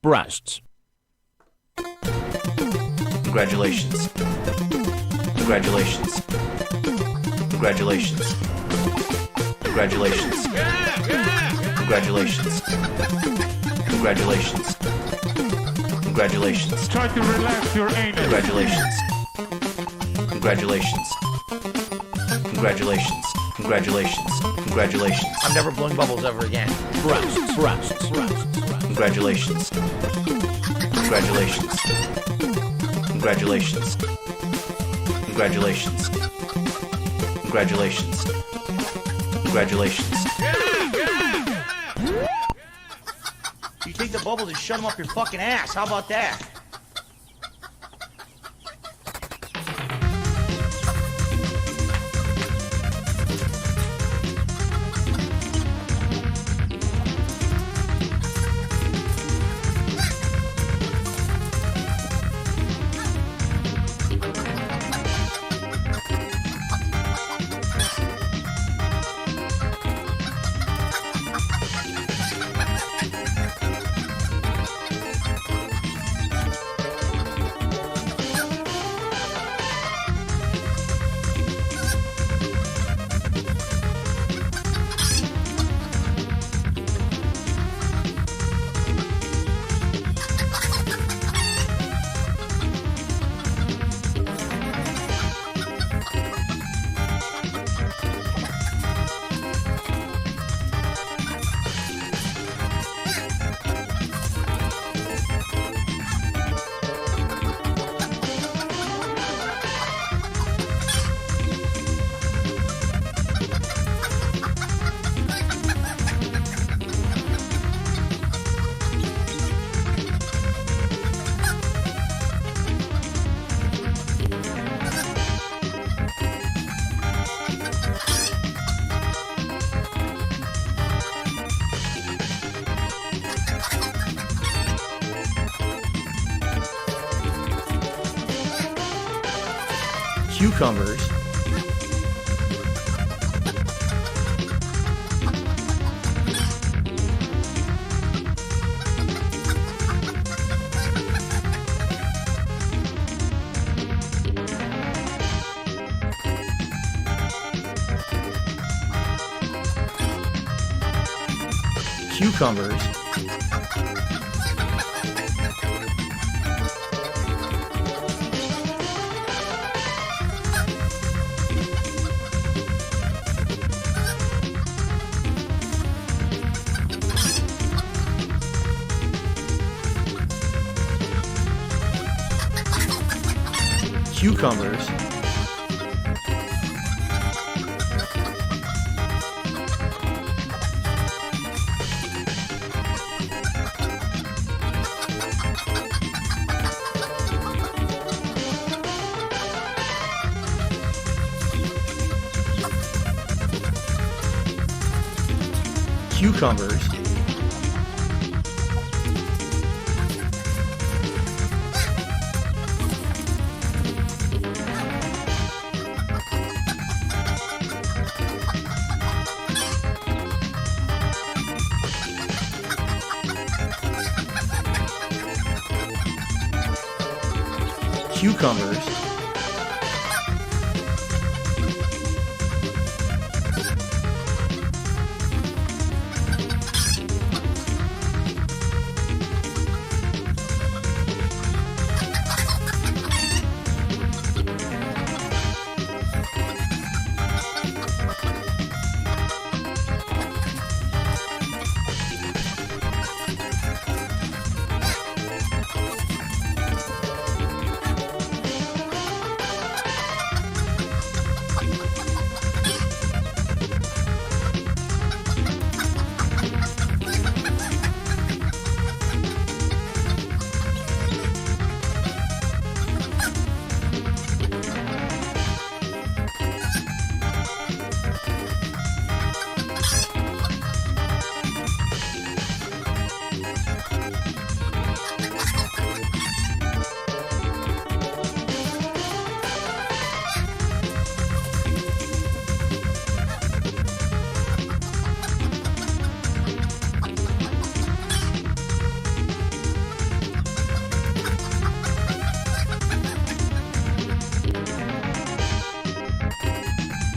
breasts. Congratulations. Congratulations. Congratulations. Congratulations. Congratulations. Congratulations. Congratulations. Try to relax your anus. Congratulations. Congratulations. Congratulations. Congratulations. Congratulations. I'm never blowing bubbles ever again. Breasts, breasts, breasts. Congratulations. Congratulations. Congratulations. Congratulations. Congratulations. Congratulations. You take the bubbles and shut them up your fucking ass. How about that? Cucumbers. Cucumbers. Cucumbers. Cucumbers. Cucumbers.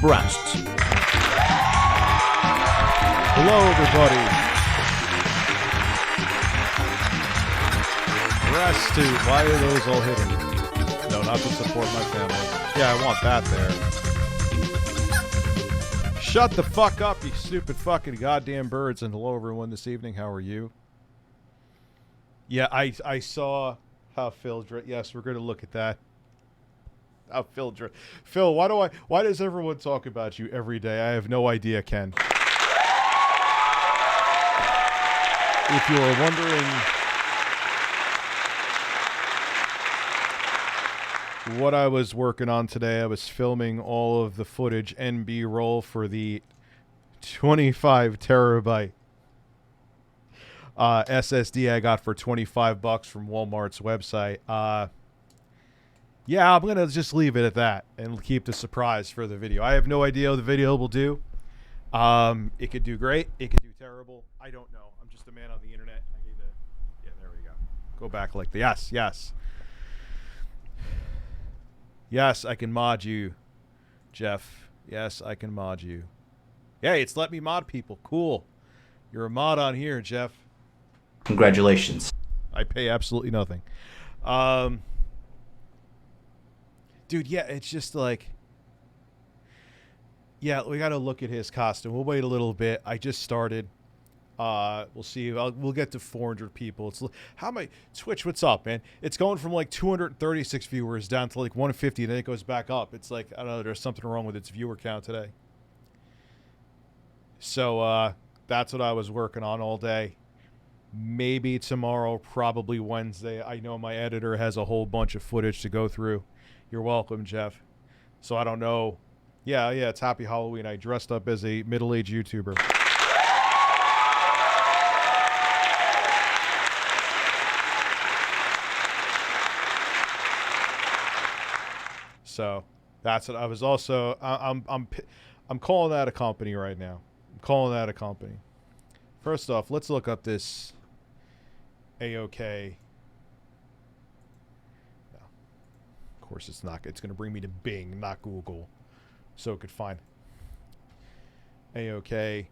breasts. Hello, everybody. Breast tube. Why are those all hidden? No, not to support my family. Yeah, I want that there. Shut the fuck up, you stupid fucking goddamn birds. And hello, everyone, this evening. How are you? Yeah, I saw how Phil... Yes, we're going to look at that. How Phil... Phil, why does everyone talk about you every day? I have no idea, Ken. If you are wondering what I was working on today, I was filming all of the footage and B-roll for the 25 terabyte SSD I got for $25 from Walmart's website. Yeah, I'm going to just leave it at that and keep the surprise for the video. I have no idea what the video will do. It could do great. It could do terrible. I don't know. I'm just a man on the internet. I need to... Yeah, there we go. Go back like the... Yes, yes. Yes, I can mod you, Jeff. Yes, I can mod you. Hey, it's let me mod people. Cool. You're a mod on here, Jeff. Congratulations. I pay absolutely nothing. Dude, yeah, it's just like... Yeah, we got to look at his costume. We'll wait a little bit. I just started. We'll see. We'll get to 400 people. It's how many? Twitch, what's up, man? It's going from like 236 viewers down to like 150, and then it goes back up. It's like, I don't know, there's something wrong with its viewer count today. So that's what I was working on all day. Maybe tomorrow, probably Wednesday. I know my editor has a whole bunch of footage to go through. You're welcome, Jeff. So I don't know. Yeah, it's Happy Halloween. I dressed up as a middle-aged YouTuber. So that's what I was also. I'm calling that a company right now. I'm calling that a company. First off, let's look up this AOK. No, of course it's not. It's going to bring me to Bing, not Google, so it could find AOK.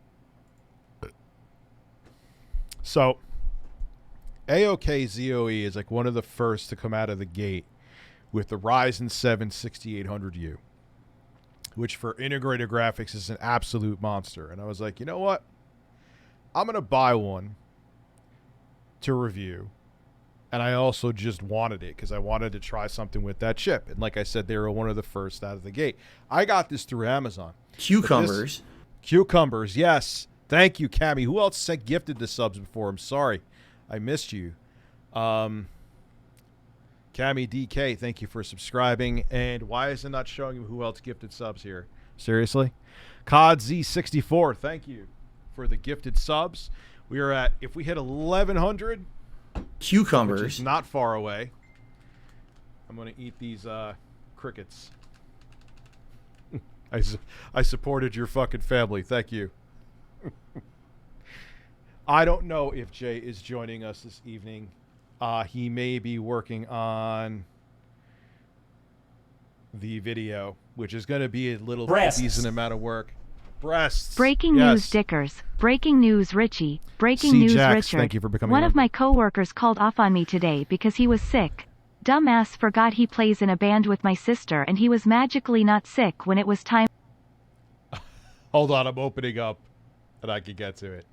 So AOK ZOE is like one of the first to come out of the gate with the Ryzen 7 6800U, which for integrated graphics is an absolute monster. And I was like, you know what? I'm going to buy one to review. And I also just wanted it because I wanted to try something with that chip. And like I said, they were one of the first out of the gate. I got this through Amazon. Cucumbers. Cucumbers, yes. Thank you, Cammy. Who else sent gifted the subs before? I'm sorry. I missed you. Cammy DK, thank you for subscribing. And why is it not showing you who else gifted subs here? Seriously? COD Z64, thank you for the gifted subs. We are at, if we hit 1,100... Cucumbers. Which is not far away. I'm going to eat these crickets. I supported your fucking family. Thank you. I don't know if Jay is joining us this evening. He may be working on the video, which is going to be a little decent amount of work. Breasts. Breaking news, Dickers. Breaking news, Richie. Breaking news, Richard. Thank you for becoming one of my coworkers called off on me today because he was sick. Dumbass forgot he plays in a band with my sister and he was magically not sick when it was time. Hold on, I'm opening up and I can get to it.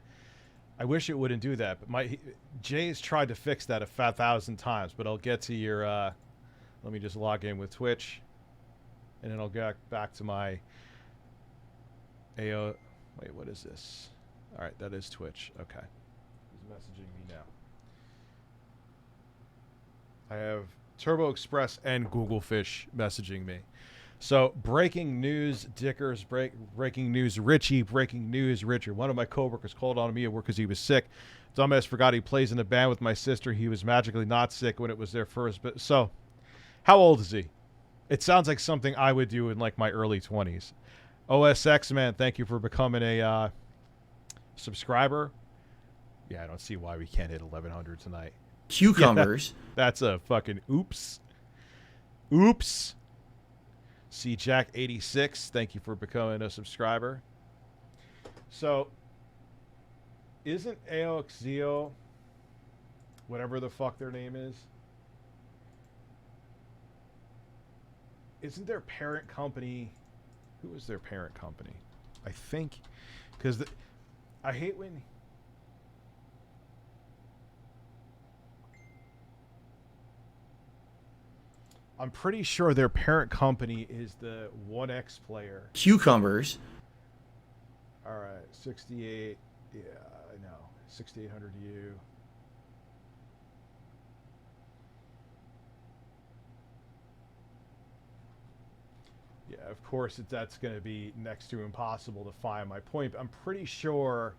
I wish it wouldn't do that, but Jay's tried to fix that 1,000 times, but I'll get to your, let me just log in with Twitch, and then I'll get back to my wait, what is this? All right, that is Twitch. Okay. Who's messaging me now? I have Turbo Express and Google Fish messaging me. So, breaking news, Dickers, breaking news, Richie, breaking news, Richard. One of my coworkers called on me at work because he was sick. Dumbass forgot he plays in a band with my sister. He was magically not sick when it was their first. But so, how old is he? It sounds like something I would do in like my early 20s. OSX, man, thank you for becoming a subscriber. Yeah, I don't see why we can't hit 1,100 tonight. Cucumbers. Yeah, that's a fucking oops. Oops. See Jack86, thank you for becoming a subscriber. So, isn't AOXZO, whatever the fuck their name is, isn't their parent company, who is their parent company? I think, because I hate when... I'm pretty sure their parent company is the 1X player. Cucumbers. All right, 68. Yeah, I know. 6800U. Yeah, of course that's going to be next to impossible to find. My point, I'm pretty sure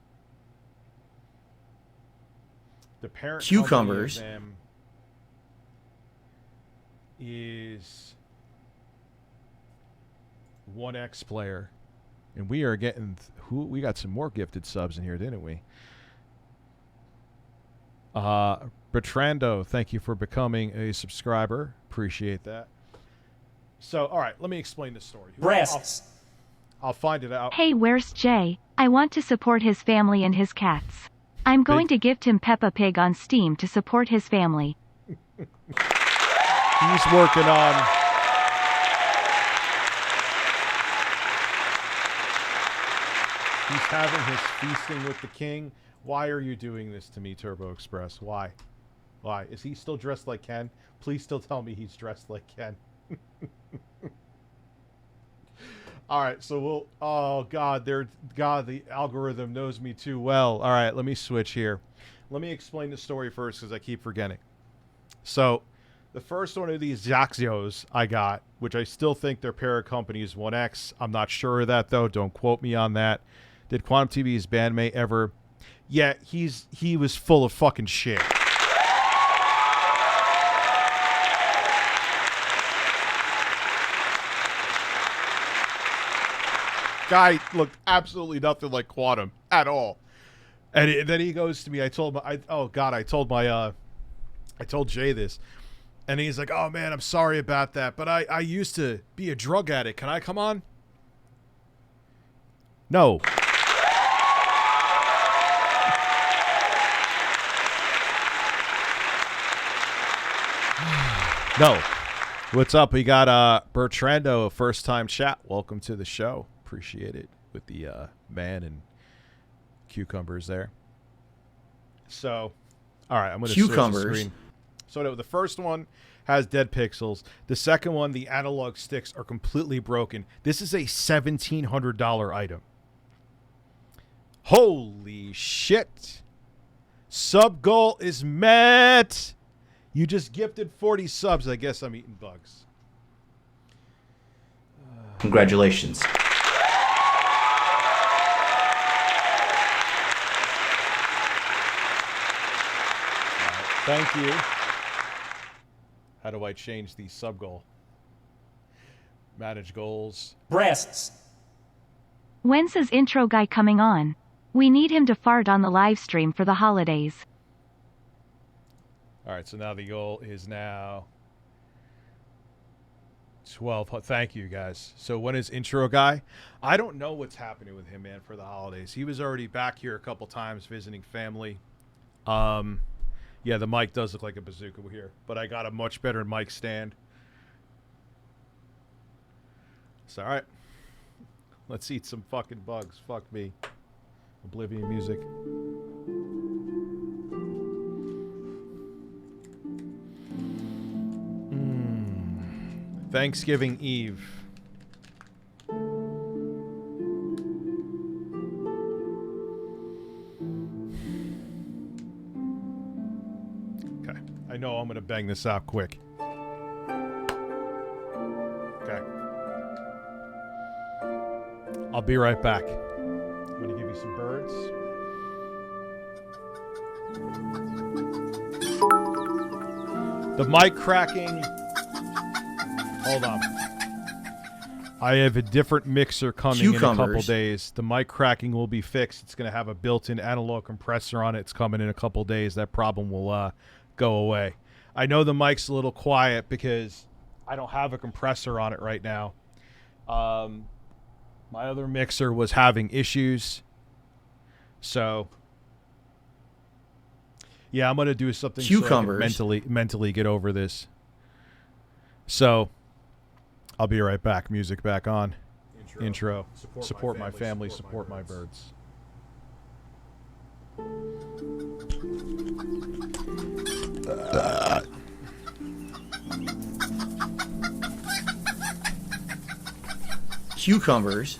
the parent Cucumbers. company of them is 1X player, and we are getting we got some more gifted subs in here, didn't we? Bertrando, thank you for becoming a subscriber. Appreciate that. So, all right, let me explain this story. Breasts. I'll find it out. Hey, where's Jay? I want to support his family and his cats. I'm going to gift him Peppa Pig on Steam to support his family. He's working on... He's having his feasting with the king. Why are you doing this to me, Turbo Express? Why? Why? Is he still dressed like Ken? Please still tell me he's dressed like Ken. All right, so we'll... Oh, God, the algorithm knows me too well. All right, let me switch here. Let me explain the story first because I keep forgetting. So... The first one of these Zaxios I got, which I still think their parent company is 1X. I'm not sure of that, though. Don't quote me on that. Did Quantum TV's bandmate ever? Yeah, he was full of fucking shit. Guy looked absolutely nothing like Quantum at all. And then he goes to me. I told Jay this. And he's like, oh, man, I'm sorry about that. But I used to be a drug addict. Can I come on? No. No. What's up? We got Bertrando, first-time chat. Welcome to the show. Appreciate it with the man and cucumbers there. So, all right, I'm going to switch the screen. So the first one has dead pixels. The second one, the analog sticks are completely broken. This is a $1,700 item. Holy shit. Sub goal is met. You just gifted 40 subs. I guess I'm eating bugs. Congratulations. Thank you. How do I change the sub goal? Manage goals. Breasts. When's his intro guy coming on? We need him to fart on the live stream for the holidays. All right, so now the goal is now 12. Thank you, guys. So when is intro guy? I don't know what's happening with him, man, for the holidays. He was already back here a couple times visiting family. Yeah, the mic does look like a bazooka here, but I got a much better mic stand. So, all right. Let's eat some fucking bugs. Fuck me. Oblivion music. Thanksgiving Eve. Okay. I know I'm going to bang this out quick. Okay. I'll be right back. I'm going to give you some birds. The mic cracking. Hold on. I have a different mixer coming in a couple days. The mic cracking will be fixed. It's going to have a built-in analog compressor on it. It's coming in a couple days. That problem will go away. I know the mic's a little quiet because I don't have a compressor on it right now. My other mixer was having issues. So yeah, I'm gonna do something Cucumbers. so I can mentally get over this. So I'll be right back. Music back on. Intro. Support my family, support my birds. Cucumbers.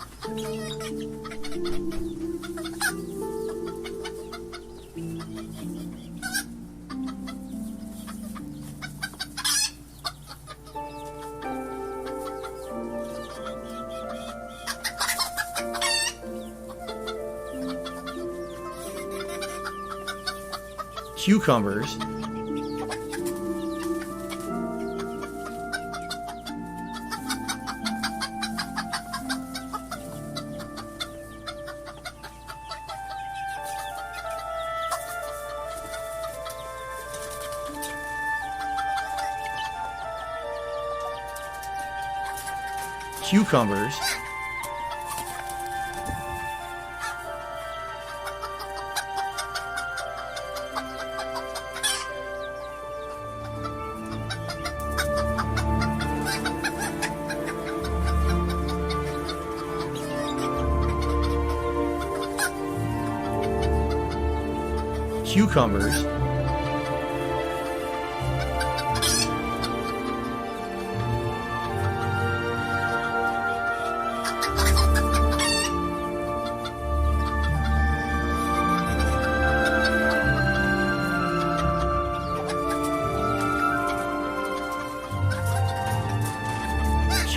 Cucumbers. Cucumbers. Cucumbers.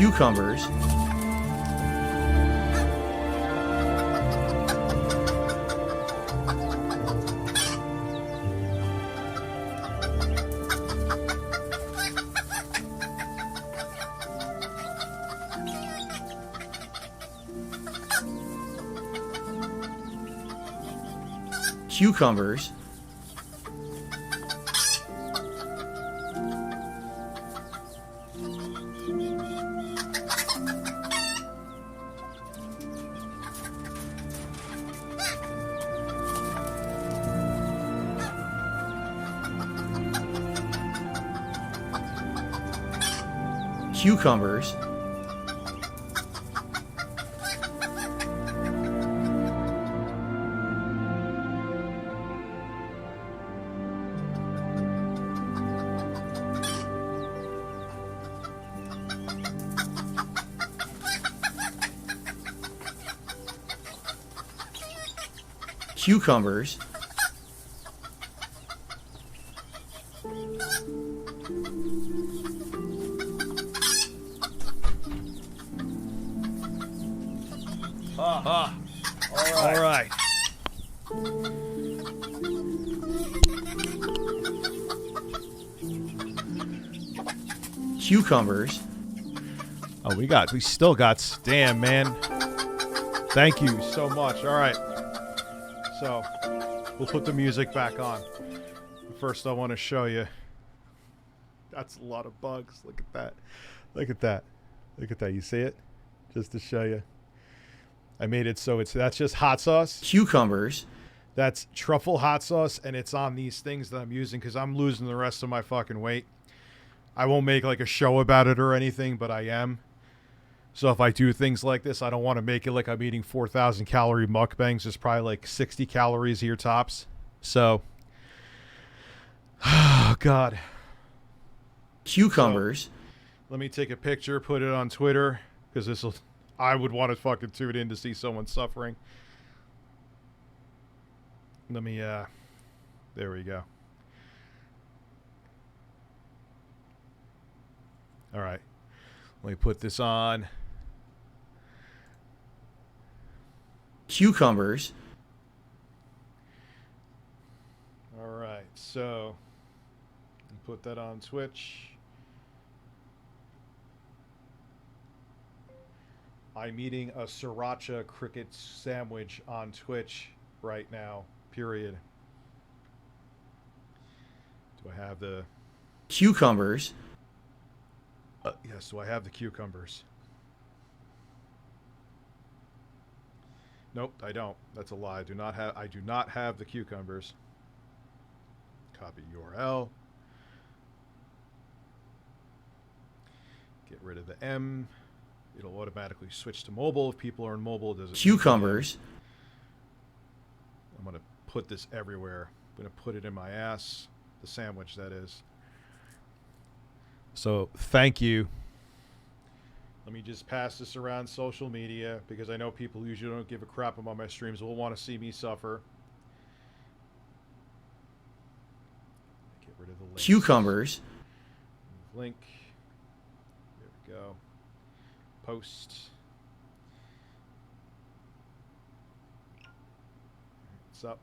Cucumbers. Cucumbers. Cucumbers. Cucumbers. All right. Cucumbers. Oh, we still got, damn, man. Thank you so much. All right. So, we'll put the music back on. First, I want to show you. That's a lot of bugs. Look at that. Look at that. Look at that. You see it? Just to show you. I made it so that's just hot sauce. Cucumbers. That's truffle hot sauce, and it's on these things that I'm using because I'm losing the rest of my fucking weight. I won't make like a show about it or anything, but I am. So if I do things like this, I don't want to make it like I'm eating 4,000 calorie mukbangs. There's probably like 60 calories here tops. So, oh God. Cucumbers. So, let me take a picture, put it on Twitter, because I would want to fucking tune in to see someone suffering. Let me, there we go. All right. Let me put this on. Cucumbers. All right. So, put that on Twitch. I'm eating a sriracha cricket sandwich on Twitch right now. Period. Do I have the... Cucumbers. Yes, do I have the cucumbers? Nope, I don't. That's a lie. I do not have the cucumbers. Copy URL. Get rid of the M. It'll automatically switch to mobile if people are on mobile. Does it Cucumbers. I'm going to put this everywhere. I'm going to put it in my ass. The sandwich, that is. So, thank you. Let me just pass this around social media because I know people usually don't give a crap about my streams. Will want to see me suffer. Get rid of the links. Cucumbers. Link. There we go. Post. It's up.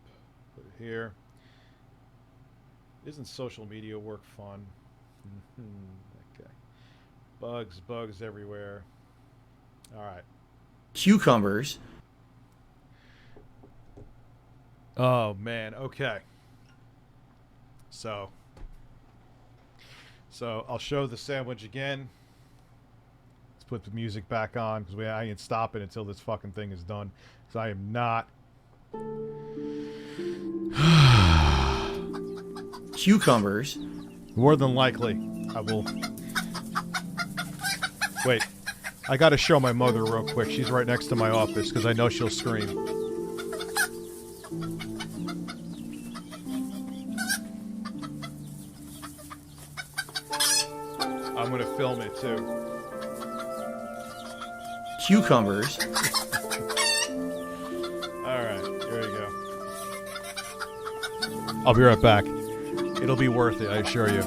Put it here. Isn't social media work fun? Okay. Bugs everywhere. All right. Cucumbers. Oh, man. Okay. So I'll show the sandwich again. Let's put the music back on because I ain't stopping until this fucking thing is done. Because I am not. Cucumbers. More than likely, I will. Wait. I gotta show my mother real quick. She's right next to my office because I know she'll scream. I'm gonna film it too. Cucumbers. Alright, here we go. I'll be right back. It'll be worth it, I assure you.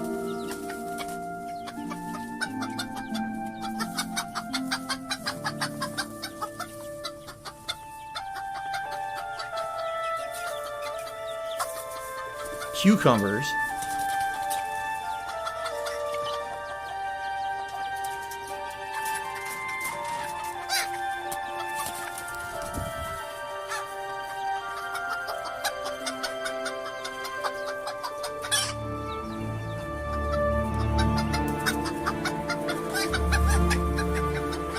Cucumbers.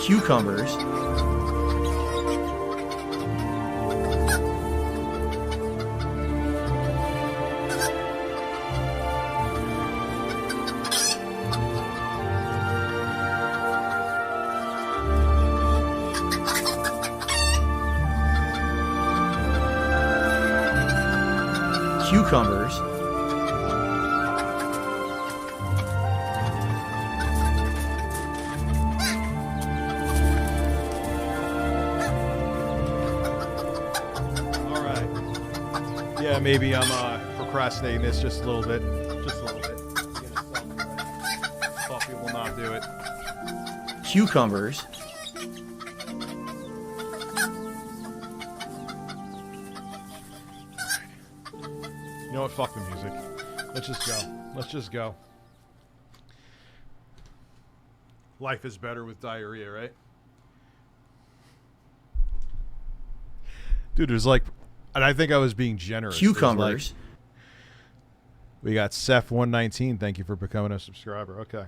Cucumbers. Cucumbers. Yeah, maybe I'm procrastinating this just a little bit. Just a little bit. Coffee will not do it. Cucumbers. You know what? Fuck the music. Let's just go. Let's just go. Life is better with diarrhea, right? Dude, there's like... And I think I was being generous. Cucumbers. We got Seth119. Thank you for becoming a subscriber. Okay.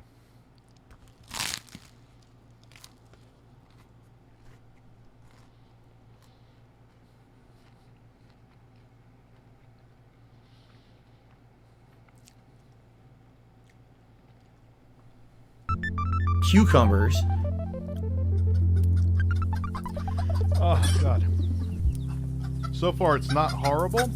Cucumbers. Oh, God. So far, it's not horrible.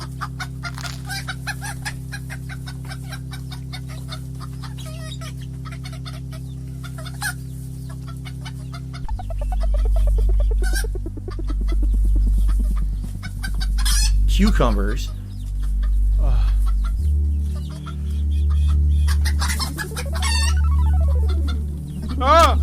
Cucumbers. Ah!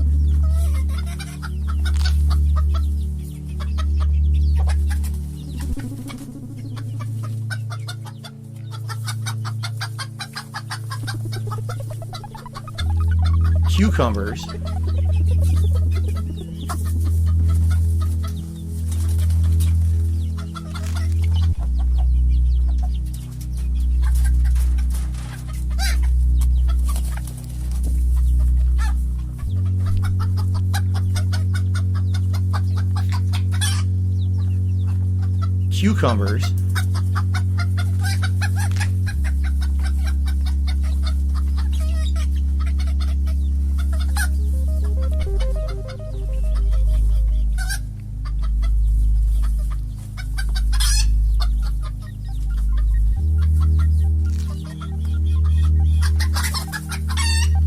Cucumbers. cucumbers,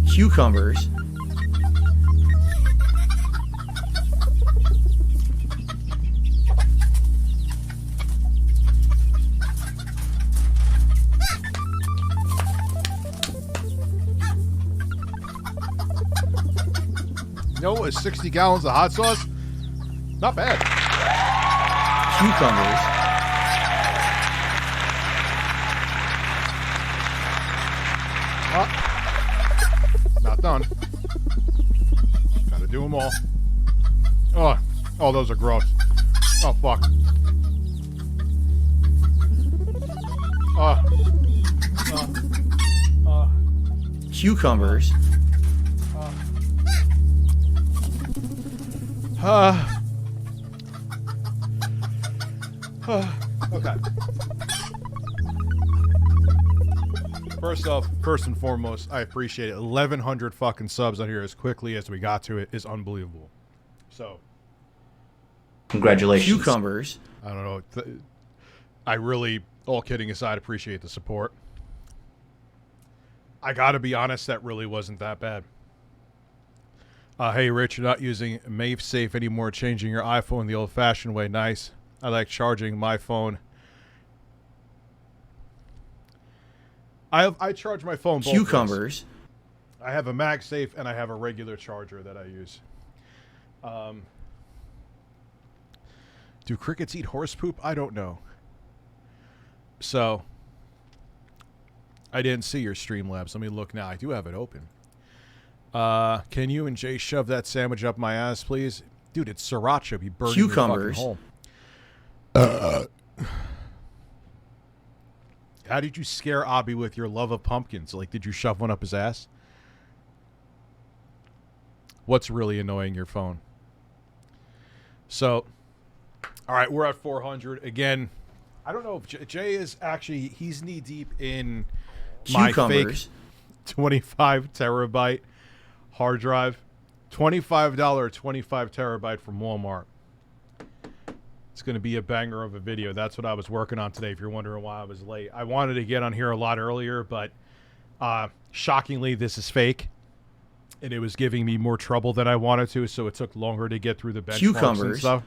cucumbers, You know what? 60 gallons of hot sauce? Not bad. cucumbers, Not done. Gotta do them all. Oh, those are gross. Oh, fuck. cucumbers, Okay. First and foremost, I appreciate it. 1,100 fucking subs on here as quickly as we got to it is unbelievable. So, Congratulations. cucumbers, I don't know. I really, all kidding aside, appreciate the support. I gotta be honest, that really wasn't that bad. Hey, Rich, you're not using MagSafe anymore, changing your iPhone the old-fashioned way. Nice. I like charging my phone. I charge my phone both ways. cucumbers, I have a MagSafe and I have a regular charger that I use. Do crickets eat horse poop? I don't know. So, I didn't see your Streamlabs. Let me look now. I do have it open. Can you and Jay shove that sandwich up my ass, please? Dude, it's sriracha. Be burning your fucking Cucumbers. hole. How did you scare Abby with your love of pumpkins? Like, did you shove one up his ass? What's really annoying your phone? So, all right, we're at 400. Again, I don't know if Jay is actually, he's knee deep in my fake cucumbers, 25 terabyte hard drive. $25 25 terabyte from Walmart. It's going to be a banger of a video. That's what I was working on today, if you're wondering why I was late. I wanted to get on here a lot earlier, but shockingly, this is fake. And it was giving me more trouble than I wanted to, so it took longer to get through the benchmarks and Cucumbers. stuff.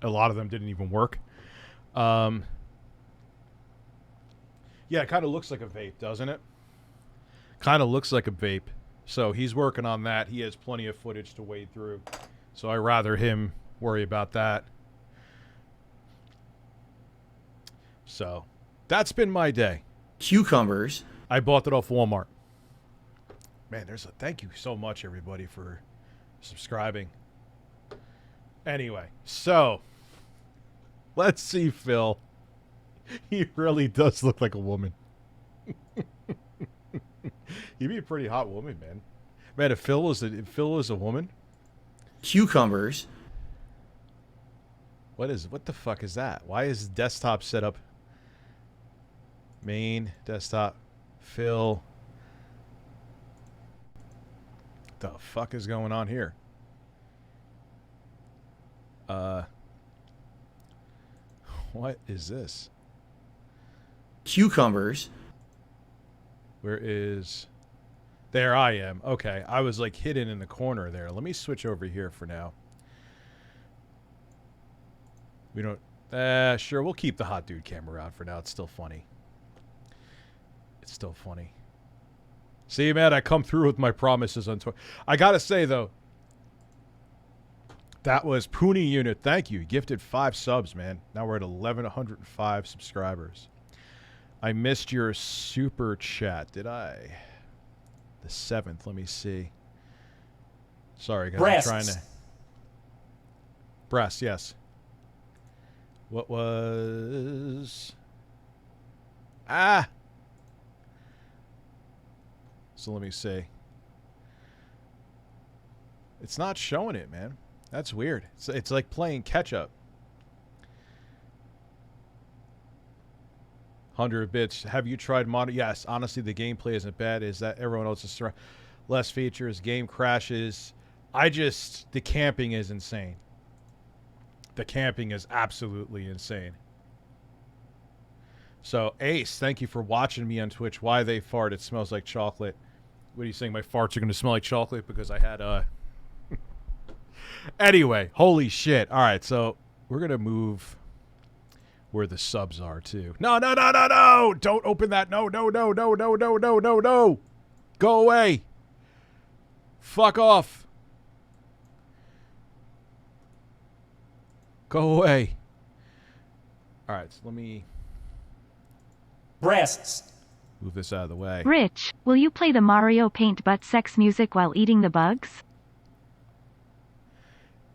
A lot of them didn't even work. Yeah, it kind of looks like a vape, doesn't it? Kind of looks like a vape. So he's working on that. He has plenty of footage to wade through. So I'd rather him worry about that. So that's been my day. cucumbers, I bought it off Walmart. Man, thank you so much, everybody, for subscribing. Anyway, so let's see Phil. He really does look like a woman. He'd be a pretty hot woman, man. Man, if Phil was a woman. cucumbers, What the fuck is that? Why is desktop set up? Main, desktop, Phil. The fuck is going on here? What is this? cucumbers, Where is... There I am. Okay, I was like hidden in the corner there. Let me switch over here for now. We don't... sure, we'll keep the hot dude camera out for now. It's still funny. It's still funny. See, man, I come through with my promises on Twitter. I gotta say, though, that was Poonie Unit. Thank you. Gifted 5 subs, man. Now we're at 1,105 subscribers. I missed your super chat, did I? The 7th. Let me see. Sorry, guys. Breasts. I'm trying to... Breasts, yes. What was... Ah! So let me see. It's not showing it, man. That's weird. It's like playing catch up. 100 bits. Have you tried mod? Yes. Honestly, the gameplay isn't bad. Is that everyone else is less features, game crashes. The camping is insane. The camping is absolutely insane. So, Ace, thank you for watching me on Twitch. Why they fart? It smells like chocolate. What are you saying? My farts are going to smell like chocolate because I had Anyway, holy shit. All right, so we're going to move where the subs are, too. No, no, no, no, no! Don't open that. No, no, no, no, no, no, no, no, no! Go away! Fuck off! Go away. All right, so let me Breasts. move this out of the way. Rich, will you play the Mario Paint butt sex music while eating the bugs?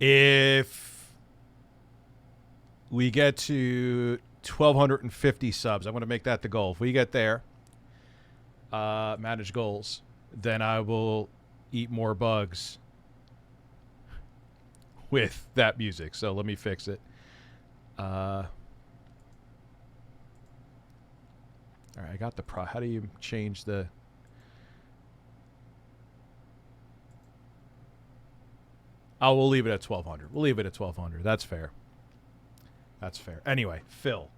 If we get to 1,250 subs, I'm going to make that the goal. If we get there, manage goals, then I will eat more bugs with that music. So let me fix it. All right, I got the how do you change the... Oh, we'll leave it at 1,200. We'll leave it at 1,200. That's fair. That's fair. Anyway, Phil.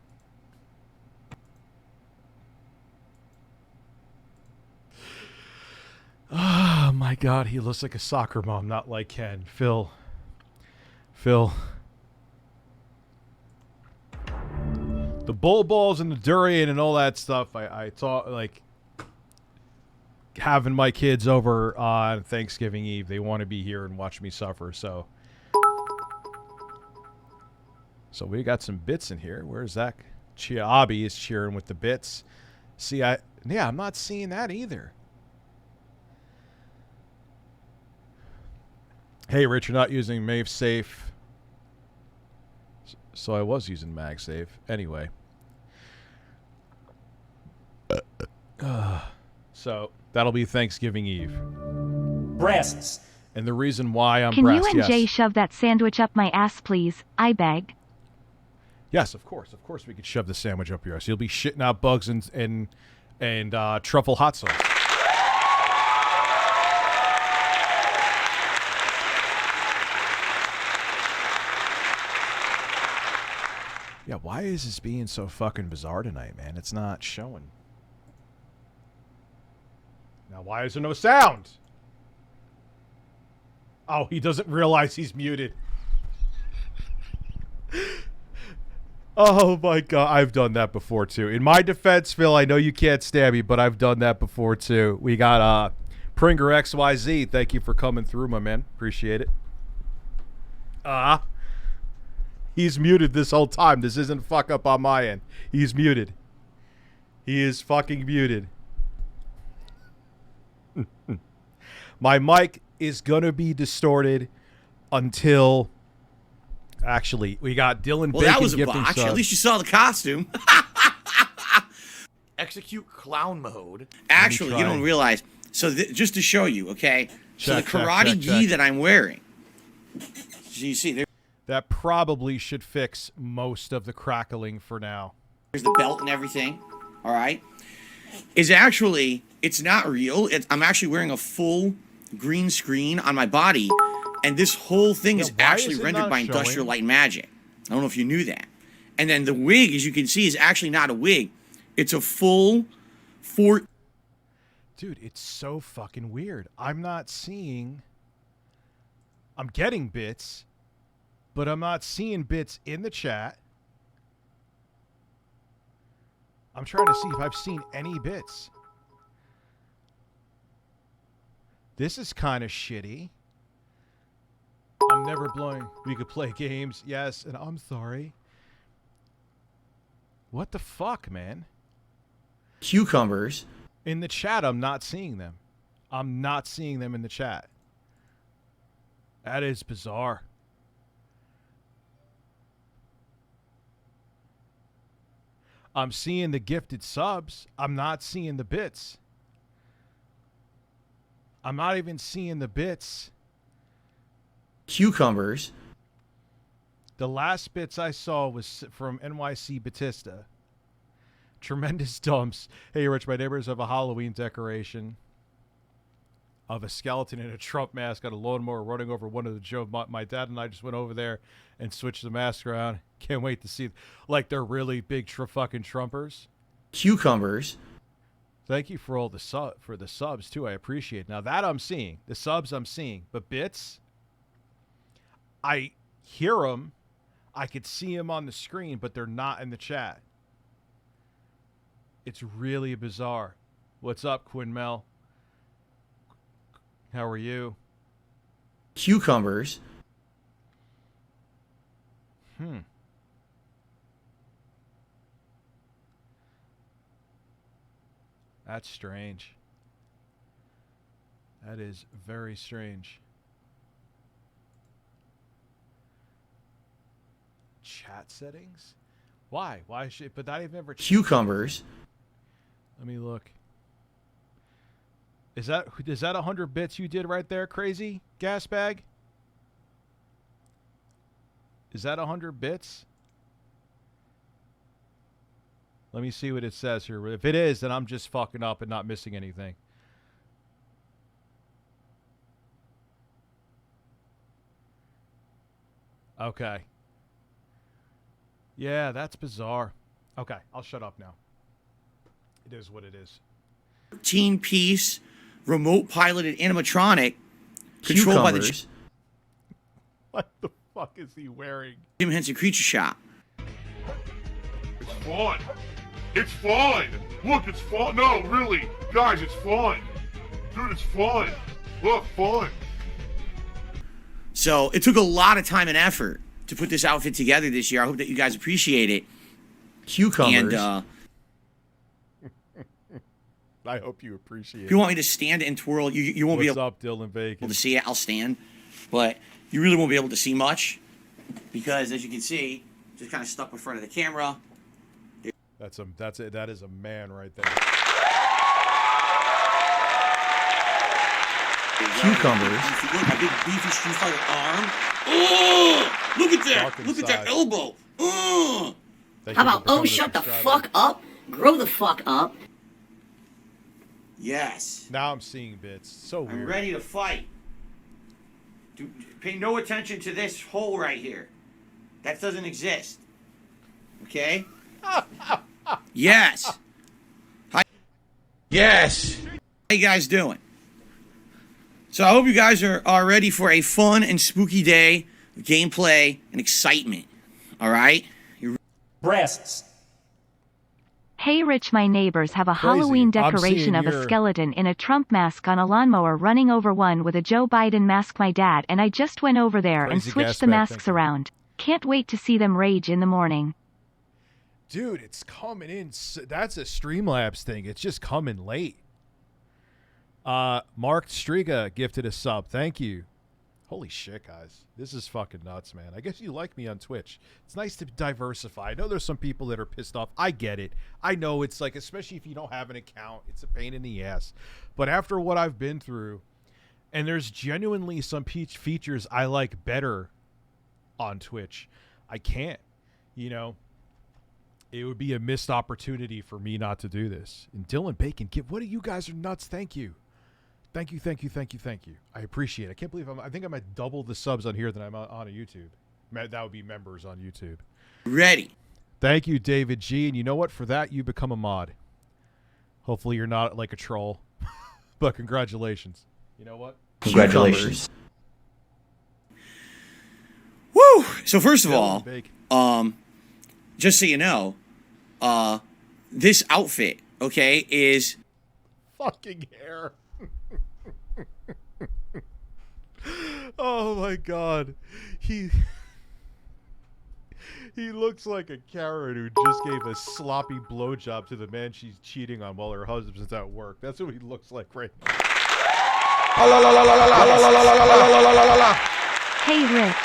Oh, my God. He looks like a soccer mom, not like Ken. Phil. Phil. The bull balls and the durian and all that stuff, I thought, like, having my kids over on Thanksgiving Eve, they want to be here and watch me suffer, so we got some bits in here. Where's that? Chiabi is cheering with the bits. See, I'm not seeing that either. Hey, Rich, you're not using MaveSafe. So I was using MagSafe. Anyway. So that'll be Thanksgiving Eve. Breasts. And the reason why I'm Can breast, you and yes. Jay shove that sandwich up my ass, please? I beg. Yes, of course. Of course we could shove the sandwich up your ass. You'll be shitting out bugs and truffle hot sauce. Yeah, why is this being so fucking bizarre tonight, man? It's not showing. Now, why is there no sound? Oh, he doesn't realize he's muted. Oh, my God. I've done that before, too. In my defense, Phil, I know you can't stand me, but I've done that before, too. We got Pringer XYZ. Thank you for coming through, my man. Appreciate it. He's muted this whole time. This isn't fuck up on my end. He's muted. He is fucking muted. My mic is going to be distorted until... Actually, we got Dylan Bacon. Well, that was a gifting botch. subs. At least you saw the costume. Execute clown mode. Actually, you try. don't realize. So just to show you, okay? So Check, the check, karate check, gi check. that I'm wearing. So you see, That probably should fix most of the crackling for now. there's the belt and everything. All right, is actually it's not real. I'm actually wearing a full green screen on my body, and this whole thing is why actually is it rendered not by showing? Industrial Light and Magic. I don't know if you knew that. And then the wig, as you can see, is actually not a wig. It's a full Dude, it's so fucking weird. I'm not seeing... I'm getting bits, but I'm not seeing bits in the chat. I'm trying to see if I've seen any bits. This is kind of shitty. I'm never blowing. We could play games. Yes, and I'm sorry. What the fuck, man? Cucumbers. In the chat, I'm not seeing them. I'm not seeing them in the chat. That is bizarre. I'm seeing the gifted subs. I'm not seeing the bits. I'm not even seeing the bits. Cucumbers. The last bits I saw was from NYC Batista. Tremendous dumps. Hey, Rich, my neighbors have a Halloween decoration of a skeleton in a Trump mask on a lawnmower running over one of the Joe. My dad and I just went over there and switched the mask around. Can't wait to see. Like, they're really big fucking Trumpers. Cucumbers. Thank you for all the subs too. I appreciate it. Now that I'm seeing the subs, I'm seeing, but bits, I hear them, I could see them on the screen, but they're not in the chat. It's really bizarre. What's up, Quinn Mel? How are you? Cucumbers. That's strange. That is very strange. Chat settings? Why? Why should? But I've never. Cucumbers. Let me look. Is that 100 bits you did right there, crazy gas bag? Is that 100 bits? Let me see what it says here. If it is, then I'm just fucking up and not missing anything. Okay. Yeah, that's bizarre. Okay, I'll shut up now. It is what it is. 13-piece remote piloted animatronic controlled by the Cucumbers. What the fuck is he wearing? Jim Henson Creature Shop. It's fun. It's fun. Look, it's fun. No, really. Guys, it's fun. Dude, it's fun. Look, fun. So it took a lot of time and effort to put this outfit together this year. I hope that you guys appreciate it. Cucumbers. And I hope you appreciate if you want me to stand and twirl, you won't be What's able up, Dylan Bacon? to see it. I'll stand. But you really won't be able to see much because, as you can see, just kind of stuck in front of the camera. That is a man right there. Cucumbers. Look, my big beefy Street Fighter arm. Oh, look at that. Dark Look at that inside. elbow. Oh. Thank How you for about, oh, becoming a shut the subscriber. fuck up, grow the fuck up. Yes. Now I'm seeing bits. So I'm weird. ready to fight. Pay no attention to this hole right here. That doesn't exist. Okay? Yes. Yes. How you guys doing? So I hope you guys are ready for a fun and spooky day of gameplay and excitement. All right? Breasts. Hey Rich, my neighbors have a Crazy. Halloween I'm decoration seeing of a your- skeleton in a Trump mask on a lawnmower running over one with a Joe Biden mask. My dad and I just went over there and Crazy switched the gasbag, masks thank you. around. Can't wait to see them rage in the morning. Dude, it's coming in. That's a Streamlabs thing. It's just coming late. Mark Striga gifted a sub. Thank you. Holy shit, guys. This is fucking nuts, man. I guess you like me on Twitch. It's nice to diversify. I know there's some people that are pissed off. I get it. I know it's like, especially if you don't have an account, it's a pain in the ass. But after what I've been through, and there's genuinely some features I like better on Twitch, I can't. You know, it would be a missed opportunity for me not to do this. And Dylan Bacon, what are you guys are nuts? Thank you. Thank you. I appreciate it. I can't believe I think I'm at double the subs on here than I'm on YouTube. That would be members on YouTube. Ready. Thank you, David G. And you know what? For that, you become a mod. Hopefully you're not like a troll. But congratulations. You know what? Congratulations. Woo! So first of Dylan all, Bacon. just so you know, this outfit, okay, is Fucking hair. Oh my god. He looks like a Karen who just gave a sloppy blowjob to the man she's cheating on while her husband's at work. That's what he looks like right now. Hey Rich,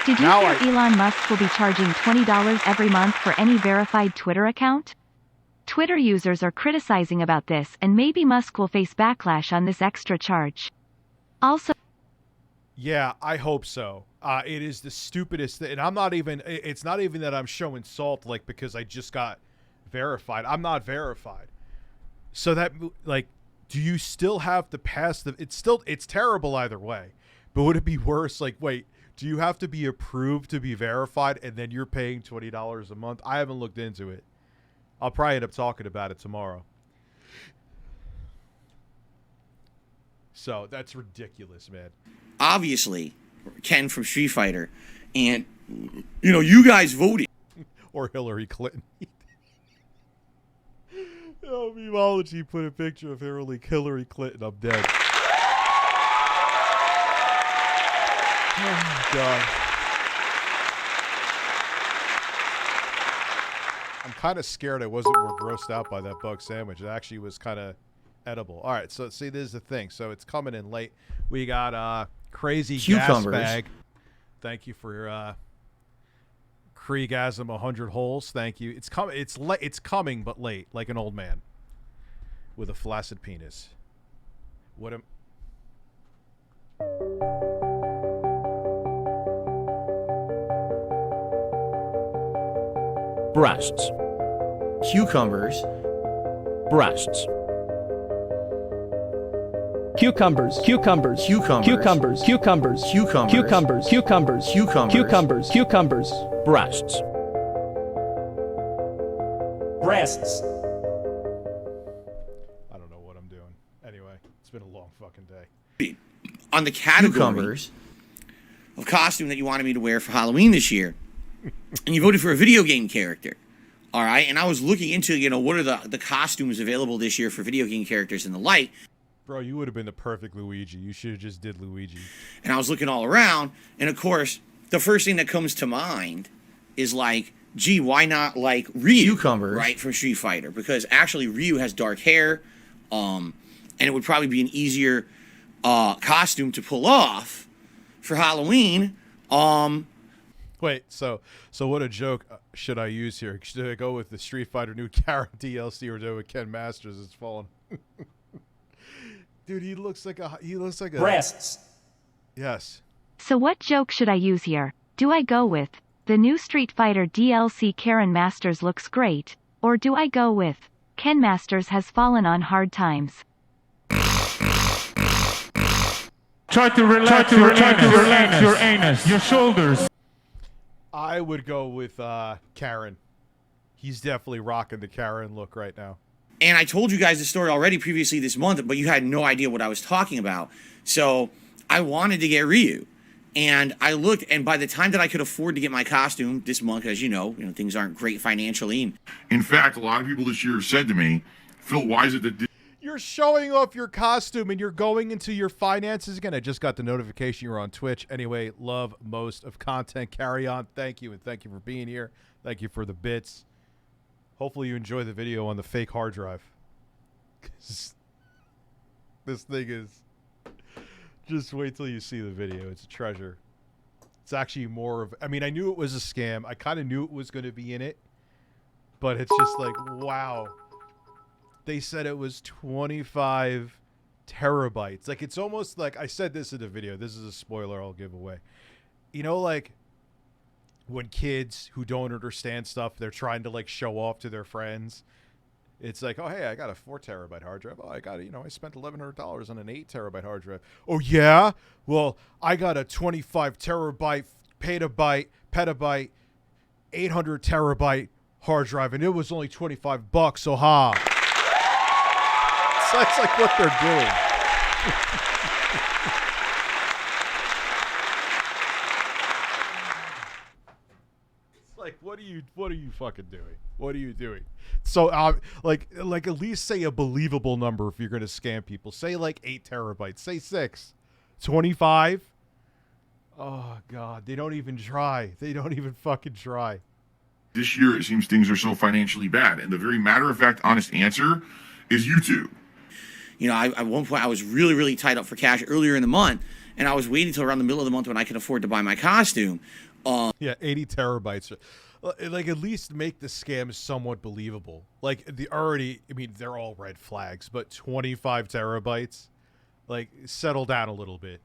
did you Now hear Elon Musk will be charging $20 every month for any verified Twitter account? Twitter users are criticizing about this, and maybe Musk will face backlash on this extra charge. Also, Yeah, I hope so. It is the stupidest thing. And I'm not even, it's not even that I'm showing salt, like, because I just got verified. I'm not verified. So that, like, do you still have to pass the... It's terrible either way. But would it be worse? Like, wait, do you have to be approved to be verified and then you're paying $20 a month? I haven't looked into it. I'll probably end up talking about it tomorrow. So that's ridiculous, man. Obviously, Ken from Street Fighter. And, you know, you guys voted. Or Hillary Clinton. Oh, Memeology put a picture of Hillary Clinton. I'm dead. Oh, God. I'm kind of scared I wasn't more grossed out by that bug sandwich. It actually was kind of edible. All right, so see, this is the thing. So it's coming in late. We got Crazy Cucumbers. Gas Bag. Thank you for Kriegasm 100 holes. Thank you. It's coming. It's coming, but late, like an old man with a flaccid penis. What am? Breasts. Cucumbers. Breasts. Cucumbers. Cucumbers. Cucumbers. Cucumbers. Cucumbers. Cucumbers. Cucumbers. Cucumbers. Cucumbers. Cucumbers. Cucumbers. Breasts. Breasts. I don't know what I'm doing. Anyway, it's been a long fucking day. On the category Cucumbers. of costume that you wanted me to wear for Halloween this year, and you voted for a video game character. All right, and I was looking into, you know, what are the costumes available this year for video game characters and the like. Bro, you would have been the perfect Luigi. You should have just did Luigi. And I was looking all around, and of course, the first thing that comes to mind is like, gee, why not like Ryu, Cucumbers. right, from Street Fighter? Because actually Ryu has dark hair, and it would probably be an easier costume to pull off for Halloween. Wait, so what a joke should I use here? Should I go with the Street Fighter new Karen DLC or do it with Ken Masters? It's fallen. Dude, he looks like a Breasts. Yes. So what joke should I use here? Do I go with, the new Street Fighter DLC Karen Masters looks great, or do I go with, Ken Masters has fallen on hard times? Try to relax your anus, your shoulders. I would go with Karen. He's definitely rocking the Karen look right now. And I told you guys the story already previously this month, but you had no idea what I was talking about. So I wanted to get Ryu. And I looked, and by the time that I could afford to get my costume this month, as you know, things aren't great financially. In fact, a lot of people this year said to me, Phil, why is it that You're showing off your costume and you're going into your finances again. I just got the notification you're on Twitch. Anyway, love most of content. Carry on. Thank you, and thank you for being here. Thank you for the bits. Hopefully you enjoy the video on the fake hard drive. 'Cause this thing is... Just wait till you see the video. It's a treasure. It's actually more of... I mean, I knew it was a scam. I kind of knew it was going to be in it. But it's just like, wow. They said it was 25 terabytes. Like, it's almost like... I said this in the video. This is a spoiler I'll give away. You know, like... when kids who don't understand stuff, they're trying to like show off to their friends. It's like, oh, hey, I got a 4 terabyte hard drive. Oh, I got it. I spent $1,100 on an 8 terabyte hard drive. Oh, yeah? Well, I got a 25 terabyte, petabyte, 800 terabyte hard drive, and it was only $25, so ha. So that's like what they're doing. Like, what are you fucking doing? What are you doing? So, like at least say a believable number if you're going to scam people. Say like 8 terabytes. Say 6. 25? Oh, God. They don't even try. They don't even fucking try. this year it seems things are so financially bad? And the very matter-of-fact, honest answer is YouTube. At one point I was really, really tight up for cash earlier in the month, and I was waiting till around the middle of the month when I could afford to buy my costume. Yeah, 80 terabytes. Like, at least make the scam somewhat believable. Like, they're all red flags, but 25 terabytes? Like, settle down a little bit.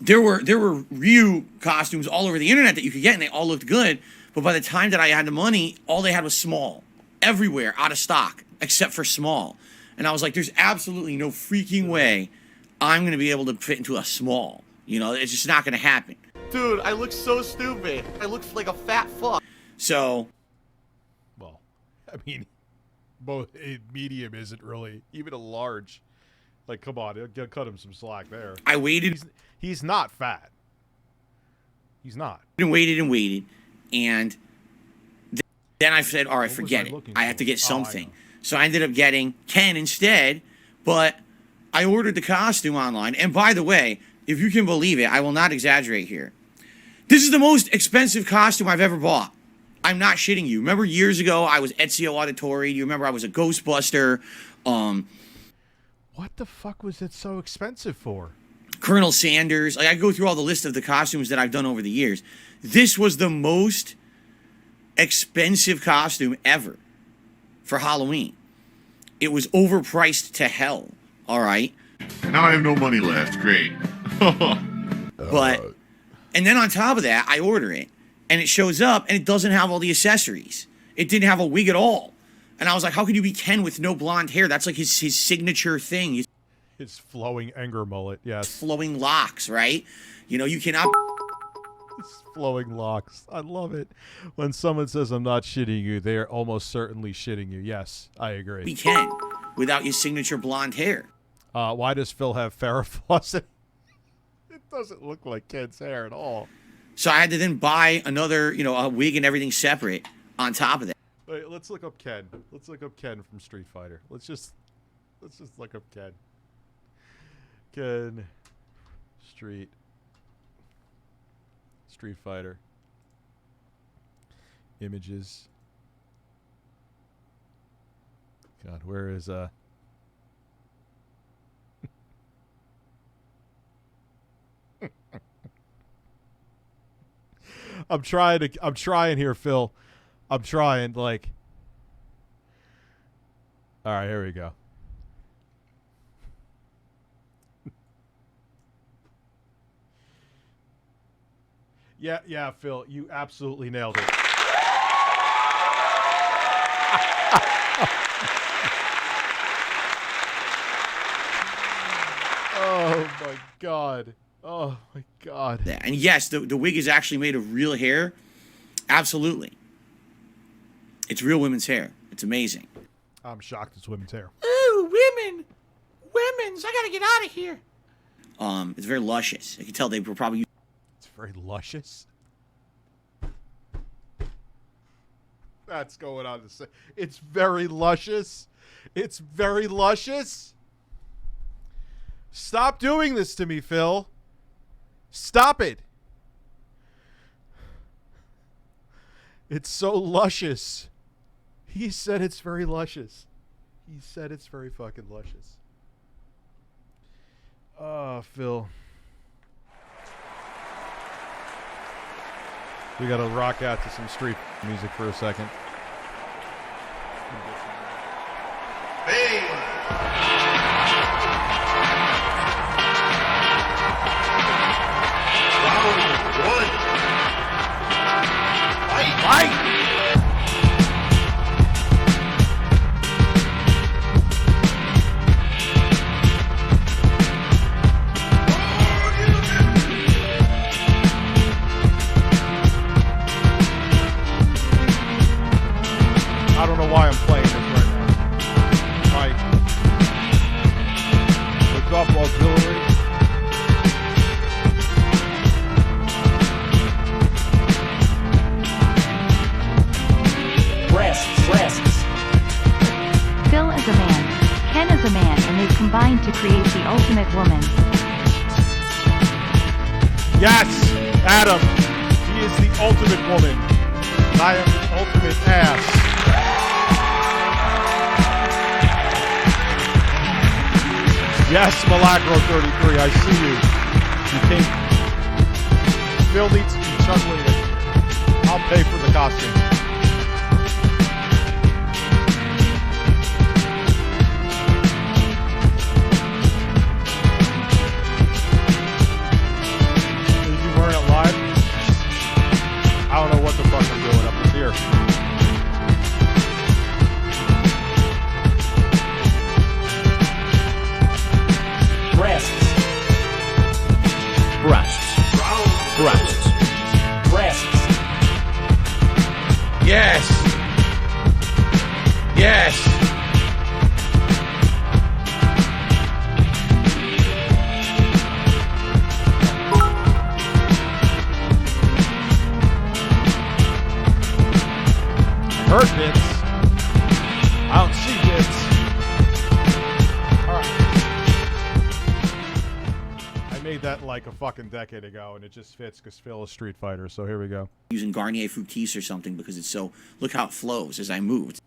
There were Ryu costumes all over the internet that you could get, and they all looked good. But by the time that I had the money, all they had was small. Everywhere, out of stock, except for small. And I was like, there's absolutely no freaking way I'm going to be able to fit into a small. You know, it's just not going to happen. Dude, I look so stupid. I look like a fat fuck. So, Well, I mean, both a medium isn't really, even a large. Like, come on, it'll cut him some slack there. I waited. He's not fat. He's not. And waited and waited. And then I said, all right, forget it. I have to get I something. know. So I ended up getting Ken instead. But I ordered the costume online. And by the way, if you can believe it, I will not exaggerate here. This is the most expensive costume I've ever bought. I'm not shitting you. Remember years ago, I was Ezio Auditore. You remember I was a Ghostbuster. What the fuck was it so expensive for? Colonel Sanders. Like, I go through all the list of the costumes that I've done over the years. This was the most expensive costume ever for Halloween. It was overpriced to hell. All right. Now I have no money left. Great. But, and then on top of that, I order it. And it shows up, and it doesn't have all the accessories. It didn't have a wig at all. And I was like, how could you be Ken with no blonde hair? That's like his signature thing. His flowing anger mullet, yes. Flowing locks, right? You know, you cannot... His flowing locks. I love it. When someone says, I'm not shitting you, they are almost certainly shitting you. Yes, I agree. be Ken without your signature blonde hair. Why does Phil have Farrah Fawcett? It doesn't look like Ken's hair at all. So I had to then buy another, you know, a wig and everything separate on top of that. Wait, let's look up Ken. Let's look up Ken from Street Fighter. Let's just look up Ken. Ken Street Fighter. Images. God, where is I'm trying here, Phil. I'm trying, like. All right, here we go. Yeah, Phil, you absolutely nailed it. Oh my God. Oh my God. And yes, the wig is actually made of real hair. Absolutely. It's real women's hair. It's amazing. I'm shocked it's women's hair. Ooh, women. Women's. I gotta get out of here. It's very luscious. I can tell they were probably... It's very luscious. That's going on to say. It's very luscious. It's very luscious. Stop doing this to me, Phil. Stop it. It's so luscious. He said it's very luscious. He said it's very fucking luscious. Oh, Phil. We gotta rock out to some street music for a second. Fight! I don't know why I'm playing this right now. Right. Look up auxiliary. Breasts. Phil is a man, Ken is a man, and they've combined to create the ultimate woman. Yes, Adam. She is the ultimate woman. And I am the ultimate ass. Yes, Malacro 33, I see you. You came. Phil needs to be chuckling it. I'll pay for the costume. Did you wear it live? I don't know what the fuck I'm doing. Yes. Heard bits. I don't see bits. All right. I made that like a fucking decade ago, and it just fits because Phil is Street Fighter. So here we go. Using Garnier Fructis or something because it's so. Look how it flows as I move.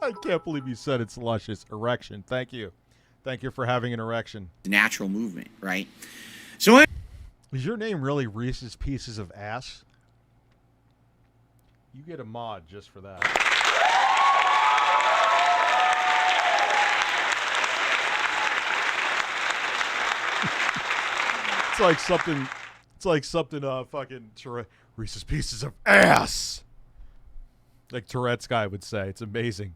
I can't believe you said it's luscious. Erection. Thank you. Thank you for having an erection. Natural movement, right? So. Is your name really Reese's Pieces of Ass? You get a mod just for that. It's like something. It's like something. Fucking Reese's Pieces of Ass. Like Tourette's guy would say. It's amazing.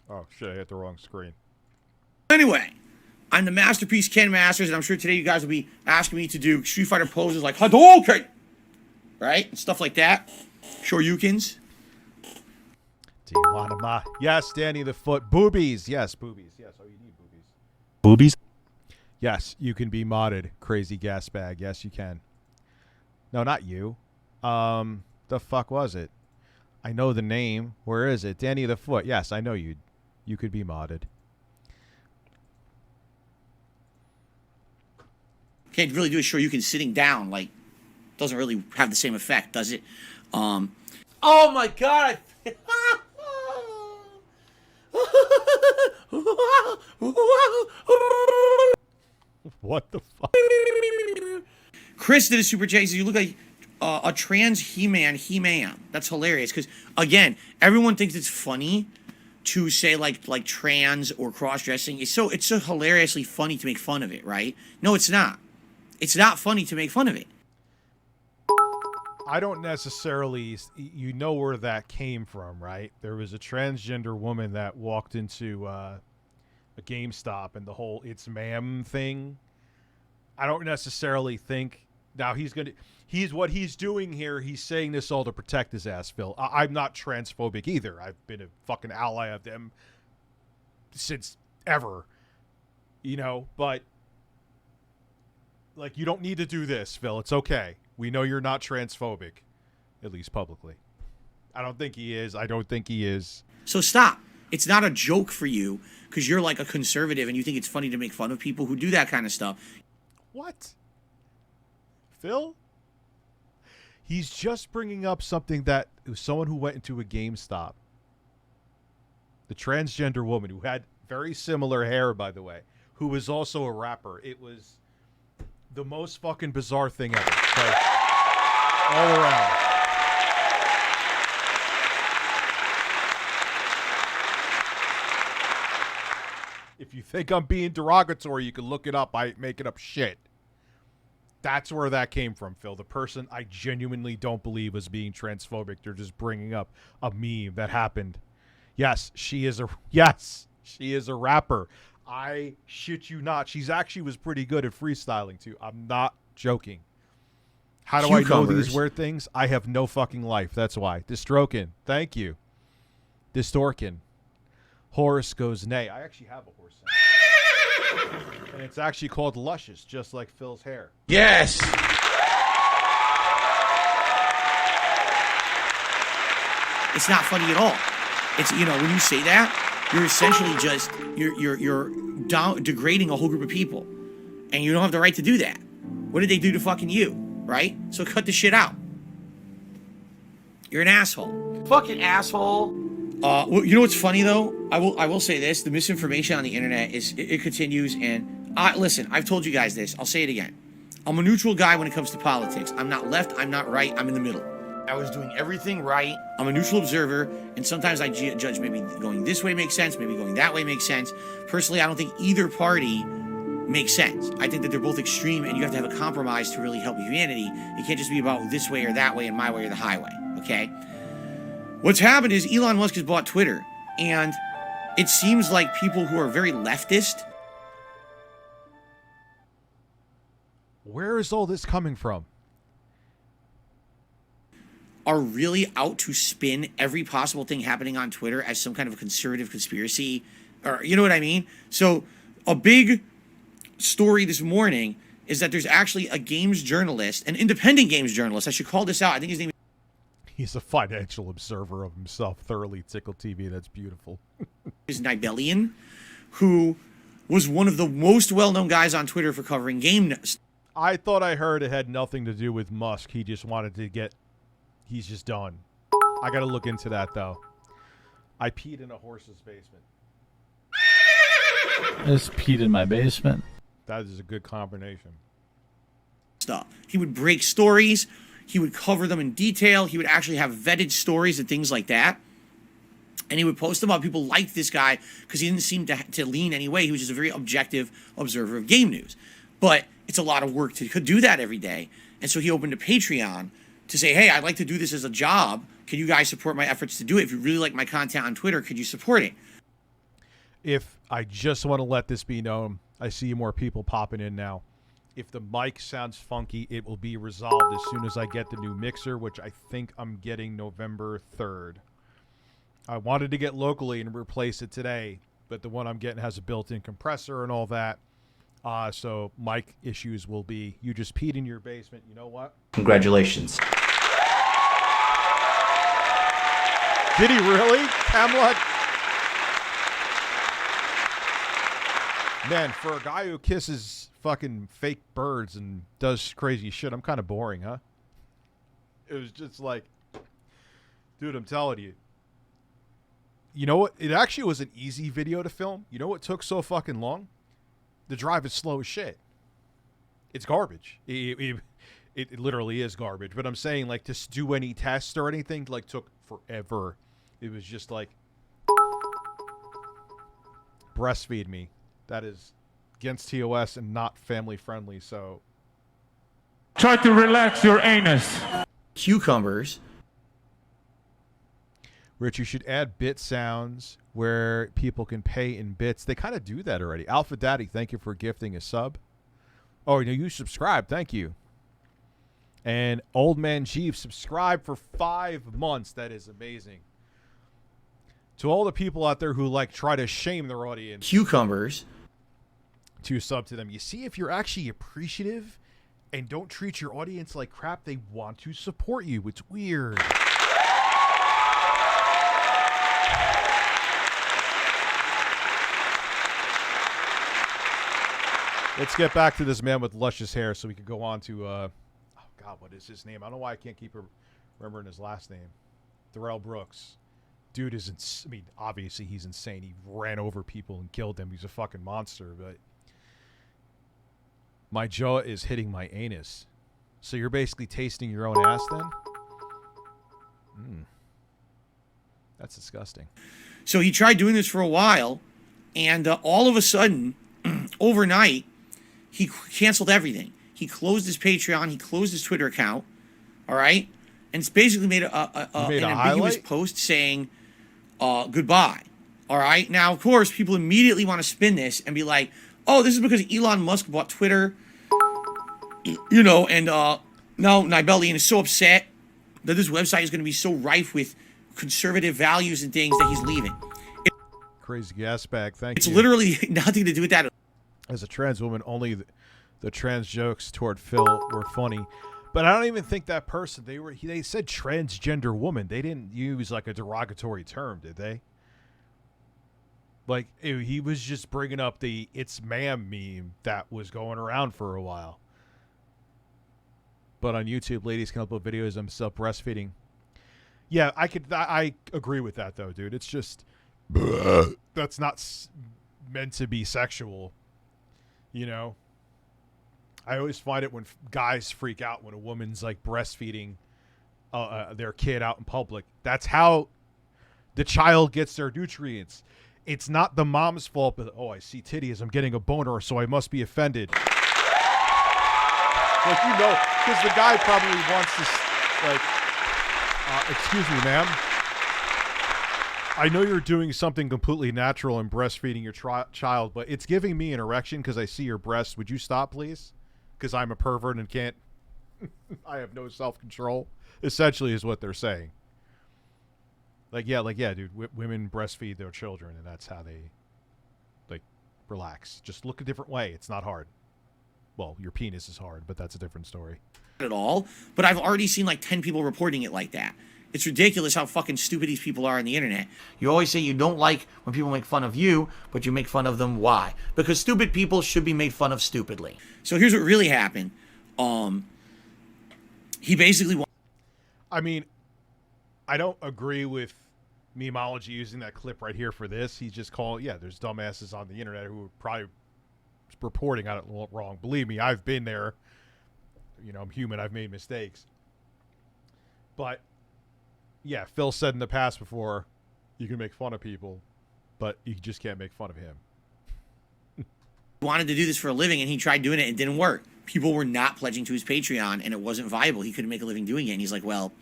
Oh shit! I hit the wrong screen. Anyway, I'm the Masterpiece Ken Masters, and I'm sure today you guys will be asking me to do Street Fighter poses like Hadouken, right? And stuff like that. Shoryukens. Tijuana. Yes, Danny the Foot. Boobies. Yes, boobies. Yes. Oh, you need boobies. Boobies. Yes, you can be modded. Crazy gas bag. Yes, you can. No, not you. The fuck was it? I know the name. Where is it? Danny the Foot. Yes, I know you. You could be modded. Can't really do a Shoryuken sitting down. Like, doesn't really have the same effect, does it? Oh my god! What the fuck? Chris did a super chat. He said, you look like a trans He-Man. That's hilarious. Because, again, everyone thinks it's funny to say, like trans or cross-dressing. It's so hilariously funny to make fun of it, right? No, it's not. It's not funny to make fun of it. I don't necessarily, you know where that came from, right? There was a transgender woman that walked into a GameStop and the whole "it's ma'am" thing. I don't necessarily think now what he's doing here. He's saying this all to protect his ass, Phil. I'm not transphobic either. I've been a fucking ally of them since ever, you know. But like, you don't need to do this, Phil. It's okay. We know you're not transphobic, at least publicly. I don't think he is. I don't think he is. So stop. It's not a joke for you because you're like a conservative and you think it's funny to make fun of people who do that kind of stuff. What? Phil? He's just bringing up something that someone who went into a GameStop. The transgender woman who had very similar hair, by the way, who was also a rapper. It was the most fucking bizarre thing ever. Okay? All around. If you think I'm being derogatory, you can look it up. I ain't making up shit. That's where that came from, Phil. The person I genuinely don't believe was being transphobic. They're just bringing up a meme that happened. Yes, she is a rapper. I shit you not. She's actually was pretty good at freestyling too. I'm not joking. How do I know these weird things? I have no fucking life. That's why. Distroken. Thank you. Distorkin. Horse goes nay. I actually have a horse sound. And it's actually called Luscious, just like Phil's hair. Yes! It's not funny at all. It's, you know, when you say that, you're essentially just, you're degrading a whole group of people. And you don't have the right to do that. What did they do to fucking you, right? So cut the shit out. You're an asshole. Fucking asshole. Well, you know what's funny though? I will say this: the misinformation on the internet it continues. And listen, I've told you guys this. I'll say it again. I'm a neutral guy when it comes to politics. I'm not left. I'm not right. I'm in the middle. I was doing everything right. I'm a neutral observer, and sometimes I judge maybe going this way makes sense, maybe going that way makes sense. Personally, I don't think either party makes sense. I think that they're both extreme, and you have to have a compromise to really help humanity. It can't just be about this way or that way and my way or the highway. Okay. What's happened is Elon Musk has bought Twitter, and it seems like people who are very leftist. Where is all this coming from? are really out to spin every possible thing happening on Twitter as some kind of a conservative conspiracy, or you know what I mean? So a big story this morning is that there's actually a games journalist, an independent games journalist. I should call this out. I think his name He's a financial observer of himself, thoroughly Tickle TV. That's beautiful. is Nibelian, who was one of the most well-known guys on Twitter for covering game. I thought I heard it had nothing to do with Musk. He just wanted to get... He's just done. I got to look into that, though. I peed in a horse's basement. I just peed in my basement. That is a good combination. Stuff. He would break stories. He would cover them in detail. He would actually have vetted stories and things like that. And he would post them up. People liked this guy because he didn't seem to lean any way. He was just a very objective observer of game news. But it's a lot of work to do that every day. And so he opened a Patreon to say, hey, I'd like to do this as a job. Can you guys support my efforts to do it? If you really like my content on Twitter, could you support it? If I just want to let this be known, I see more people popping in now. If the mic sounds funky, it will be resolved as soon as I get the new mixer, which I think I'm getting November 3rd. I wanted to get locally and replace it today, but the one I'm getting has a built-in compressor and all that. So mic issues will be, you just peed in your basement. You know what? Congratulations. Did he really? Camelot? Man, for a guy who kisses fucking fake birds and does crazy shit, I'm kind of boring, huh? It was just like, dude, I'm telling you. You know what? It actually was an easy video to film. You know what took so fucking long? The drive is slow as shit. It's garbage. It literally is garbage. But I'm saying, like, to do any tests or anything, like, took forever. It was just like, breastfeed me. That is against TOS and not family friendly, so. Try to relax your anus. Cucumbers. Rich, you should add bit sounds where people can pay in bits. They kind of do that already. Alpha Daddy, thank you for gifting a sub. Oh, no, you subscribed. Thank you. And Old Man Jeeve subscribed for 5 months. That is amazing. To all the people out there who, like, try to shame their audience. Cucumbers. To sub to them. You see, if you're actually appreciative and don't treat your audience like crap, they want to support you. It's weird. Let's get back to this man with luscious hair so we can go on to, oh, God, what is his name? I don't know why I can't keep remembering his last name. Darrell Brooks. Dude is, I mean, obviously he's insane. He ran over people and killed them. He's a fucking monster, but my jaw is hitting my anus. So you're basically tasting your own ass then? That's disgusting. So he tried doing this for a while, and all of a sudden, overnight, he canceled everything. He closed his Patreon. He closed his Twitter account. All right? And it's basically made an ambiguous post saying goodbye. All right? Now, of course, people immediately want to spin this and be like, oh, this is because Elon Musk bought Twitter. You know, and now Nibelian is so upset that this website is going to be so rife with conservative values and things that he's leaving. Crazy gas bag, thank you. It's literally nothing to do with that. As a trans woman, only the trans jokes toward Phil were funny. But I don't even think that person, they said transgender woman. They didn't use like a derogatory term, did they? Like, he was just bringing up the "it's ma'am" meme that was going around for a while. But on YouTube, ladies can upload videos of themselves breastfeeding. Yeah, I agree with that, though, dude. It's just, that's not meant to be sexual, you know? I always find it when guys freak out when a woman's, like, breastfeeding their kid out in public. That's how the child gets their nutrients. It's not the mom's fault, but, oh, I see titties, I'm getting a boner, so I must be offended. Like, you know, because the guy probably wants to, like, excuse me, ma'am. I know you're doing something completely natural in breastfeeding your child, but it's giving me an erection because I see your breasts. Would you stop, please? Because I'm a pervert and can't, I have no self-control. essentially is what they're saying. Like, yeah, dude, women breastfeed their children, and that's how they, like, relax. Just look a different way. It's not hard. Well, your penis is hard, but that's a different story. At all, but I've already seen like 10 people reporting it like that. It's ridiculous how fucking stupid these people are on the internet. You always say you don't like when people make fun of you, but you make fun of them. Why? Because stupid people should be made fun of stupidly. So here's what really happened. He basically... I mean, I don't agree with Memology using that clip right here for this. He's just calling... Yeah, there's dumbasses on the internet who are probably reporting on it wrong. Believe me, I've been there. You know, I'm human. I've made mistakes. But, yeah, Phil said in the past before, you can make fun of people, but you just can't make fun of him. Wanted to do this for a living, and he tried doing it, and it didn't work. People were not pledging to his Patreon, and it wasn't viable. He couldn't make a living doing it, and he's like, well...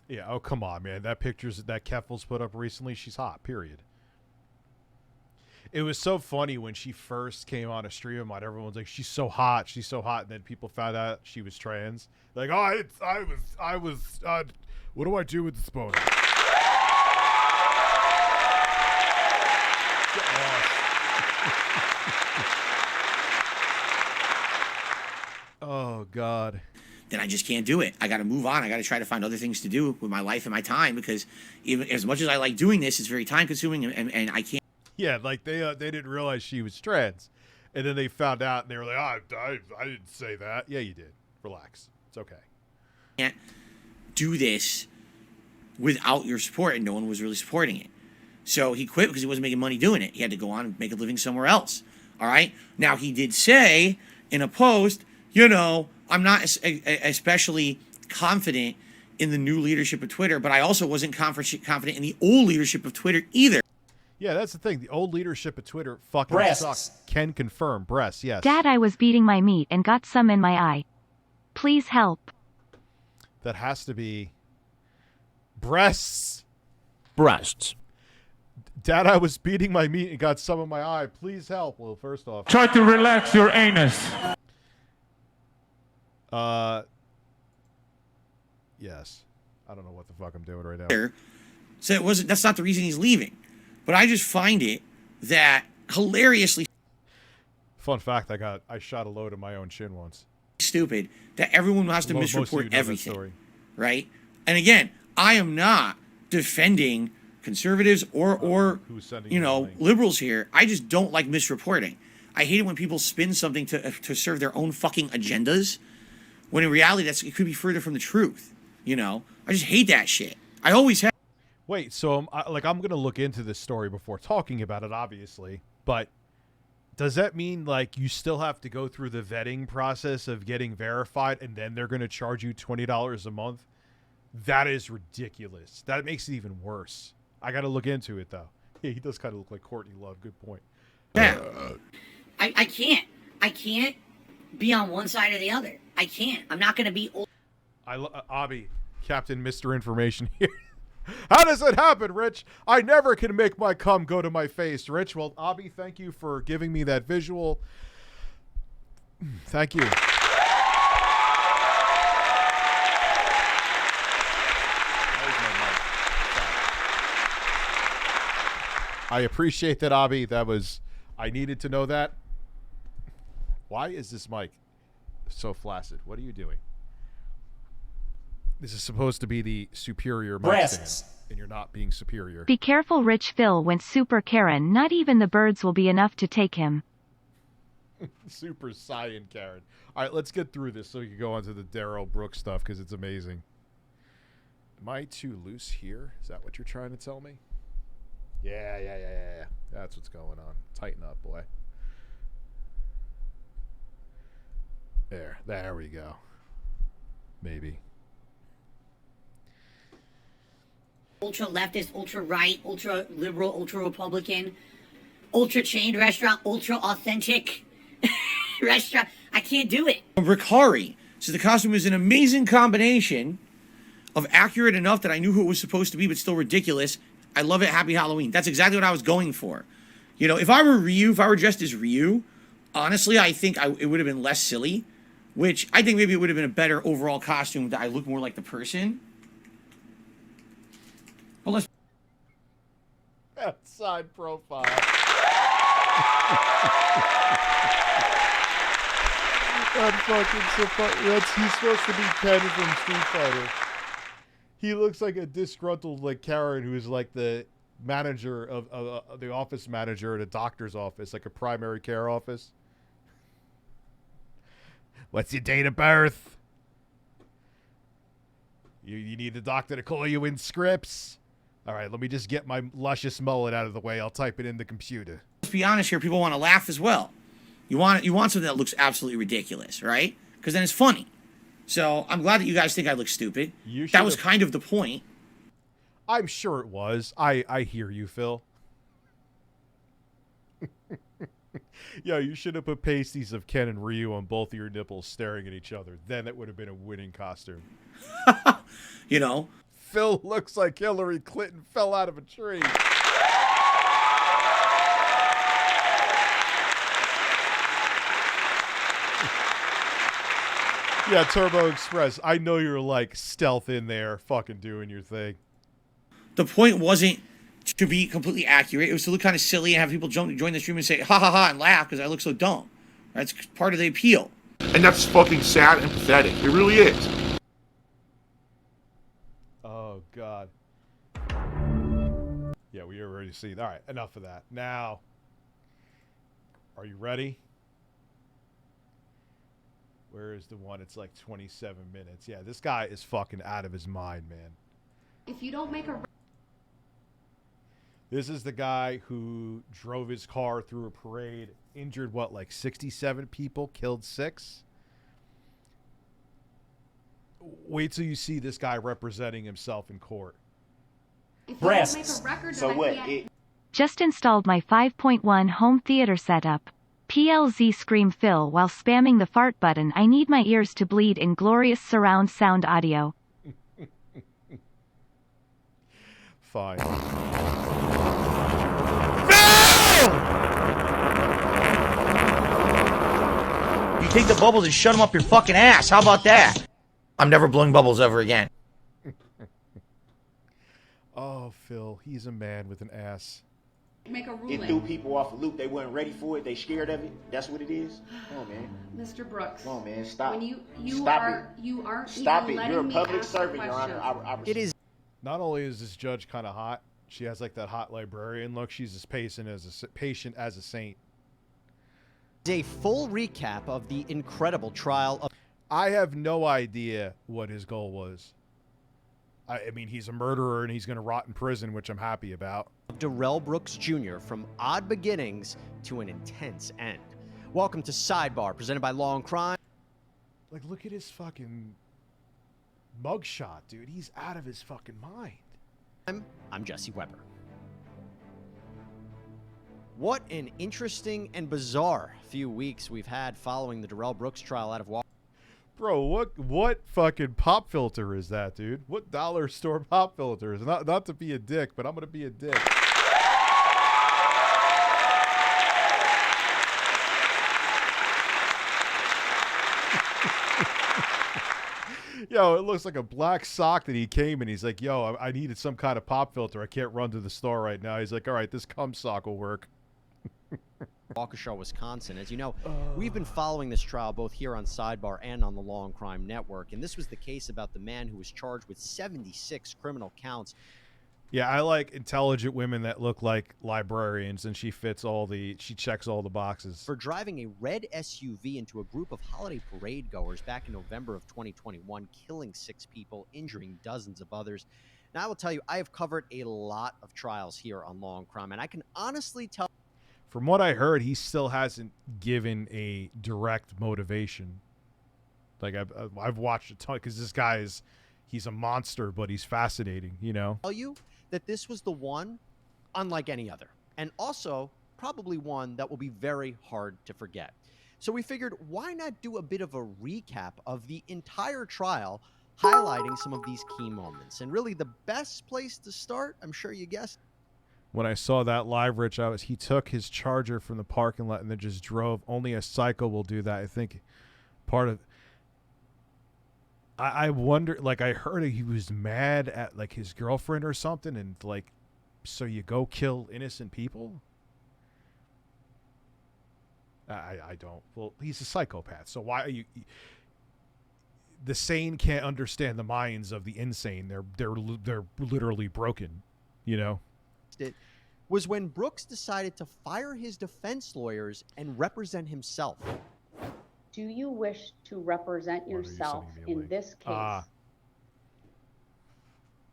Yeah, oh, come on, man. That pictures that Keffel's put up recently, she's hot, period. It was so funny when she first came on a stream of mine. Everyone's like, she's so hot, she's so hot. And then people found out she was trans. Like, oh, I was, what do I do with this boner? Oh, God. Then I just can't do it. I got to move on. I got to try to find other things to do with my life and my time, because even as much as I like doing this, it's very time consuming, and I can't. Yeah, like they didn't realize she was trans, and then they found out, and they were like, I didn't say that. Yeah, you did. Relax. It's okay. Can't do this without your support, and no one was really supporting it. So he quit because he wasn't making money doing it. He had to go on and make a living somewhere else. All right? Now, he did say in a post, you know, I'm not especially confident in the new leadership of Twitter, but I also wasn't confident in the old leadership of Twitter either. Yeah, that's the thing. The old leadership of Twitter fucking Breasts. sucks. Can confirm. Breasts, yes. Dad, I was beating my meat and got some in my eye. Please help. That has to be breasts. Breasts. Dad, I was beating my meat and got some in my eye. Please help. Well, first off, Try to relax your anus. yes. I don't know what the fuck I'm doing right now. So that's not the reason he's leaving. But I just find it that hilariously Fun fact, I shot a load in my own chin once. stupid that everyone has to Most of you misreport know that everything. story. Right? And again, I am not defending conservatives or Who's sending you you the know, link? liberals here. I just don't like misreporting. I hate it when people spin something to serve their own fucking agendas, when in reality it could be further from the truth. You know? I just hate that shit. I always have. Wait, so I'm going to look into this story before talking about it, obviously. But does that mean, like, you still have to go through the vetting process of getting verified, and then they're going to charge you $20 a month? That is ridiculous. That makes it even worse. I got to look into it, though. Yeah, he does kind of look like Courtney Love. Good point. Yeah. I can't be on one side or the other. I can't. I'm not going to be... Abby, Captain Mr. Information here. How does it happen, Rich? I never can make my cum go to my face, Rich. Well, Abby, thank you for giving me that visual. Thank you. I appreciate that, Abby. I needed to know that. Why is this mic so flaccid? What are you doing? This is supposed to be the superior mic Breasts. stand, and you're not being superior. Be careful, Rich Phil went super Karen. Not even the birds will be enough to take him. Super Saiyan Karen. All right, let's get through this so we can go on to the Darryl Brooks stuff, because it's amazing. Am I too loose here? Is that what you're trying to tell me? Yeah. That's what's going on. Tighten up, boy. There we go. Maybe. ultra leftist, ultra right, ultra liberal, ultra Republican, ultra chained restaurant, ultra authentic restaurant. I can't do it. Ricari. So the costume is an amazing combination of accurate enough that I knew who it was supposed to be, but still ridiculous. I love it. Happy Halloween. That's exactly what I was going for. You know, if I were Ryu, if I were dressed as Ryu, honestly, I think it would have been less silly, which I think maybe it would have been a better overall costume that I look more like the person. Well, let's Outside profile. That's fucking so funny. He's supposed to be Ken from Street Fighter. He looks like a disgruntled like Karen who is like the manager of the office manager at a doctor's office, like a primary care office. What's your date of birth? You need the doctor to call you in scripts. All right, let me just get my luscious mullet out of the way. I'll type it in the computer. be honest here. People want to laugh as well. You want something that looks absolutely ridiculous, right? Because then it's funny. So I'm glad that you guys think I look stupid. That was kind of the point. I'm sure it was. I hear you, Phil. Yeah, you should have put pasties of Ken and Ryu on both of your nipples staring at each other. Then it would have been a winning costume. You know? Phil looks like Hillary Clinton fell out of a tree. Yeah, Turbo Express. I know you're like stealth in there, fucking doing your thing. The point wasn't to be completely accurate. It was to look kind of silly and have people join the stream and say, ha ha ha, and laugh because I look so dumb. That's part of the appeal. And that's fucking sad and pathetic. It really is. Oh, God. Yeah, we already see. All right, enough of that. Now, are you ready? Where is the one? It's like 27 minutes. Yeah, this guy is fucking out of his mind, man. If you don't make a... This is the guy who drove his car through a parade, injured, what, like 67 people, killed 6? Wait till you see this guy representing himself in court. Breasts. So what? Just installed my 5.1 home theater setup. PLZ scream Phil while spamming the fart button. I need my ears to bleed in glorious surround sound audio. Fine. You take the bubbles and shut them up your fucking ass. How about that? I'm never blowing bubbles ever again. Oh, Phil, he's a man with an ass. Make a ruling. It threw people off a loop. They weren't ready for it. They scared of it. That's what it is. Come on, man. Mr. Brooks. Come on, man. Stop. When you Stop aren't Stop even it. letting You're a me public ask the servant, Your Honor. questions. It is. Not only is this judge kind of hot, she has like that hot librarian look. She's as patient as a saint. A full recap of the incredible trial of... I have no idea what his goal was. I mean, he's a murderer and he's going to rot in prison, which I'm happy about. Darrell Brooks Jr. from odd beginnings to an intense end. Welcome to Sidebar, presented by Law and Crime. Like, look at his fucking mugshot, dude. He's out of his fucking mind. I'm Jesse Weber. What an interesting and bizarre few weeks we've had following the Darrell Brooks trial out of Washington. Bro, what fucking pop filter is that, dude? What dollar store pop filter is? Not to be a dick, but I'm gonna be a dick. Yo, it looks like a black sock that he came in. He's like, yo, I needed some kind of pop filter. I can't run to the store right now. He's like, all right, this cum sock will work. Waukesha, Wisconsin. As you know, we've been following this trial both here on Sidebar and on the Law and Crime Network, and this was the case about the man who was charged with 76 criminal counts. Yeah, I like intelligent women that look like librarians, and she checks all the boxes. For driving a red SUV into a group of holiday parade goers back in November of 2021, killing 6 people, injuring dozens of others. Now, I will tell you, I have covered a lot of trials here on Law and Crime, and I can honestly tell... From what I heard, he still hasn't given a direct motivation. Like, I've watched a ton, because this guy he's a monster, but he's fascinating, you know? Tell you that this was the one unlike any other, and also probably one that will be very hard to forget. So we figured, why not do a bit of a recap of the entire trial, highlighting some of these key moments. And really the best place to start, I'm sure you guessed. When I saw that live, Rich, he took his Charger from the parking lot and then just drove. Only a psycho will do that. I think part of... I wonder, like, I heard he was mad at, like, his girlfriend or something, and, like, so you go kill innocent people? I don't. Well, he's a psychopath, so why are you... The sane can't understand the minds of the insane. They're literally broken, you know? It was when Brooks decided to fire his defense lawyers and represent himself. Do you wish to represent yourself in this case?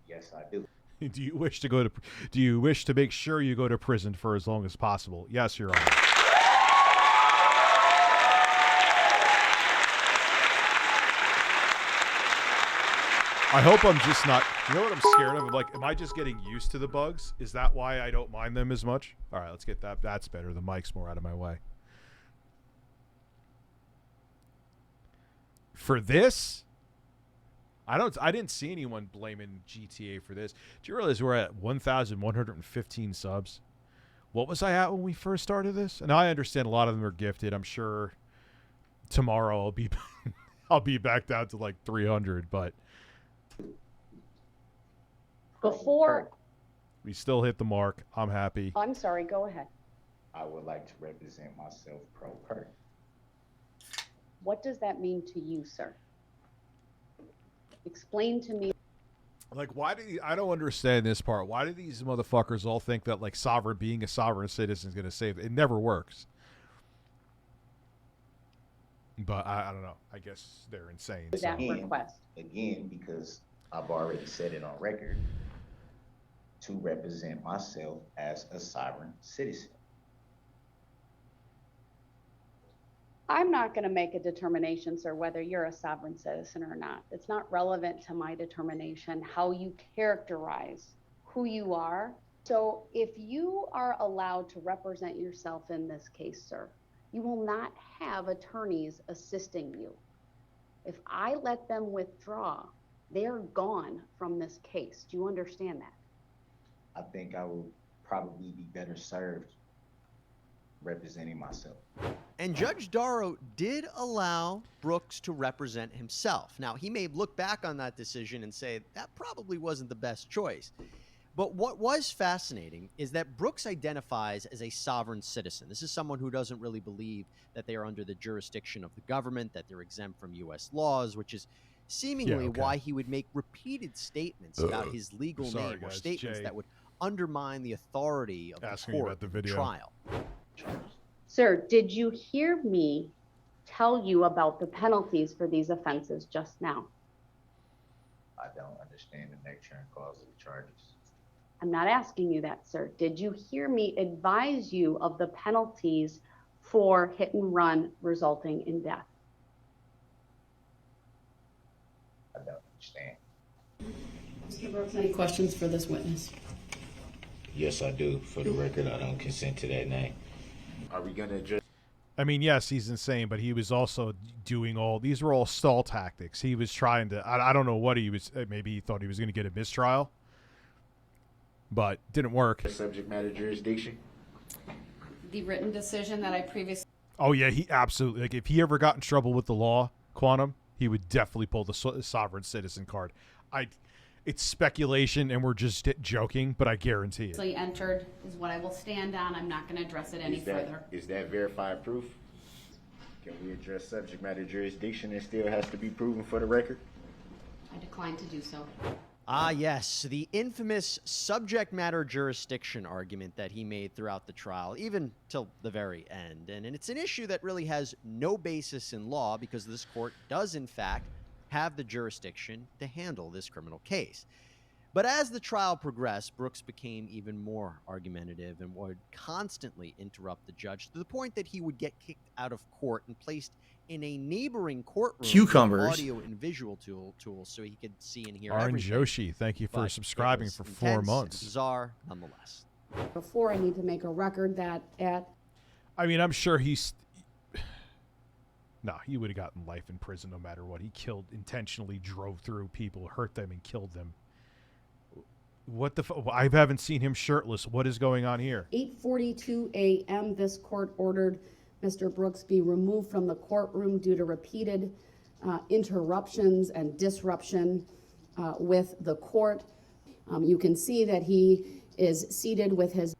Yes, I do. Do you wish to go to? Do you wish to make sure you go to prison for as long as possible? Yes, Your Honor. I hope I'm just not. You know what I'm scared of? I'm like, am I just getting used to the bugs? Is that why I don't mind them as much? All right, let's get that. That's better. The mic's more out of my way. For this, I didn't see anyone blaming GTA for this. Do you realize we're at 1,115 subs? What was I at when we first started this? And I understand a lot of them are gifted. I'm sure tomorrow I'll be I'll be back down to like 300, but Before, we still hit the mark. I'm happy. I'm sorry, go ahead. I would like to represent myself pro per. What does that mean to you, sir? Explain to me. Like, why do I don't understand this part. Why do these motherfuckers all think that, like, being a sovereign citizen is going to save it? It never works. But I don't know. I guess they're insane. That request. Again, because I've already said it on record, to represent myself as a sovereign citizen. I'm not going to make a determination, sir, whether you're a sovereign citizen or not. It's not relevant to my determination how you characterize who you are. So if you are allowed to represent yourself in this case, sir, you will not have attorneys assisting you. If I let them withdraw, they're gone from this case. Do you understand that? I think I will probably be better served representing myself. And Judge Darrow did allow Brooks to represent himself. Now, he may look back on that decision and say that probably wasn't the best choice. But what was fascinating is that Brooks identifies as a sovereign citizen. This is someone who doesn't really believe that they are under the jurisdiction of the government, that they're exempt from U.S. laws, which is seemingly why he would make repeated statements about his legal name or statements that would undermine the authority of the court in the trial. Sir, did you hear me tell you about the penalties for these offenses just now? I don't understand the nature and cause of the charges. I'm not asking you that, sir. Did you hear me advise you of the penalties for hit and run resulting in death? I don't understand. Mr. Brooks, any questions for this witness? Yes, I do. For the record, I don't consent to that name. Are we going to just... I mean, yes, he's insane, but he was also doing these were all stall tactics. He was trying to, I don't know what he was, maybe he thought he was going to get a mistrial, but didn't work. Subject matter jurisdiction? The written decision that I previously... Oh, yeah, he absolutely, like, if he ever got in trouble with the law, Quantum, he would definitely pull the sovereign citizen card. It's speculation, and we're just joking, but I guarantee it. entered is what I will stand on. I'm not going to address it any further. Is that verified proof? Can we address subject matter jurisdiction and still has to be proven for the record? I decline to do so. Ah, yes, the infamous subject matter jurisdiction argument that he made throughout the trial, even till the very end. And it's an issue that really has no basis in law because this court does, in fact, have the jurisdiction to handle this criminal case. But as the trial progressed, Brooks became even more argumentative and would constantly interrupt the judge to the point that he would get kicked out of court and placed in a neighboring courtroom with audio and visual tools so he could see and hear Orange everything. Yoshi, thank you for subscribing for 4 months. Bizarre, nonetheless. Before, I need to make a record that I mean, I'm sure he's... No, he would have gotten life in prison no matter what. He intentionally drove through people, hurt them, and killed them. What the I haven't seen him shirtless. What is going on here? 8:42 a.m. This court ordered Mr. Brooks be removed from the courtroom due to repeated interruptions and disruption with the court. You can see that he is seated with his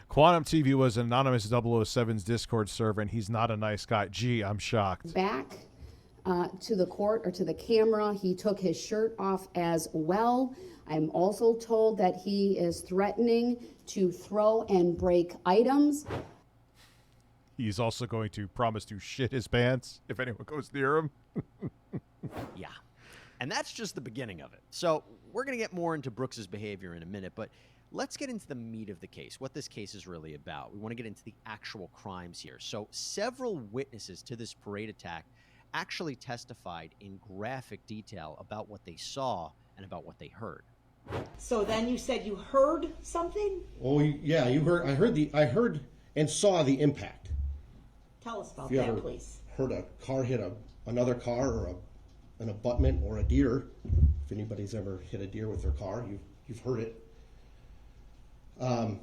Quantum TV was anonymous 007's Discord server, and he's not a nice guy. Gee, I'm shocked. back to the court or to the camera. He took his shirt off as well. I'm also told that he is threatening to throw and break items. He's also going to promise to shit his pants if anyone goes near him. Yeah. And that's just the beginning of it. So we're going to get more into Brooks's behavior in a minute, but let's get into the meat of the case, what this case is really about. We want to get into the actual crimes here. So several witnesses to this parade attack actually testified in graphic detail about what they saw and about what they heard. So then you said you heard something? Oh yeah, I heard and saw the impact. Tell us about If you that, ever please. heard a car hit another car or an abutment or a deer, if anybody's ever hit a deer with their car, you've heard it. I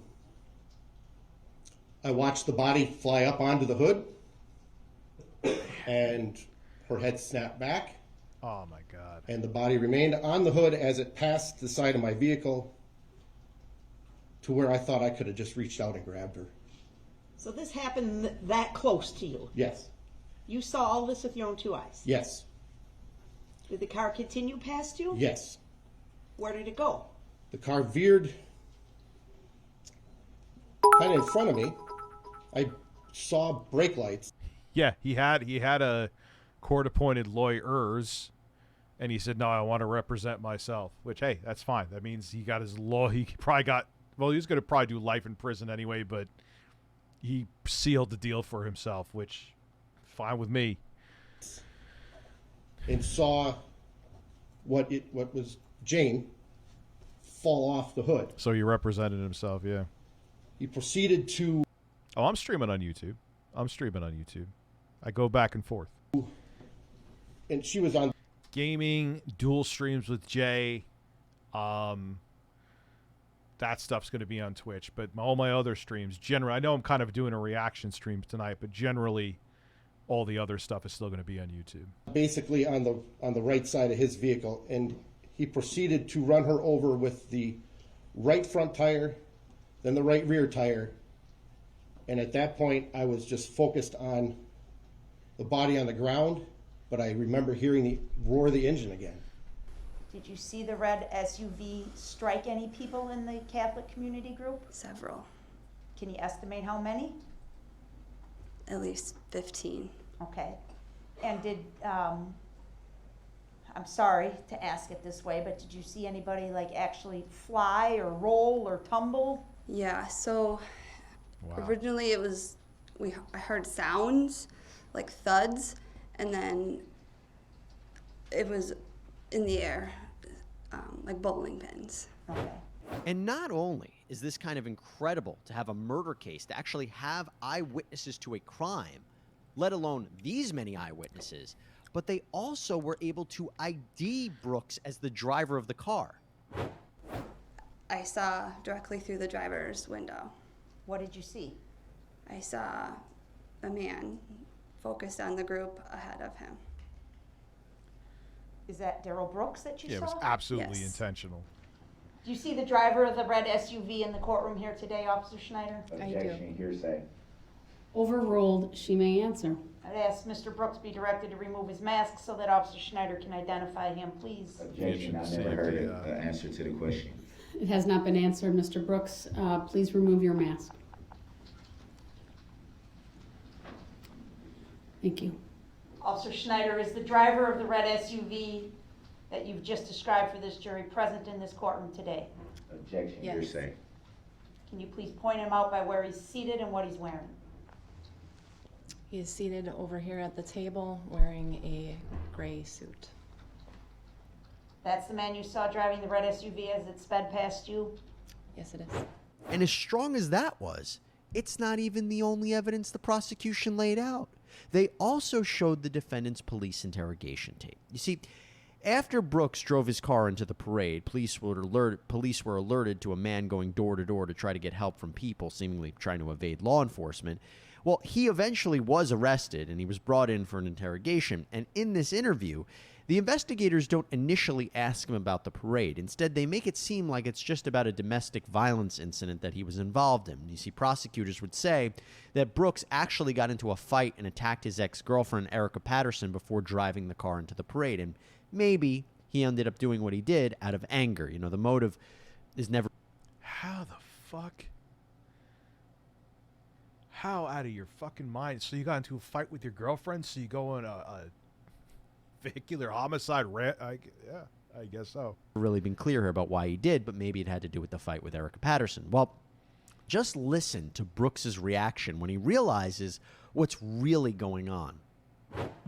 watched the body fly up onto the hood, and her head snapped back. Oh my God. And the body remained on the hood as it passed the side of my vehicle to where I thought I could have just reached out and grabbed her. So this happened that close to you? Yes. You saw all this with your own 2 eyes? Yes. Did the car continue past you? Yes. Where did it go? The car veered kind of in front of me. I saw brake lights. Yeah, he had a court-appointed lawyers, and he said, "No, I want to represent myself." Which, hey, that's fine. That means he got his law. He probably got. Well, he was going to probably do life in prison anyway, but he sealed the deal for himself, which fine with me. And saw what was Jane fall off the hood. So he represented himself, yeah. He proceeded to. Oh, I'm streaming on YouTube. I go back and forth. And she was on gaming, dual streams with Jay. That stuff's going to be on Twitch, but all my other streams, generally, I know I'm kind of doing a reaction stream tonight, but generally, all the other stuff is still going to be on YouTube. Basically on the right side of his vehicle, and he proceeded to run her over with the right front tire, then the right rear tire, and at that point I was just focused on the body on the ground, but I remember hearing the roar of the engine again. Did you see the red SUV strike any people in the Catholic community group? Several. Can you estimate how many? At least 15. Okay. And did, I'm sorry to ask it this way, but did you see anybody like actually fly or roll or tumble? Yeah, so originally it was, I heard sounds, like thuds, and then it was in the air, like bowling pins. Okay. And not only is this kind of incredible to have a murder case, to actually have eyewitnesses to a crime, let alone these many eyewitnesses, but they also were able to ID Brooks as the driver of the car. I saw directly through the driver's window. What did you see? I saw a man focused on the group ahead of him. Is that Daryl Brooks that you saw? Yeah, it was absolutely Yes. intentional. Do you see the driver of the red SUV in the courtroom here today, Officer Schneider? Objection, hearsay. Overruled, she may answer. I'd ask Mr. Brooks be directed to remove his mask so that Officer Schneider can identify him, please. Objection, I never heard an answer to the question. It has not been answered, Mr. Brooks. Please remove your mask. Thank you. Officer Schneider, is the driver of the red SUV that you've just described for this jury present in this courtroom today? Objection, Yes. hearsay. Can you please point him out by where he's seated and what he's wearing? He is seated over here at the table wearing a gray suit. That's the man you saw driving the red SUV as it sped past you? Yes, it is. And as strong as that was, it's not even the only evidence the prosecution laid out. They also showed the defendant's police interrogation tape. You see, after Brooks drove his car into the parade, police were alerted to a man going door to door to try to get help from people, seemingly trying to evade law enforcement. Well, he eventually was arrested, and he was brought in for an interrogation. And in this interview, the investigators don't initially ask him about the parade. Instead, they make it seem like it's just about a domestic violence incident that he was involved in. You see, prosecutors would say that Brooks actually got into a fight and attacked his ex-girlfriend, Erica Patterson, before driving the car into the parade. And maybe he ended up doing what he did out of anger. You know, the motive is never... How the fuck? How out of your fucking mind? So you got into a fight with your girlfriend, so you go on a vehicular homicide rant? Yeah, I guess so. Really been clear here about why he did, but maybe it had to do with the fight with Erica Patterson. Well, just listen to Brooks's reaction when he realizes what's really going on.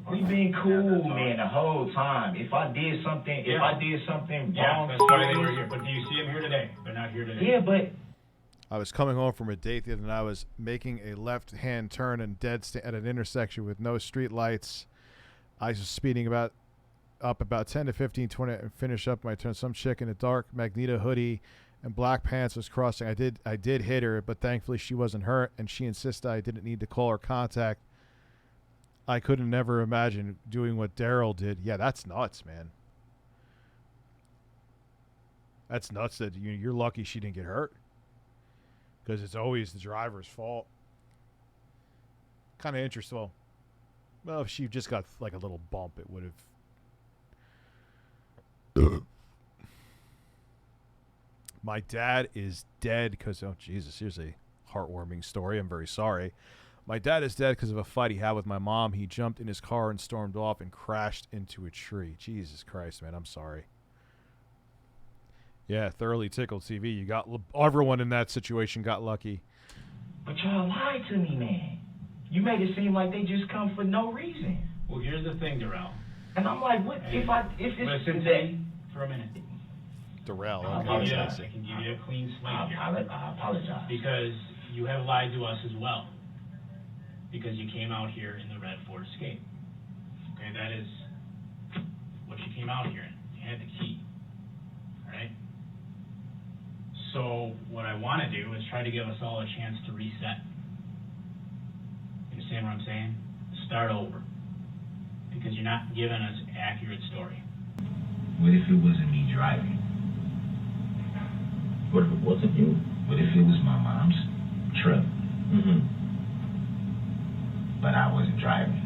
We been cool, man, the whole time. If I did something wrong, that's why they were here. But do you see them here today? They're not here today. Yeah, but I was coming home from a date the other night. I was making a left-hand turn and at an intersection with no street lights. I was speeding up about 10 to 15, 20, and finish up my turn. Some chick in a dark Magneto hoodie and black pants was crossing. I did hit her, but thankfully she wasn't hurt, and she insisted I didn't need to call her contact. I couldn't never imagine doing what Daryl did. Yeah, that's nuts, man. That's nuts that you're lucky she didn't get hurt. Because it's always the driver's fault. Kind of interesting. Well, if she just got like a little bump, it would have. My dad is dead because, oh, Jesus, here's a heartwarming story. I'm very sorry. My dad is dead because of a fight he had with my mom. He jumped in his car and stormed off and crashed into a tree. Jesus Christ, man, I'm sorry. Yeah, thoroughly tickled TV. You got everyone in that situation got lucky. But y'all lied to me, man. You made it seem like they just come for no reason. Well, here's the thing, Darrell. And I'm like, what if it's listen that? to me for a minute. Darrell, I okay. can give you a clean slate here. I apologize. Because you have lied to us as well. Because you came out here in the red Ford Escape. Okay, that is what you came out here in. You had the key. All right? So what I want to do is try to give us all a chance to reset. You understand what I'm saying? Start over. Because you're not giving us an accurate story. What if it wasn't me driving? What if it wasn't you? What if it was my mom's truck? Mm-hmm. But I wasn't driving.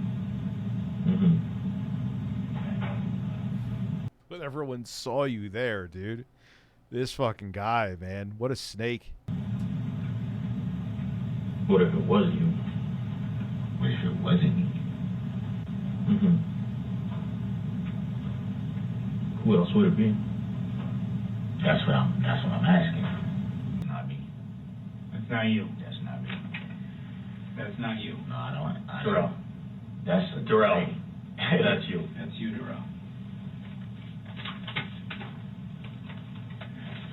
Mm-hmm. But everyone saw you there, dude. This fucking guy, man. What a snake. What if it was you? What if it wasn't me? Mm-hmm. Who else would it be? That's what I'm asking. Not me. That's not you. That's not me. That's not you. No, I don't. Darrell. That's Darrell. Hey, That's you. That's you, Darrell.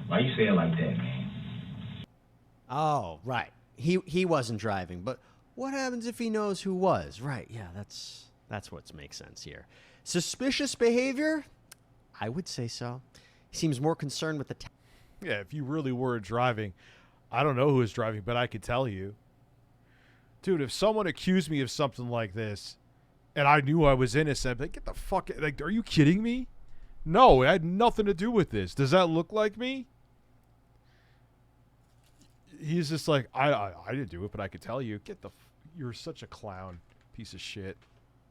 Why you say it like that, man? Oh, right. He wasn't driving, but what happens if he knows who was? Right, yeah, that's what makes sense here. Suspicious behavior? I would say so. He seems more concerned with the... Yeah, if you really were driving, I don't know who was driving, but I could tell you. Dude, if someone accused me of something like this, and I knew I was innocent, I'd be like, get the fuck... Like, are you kidding me? No, it had nothing to do with this. Does that look like me? He's just like, I didn't do it, but I could tell you. Get the... You're such a clown. Piece of shit.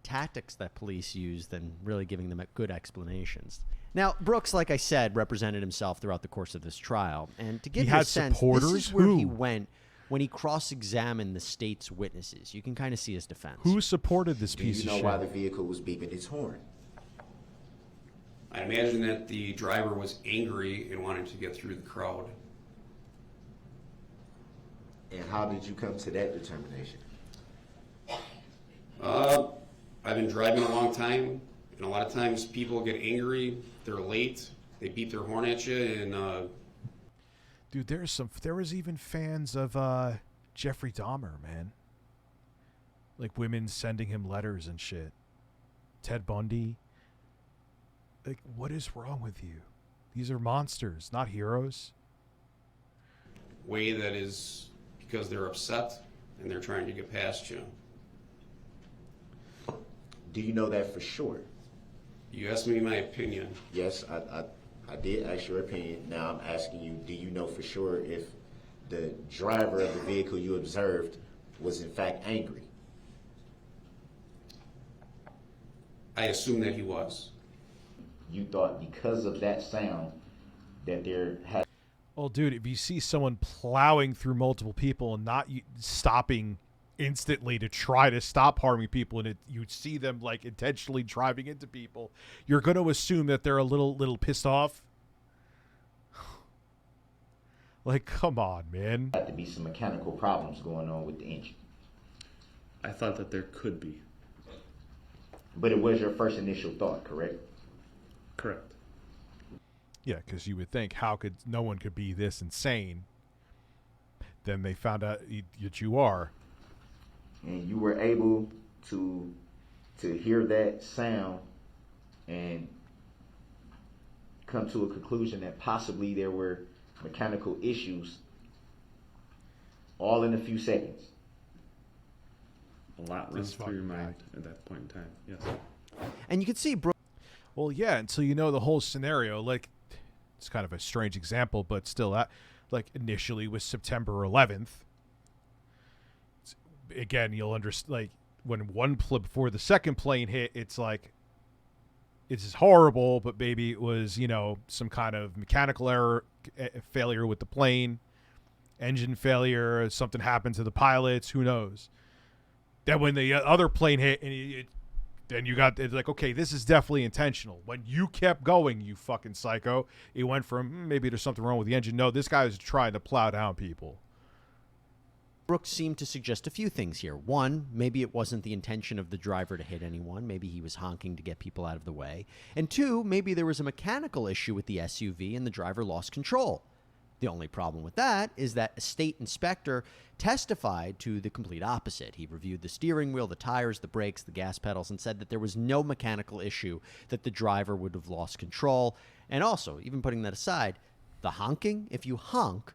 Tactics that police use than really giving them good explanations. Now, Brooks, like I said, represented himself throughout the course of this trial. And to give you a sense, this is where he went when he cross-examined the state's witnesses. You can kind of see his defense. Who supported this piece of shit? Do you know why the vehicle was beeping its horn? I imagine that the driver was angry and wanted to get through the crowd. And how did you come to that determination? I've been driving a long time, and a lot of times people get angry, they're late, they beat their horn at you, and dude, there was even fans of Jeffrey Dahmer, man. Like women sending him letters and shit. Ted Bundy. Like, what is wrong with you? These are monsters, not heroes. Way that is because they're upset and they're trying to get past you. Do you know that for sure? You asked me my opinion. Yes, I did ask your opinion. Now I'm asking you, do you know for sure if the driver of the vehicle you observed was in fact angry? I assume that he was. You thought because of that sound that there had... Well, dude, if you see someone plowing through multiple people and not stopping instantly to try to stop harming people, and you see them like intentionally driving into people, you're going to assume that they're a little pissed off. Like, come on, man. Had to be some mechanical problems going on with the engine. I thought that there could be. But it was your first initial thought, correct? Correct. Yeah, because you would think, no one could be this insane. Then they found out that you are. And you were able to hear that sound and come to a conclusion that possibly there were mechanical issues all in a few seconds. A lot runs through your mind at that point in time, yes. And you can see, bro. Well, yeah, until you know the whole scenario. Like, it's kind of a strange example, but still, like, initially was September 11th. Again, you'll understand, like, when before the second plane hit, it's like, it's horrible, but maybe it was, some kind of mechanical error, failure with the plane, engine failure, something happened to the pilots, who knows. Then when the other plane hit, and then it's like, okay, this is definitely intentional. When you kept going, you fucking psycho, it went from, maybe there's something wrong with the engine. No, this guy was trying to plow down people. Brooks seemed to suggest a few things here. One, maybe it wasn't the intention of the driver to hit anyone. Maybe he was honking to get people out of the way. And two, maybe there was a mechanical issue with the SUV and the driver lost control. The only problem with that is that a state inspector testified to the complete opposite. He reviewed the steering wheel, the tires, the brakes, the gas pedals, and said that there was no mechanical issue that the driver would have lost control. And also, even putting that aside, the honking, if you honk,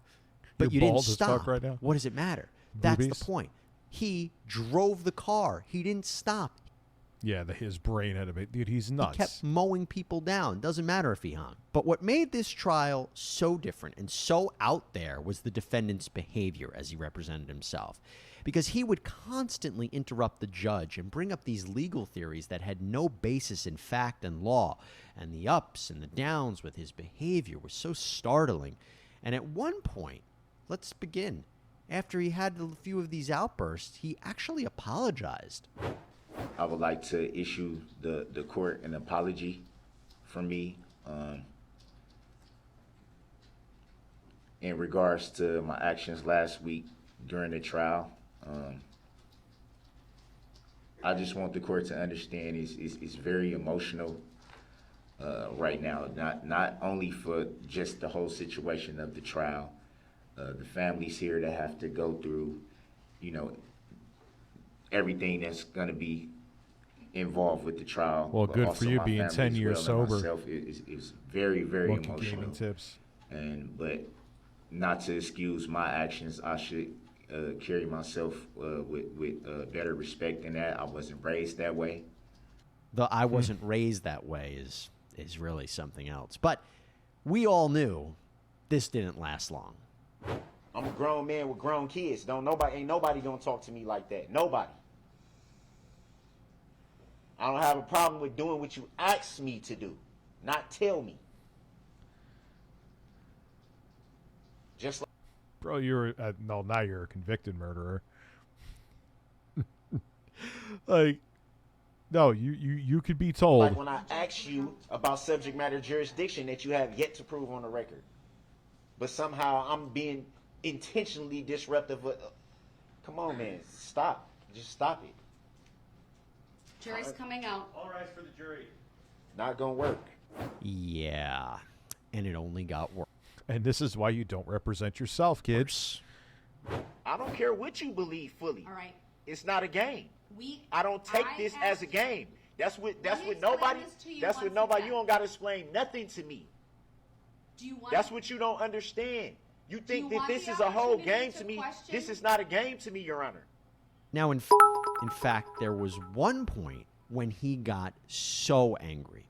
but you didn't stop, right now. What does it matter? That's the point. He drove the car. He didn't stop. Yeah, his brain had a bit. Dude, he's nuts. He kept mowing people down. Doesn't matter if he hung. But what made this trial so different and so out there was the defendant's behavior as he represented himself. Because he would constantly interrupt the judge and bring up these legal theories that had no basis in fact and law. And the ups and the downs with his behavior were so startling. And at one point, let's begin. After he had a few of these outbursts, he actually apologized. I would like to issue the court an apology from me in regards to my actions last week during the trial. I just want the court to understand it's very emotional right now, not only for just the whole situation of the trial, the families here that have to go through, everything that's going to be involved with the trial. Well, good for you being 10 years sober. Myself is very, very emotional. Gaming tips. But not to excuse my actions, I should carry myself with better respect than that. I wasn't raised that way. The I wasn't raised that way is really something else. But we all knew this didn't last long. I'm a grown man with grown kids. Ain't nobody gonna talk to me like that. Nobody. I don't have a problem with doing what you ask me to do, not tell me. Just like, bro, now you're a convicted murderer. Like, no, you could be told. Like when I ask you about subject matter jurisdiction that you have yet to prove on the record, but somehow I'm being intentionally disruptive. Come on, man, stop. Just stop it. Jury's coming out. All rise for the jury. Not gonna work. Yeah, and it only got worse. And this is why you don't represent yourself, kids. I don't care what you believe fully. All right. It's not a game. I don't take this as a game. That's what Let me explain nobody. this to you That's what once nobody. again. You don't gotta explain nothing to me. Do you want? That's what you don't understand. You think you that want this the is a whole opportunity game to to me. question? This is not a game to me, Your Honor. Now, in fact, there was one point when he got so angry.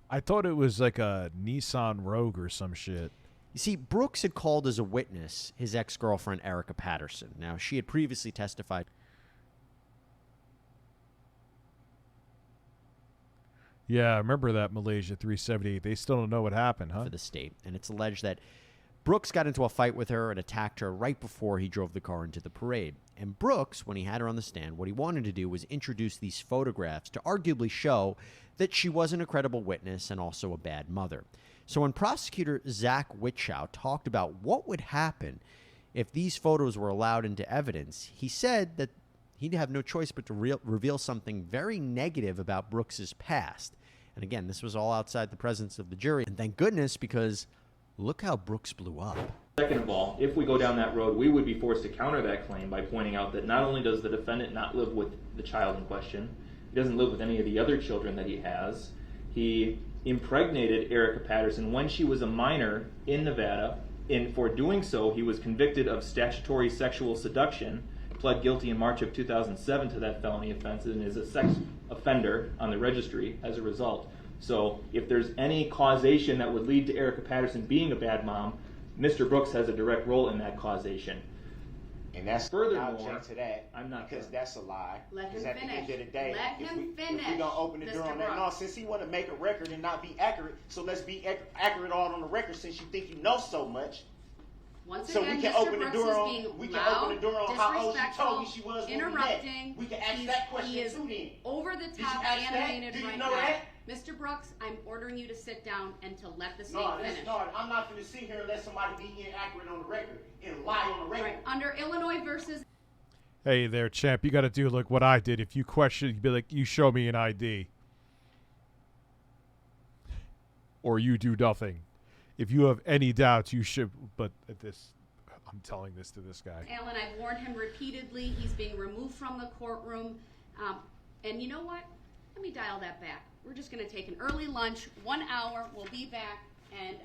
I thought it was like a Nissan Rogue or some shit. You see, Brooks had called as a witness his ex-girlfriend, Erica Patterson. Now, she had previously testified. Yeah, I remember that Malaysia 378. They still don't know what happened, huh? For the state. And it's alleged that Brooks got into a fight with her and attacked her right before he drove the car into the parade. And Brooks, when he had her on the stand, what he wanted to do was introduce these photographs to arguably show that she wasn't a credible witness and also a bad mother. So when prosecutor Zach Witchow talked about what would happen if these photos were allowed into evidence, he said that he'd have no choice but to reveal something very negative about Brooks's past. And again, this was all outside the presence of the jury. And thank goodness, because look how Brooks blew up. Second of all, if we go down that road, we would be forced to counter that claim by pointing out that not only does the defendant not live with the child in question, he doesn't live with any of the other children that he has. He impregnated Erica Patterson when she was a minor in Nevada, and for doing so, he was convicted of statutory sexual seduction, pled guilty in March of 2007 to that felony offense, and is a sex offender on the registry as a result. So if there's any causation that would lead to Erica Patterson being a bad mom, Mr. Brooks has a direct role in that causation. And that's Furthermore, I object to that. I'm not because done. that's a lie. Let him Because at the end finish. of the day, Let him finish, if we gonna open the door Mr. on that, no, Brooks. since he want to make a record and not be accurate, so let's be accurate all on the record. Since you think you know so much, Once so again, we can Mr. open the Brooks door is on. being We can loud, open the door on how old she told me disrespectful, she was when we met. interrupting. We can ask that question He is too. Then over the Did you top ask that? animated Do you right know now. that? Mr. Brooks, I'm ordering you to sit down and to let the state No, finish. no, I'm not going to sit here and let somebody be inaccurate on the record and lie on the record. Right. Under Illinois versus Hey there, champ. You got to do like what I did. If you question, you'd be like, you show me an ID. Or you do nothing. If you have any doubts, you should. But at this, I'm telling this to this guy. Alan, I've warned him repeatedly. He's being removed from the courtroom. And you know what? Let me dial that back. We're just going to take an early lunch, 1 hour. We'll be back. And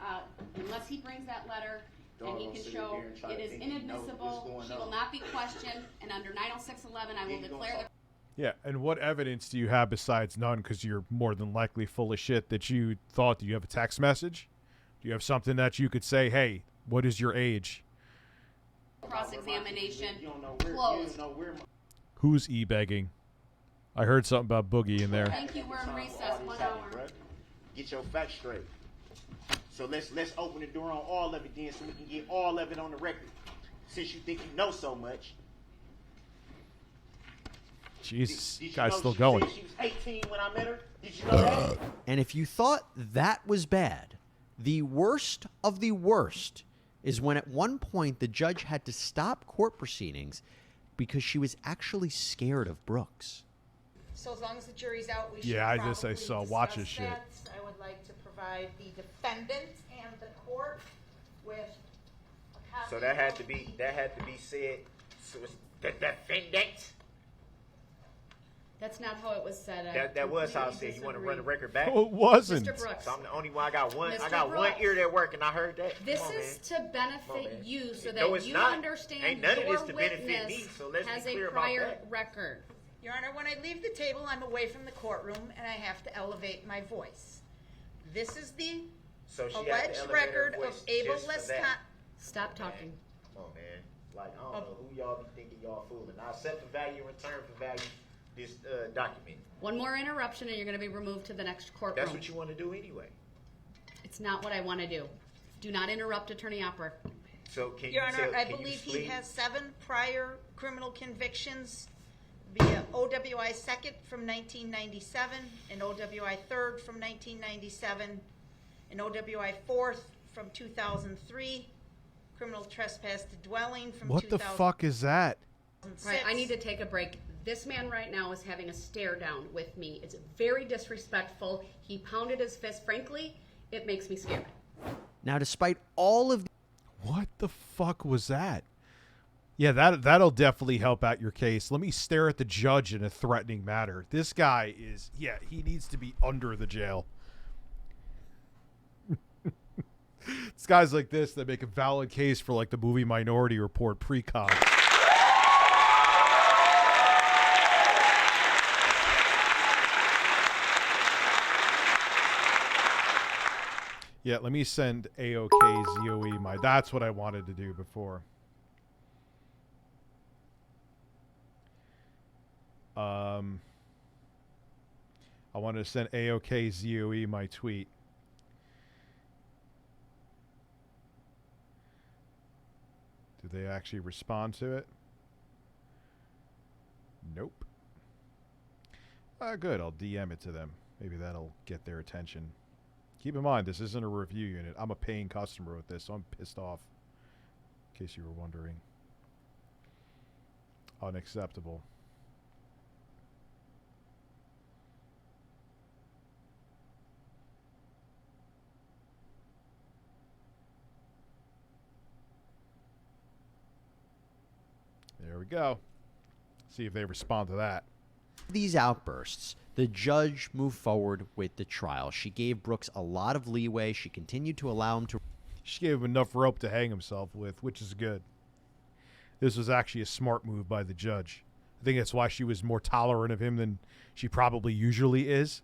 unless he brings that letter and he can show it is inadmissible, he will not be questioned. And under 906.11, I will declare the... Yeah, and what evidence do you have besides none, because you're more than likely full of shit, that you thought? Do you have a text message? Do you have something that you could say, hey, what is your age? cross-examination closed. Who's e-begging? I heard something about Boogie in there. Thank you. We're in recess. 1 hour. Get your facts straight. So let's open the door on all of it then, so we can get all of it on the record. Since you think you know so much. Jesus, Did you guy's know still she going. said she was 18 when I met her? Did you know that? And if you thought that was bad, the worst of the worst is when at one point the judge had to stop court proceedings because she was actually scared of Brooks. So as long as the jury's out, we should Yeah, I probably saw watch this discuss shit. that. I would like to provide the defendant and the court with a copy. So that had to be said. So it's the defendant. That's not how it was said. That was how I said. You want to run the record back? No, it wasn't. Mr. Brooks. So I'm the only one. I got one. I Mr. got one Brooks. ear that work, and I heard that. This Come on, is man. to benefit you so No, that it's you not. understand Ain't none of your this to benefit witness me, so let's be has clear a about prior that. record. Your Honor, when I leave the table, I'm away from the courtroom, and I have to elevate my voice. This is the So she had to alleged elevate her record of voice Abel just for Lescott. that. Stop talking. Come on, man. Like, I don't know who y'all be thinking y'all fooling. I accept the value in return for value this document. One more interruption and you're going to be removed to the next courtroom. That's what you want to do anyway. It's not what I want to do. Do not interrupt Attorney Opper. So can Your you Honor, tell, I can you believe he explain- has 7 prior criminal convictions via OWI 2nd from 1997, and OWI 3rd from 1997, and OWI 4th from 2003, criminal trespass to dwelling from What the 2006. fuck is that? Right, I need to take a break. This man right now is having a stare down with me. It's very disrespectful. He pounded his fist. Frankly, it makes me scared. Now, despite all of What the fuck was that? Yeah, that'll definitely help out your case. Let me stare at the judge in a threatening manner. This guy is, yeah, he needs to be under the jail. It's guys like this that make a valid case for like the movie Minority Report pre-con. Yeah, let me send AOK ZOE my. That's what I wanted to do before. I wanted to send AOK ZOE my tweet. Did they actually respond to it? Nope. Good, I'll DM it to them. Maybe that'll get their attention. Keep in mind, this isn't a review unit. I'm a paying customer with this, so I'm pissed off. In case you were wondering. Unacceptable. There we go. See if they respond to that. These outbursts, the judge moved forward with the trial. She gave Brooks a lot of leeway. She continued to allow him to... She gave him enough rope to hang himself with, which is good. This was actually a smart move by the judge. I think that's why she was more tolerant of him than she probably usually is.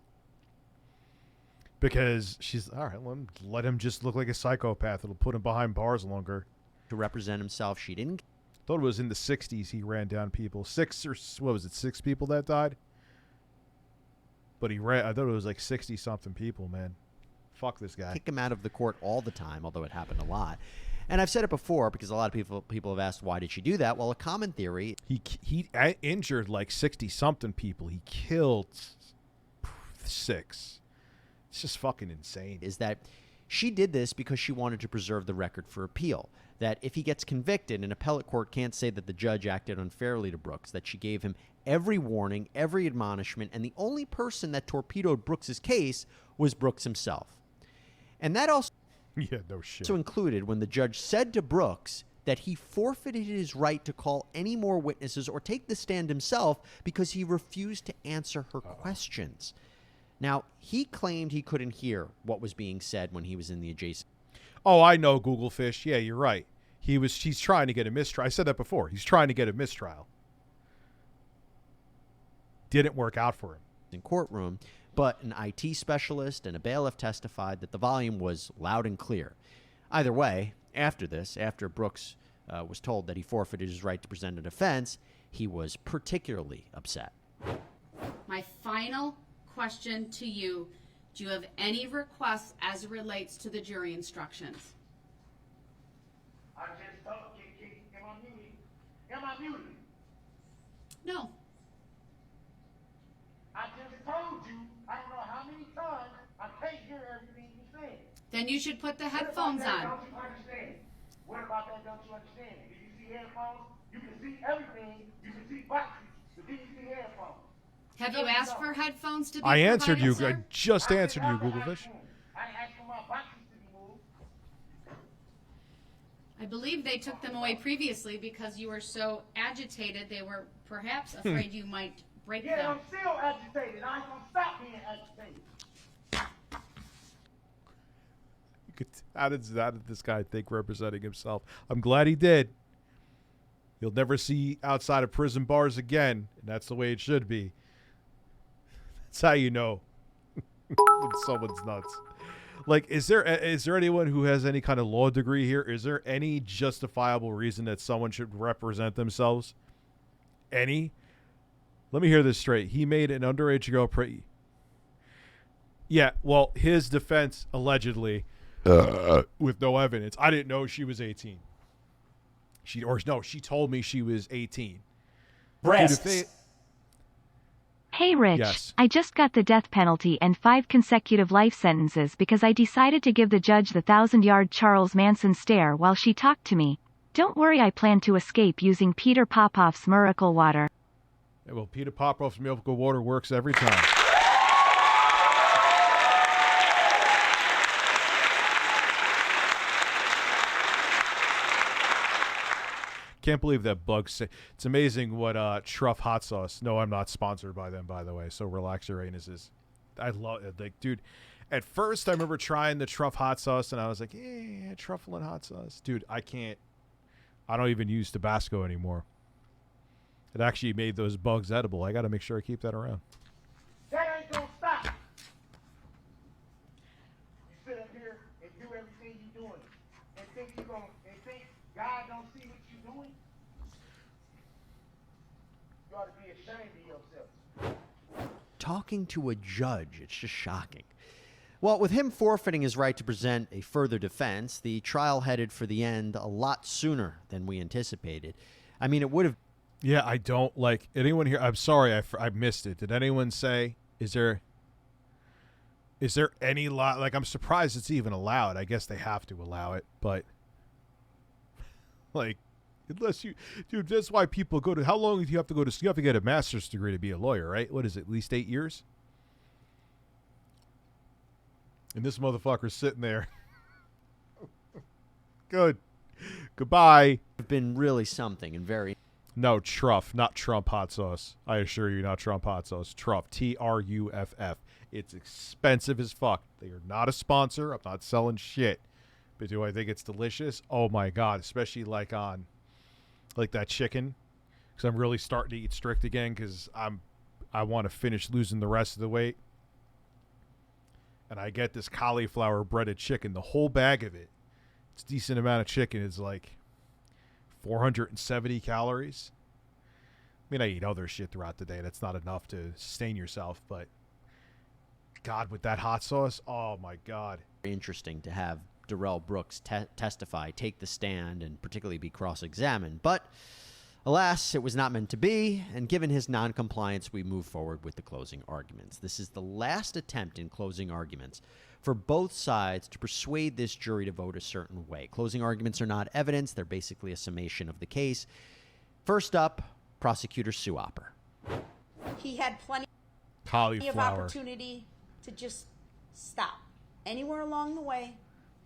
Because she's, all right, let him just look like a psychopath. It'll put him behind bars longer. To represent himself, she didn't... Thought it was in the 60s he ran down people. 6 people that died? But he ran, I thought it was like 60-something people, man. Fuck this guy. Kick him out of the court all the time, although it happened a lot. And I've said it before because a lot of people have asked, why did she do that? Well, a common theory... He injured like 60-something people. He killed 6. It's just fucking insane. Is that she did this because she wanted to preserve the record for appeal. That if he gets convicted, an appellate court can't say that the judge acted unfairly to Brooks, that she gave him every warning, every admonishment, and the only person that torpedoed Brooks's case was Brooks himself. And that also, yeah, no shit. Also included when the judge said to Brooks that he forfeited his right to call any more witnesses or take the stand himself because he refused to answer her questions. Now, he claimed he couldn't hear what was being said when he was in the adjacent... Oh, I know, Google Fish. Yeah, you're right. He's trying to get a mistrial. I said that before. He's trying to get a mistrial. Didn't work out for him. In courtroom, but an IT specialist and a bailiff testified that the volume was loud and clear. Either way, after this, after Brooks was told that he forfeited his right to present a defense, he was particularly upset. My final question to you: do you have any requests as it relates to the jury instructions? I just told you, am I muted? Am I muted? No. I just told you, I don't know how many times, I can't hear everything you say. Then you should put the headphones What about that, on. don't you understand? What about that, don't you understand? Did you see headphones? You can see everything. You can see boxes. But did you see headphones? Have you asked for headphones to be I answered you. provided, I just answered you, Google Fish. I asked for my boxes to be moved. I believe they took them away previously because you were so agitated they were perhaps afraid you might break Yeah, them. I'm still agitated. I ain't gonna stop being agitated. How did this guy think representing himself? I'm glad he did. He'll never see outside of prison bars again, and that's the way it should be. That's how you know when someone's nuts. Like, is there anyone who has any kind of law degree here? Is there any justifiable reason that someone should represent themselves? Any? Let me hear this straight. He made an underage girl Yeah, well, his defense, allegedly, with no evidence. I didn't know she was 18. She told me she was 18. Breasts. Hey Rich, Yes. I just got the death penalty and 5 consecutive life sentences because I decided to give the judge the 1,000-yard Charles Manson stare while she talked to me. Don't worry, I plan to escape using Peter Popoff's miracle water. Yeah, well, Peter Popoff's miracle water works every time. Can't believe that bug. It's amazing what Truff hot sauce. No, I'm not sponsored by them, by the way. So relax your anuses. I love it. Like, dude, at first I remember trying the Truff hot sauce, and I was like, yeah, truffle and hot sauce. Dude, I don't even use Tabasco anymore. It actually made those bugs edible. I got to make sure I keep that around. That ain't gonna stop. You sit up here and do everything you're doing, and think God don't see what you're doing. You ought to be ashamed of yourself. Talking to a judge, it's just shocking. Well, with him forfeiting his right to present a further defense, the trial headed for the end a lot sooner than we anticipated. I mean, it would have. Yeah, I don't like anyone here. I'm sorry, I missed it. Did anyone say, is there any law? Like, I'm surprised it's even allowed. I guess they have to allow it, but like, unless you, dude, that's why people go to, how long do you have to go to, you have to get a master's degree to be a lawyer, right? What is it, at least 8 years? And this motherfucker's sitting there. Good. Goodbye. Been really something and very. No, Truff, not Trump hot sauce. I assure you, not Trump hot sauce. Truff, Truff. It's expensive as fuck. They are not a sponsor. I'm not selling shit. But do I think it's delicious? Oh my God, especially like on like that chicken. Because I'm really starting to eat strict again because I want to finish losing the rest of the weight. And I get this cauliflower breaded chicken, the whole bag of it. It's a decent amount of chicken. It's like 470 calories. I mean, I eat other shit throughout the day. That's not enough to sustain yourself, but God, with that hot sauce, oh my God. Very interesting to have Darrell Brooks testify, take the stand, and particularly be cross-examined. But alas, it was not meant to be, and given his non-compliance, we move forward with the closing arguments. This is the last attempt in closing arguments for both sides to persuade this jury to vote a certain way. Closing arguments are not evidence. They're basically a summation of the case. First up, prosecutor Sue Opper. He had plenty of opportunity to just stop. Anywhere along the way,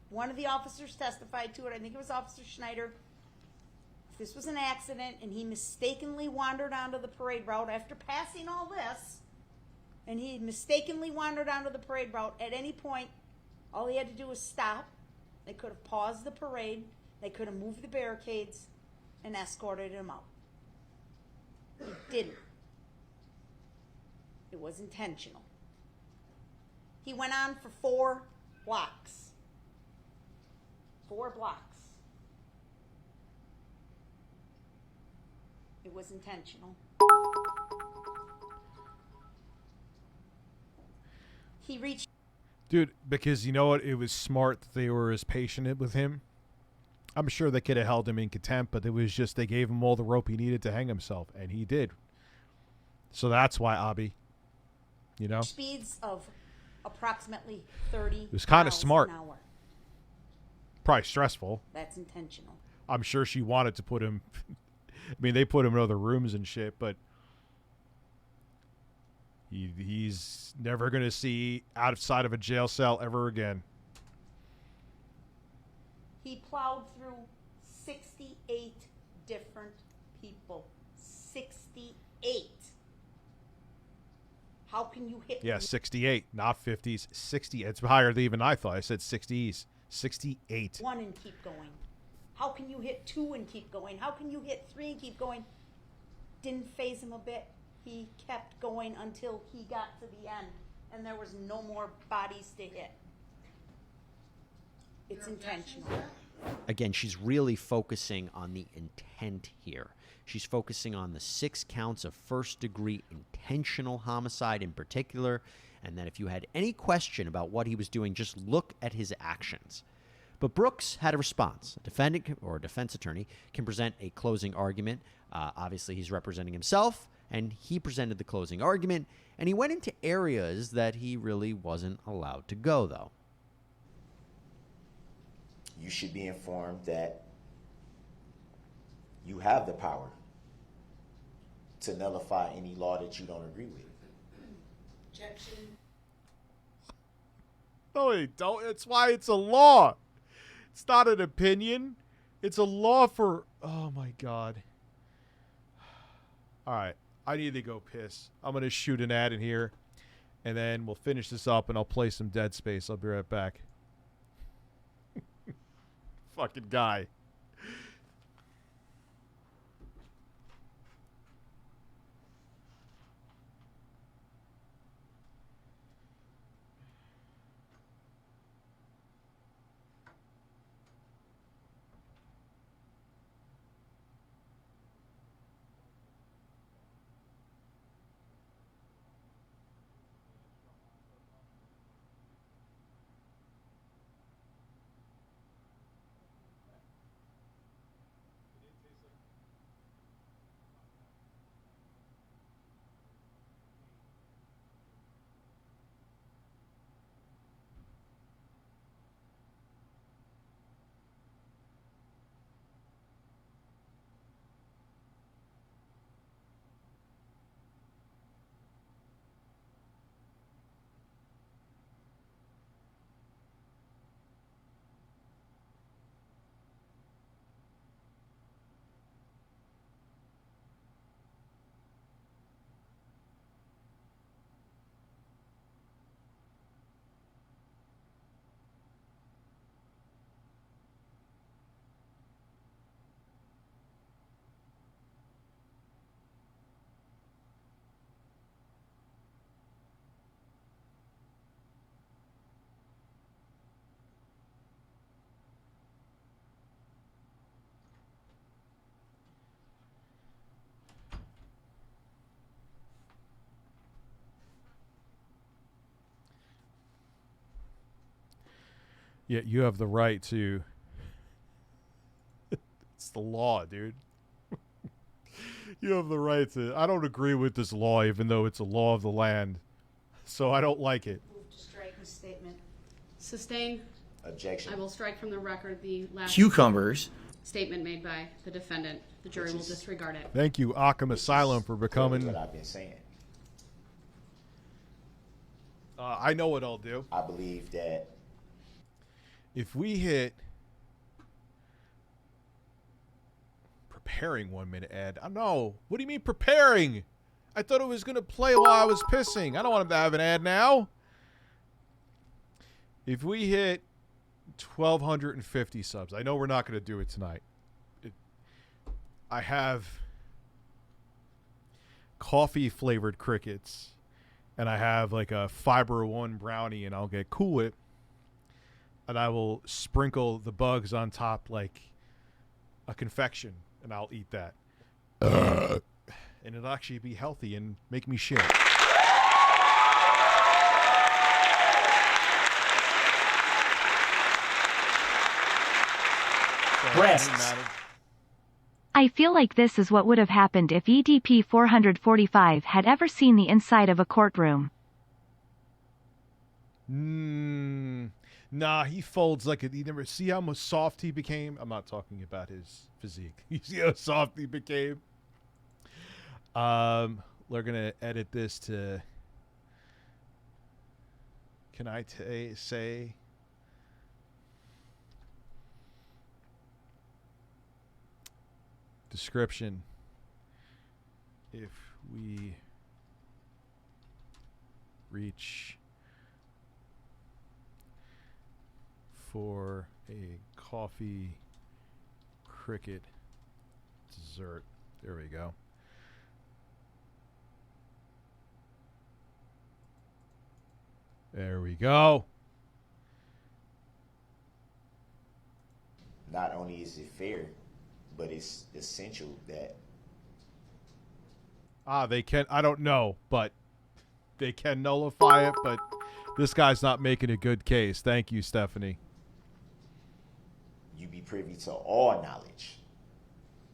one of the officers testified to it. I think it was Officer Schneider. If this was an accident and he mistakenly wandered onto the parade route after passing all this, and he mistakenly wandered onto the parade route, at any point, all he had to do was stop. They could have paused the parade. They could have moved the barricades and escorted him out. He didn't. It was intentional. He went on for 4 blocks. 4 blocks. It was intentional. He reached. Dude, because you know what? It was smart that they were as patient with him. I'm sure they could have held him in contempt, but it was just they gave him all the rope he needed to hang himself, and he did. So that's why, Abby, you know? Speeds of approximately 30 It was kind of smart. an hour. Probably stressful. That's intentional. I'm sure she wanted to put him... I mean, they put him in other rooms and shit, but... He's never going to see outside of a jail cell ever again. He plowed through 68 different people. 68. How can you hit... Yeah, 68, not 50s. 60. It's higher than even I thought. I said 60s. 68. 1 and keep going? How can you hit 2 and keep going? How can you hit 3 and keep going? Didn't phase him a bit. He kept going until he got to the end, and there was no more bodies to hit. It's intentional. Again, she's really focusing on the intent here. She's focusing on the 6 counts of first-degree intentional homicide in particular, and that if you had any question about what he was doing, just look at his actions. But Brooks had a response. A defendant or a defense attorney can present a closing argument. Obviously, he's representing himself, and he presented the closing argument, and he went into areas that he really wasn't allowed to go, though. You should be informed that you have the power to nullify any law that you don't agree with. Objection. No, they don't. That's why it's a law. It's not an opinion. It's a law for Oh my god. All right, I need to go piss. I'm gonna shoot an ad in here, and then we'll finish this up, and I'll play some Dead Space. I'll be right back. Fucking guy. Yeah, you have the right to. It's the law, dude. You have the right to. I don't agree with this law, even though it's a law of the land. So I don't like it. Move to strike his statement. Sustain. Objection. I will strike from the record the last Cucumbers. statement made by the defendant. The jury will disregard it. Thank you, Arkham Asylum, for becoming. What I've been saying. I know what I'll do. I believe that if we hit preparing 1 minute ad, no. What do you mean preparing? I thought it was gonna play while I was pissing. I don't want him to have an ad now. If we hit 1,250 subs, I know we're not gonna do it tonight. I have coffee flavored crickets, and I have like a Fiber One brownie, and I'll get Cool Whip, and I will sprinkle the bugs on top like a confection, and I'll eat that. And it'll actually be healthy and make me shit. breasts. I feel like this is what would have happened if EDP 445 had ever seen the inside of a courtroom. Nah, he folds like a. You never see how much soft he became. I'm not talking about his physique. You see how soft he became. We're gonna edit this to. Can I say? Description. If we reach for a coffee cricket dessert. There we go. There we go. Not only is it fair, but it's essential that they can. I don't know, but they can nullify it. But this guy's not making a good case. Thank you, Stephanie. you be privy to all knowledge,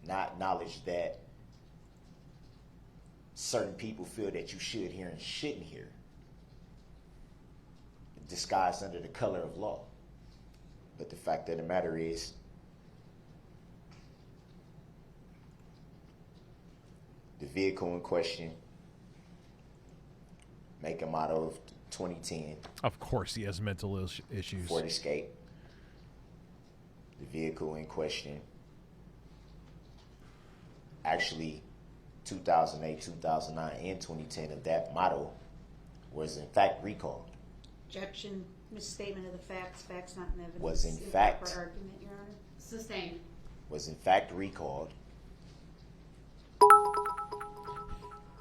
not knowledge that certain people feel that you should hear and shouldn't hear, disguised under the color of law. But the fact of the matter is, the vehicle in question, make a model of 2010. Of course he has mental issues. Ford Escape. The vehicle in question, actually 2008, 2009, and 2010 of that model was in fact recalled. Objection, misstatement of the facts, facts not in evidence. Was in fact- Improper argument, Your Honor. Sustained. Was in fact recalled.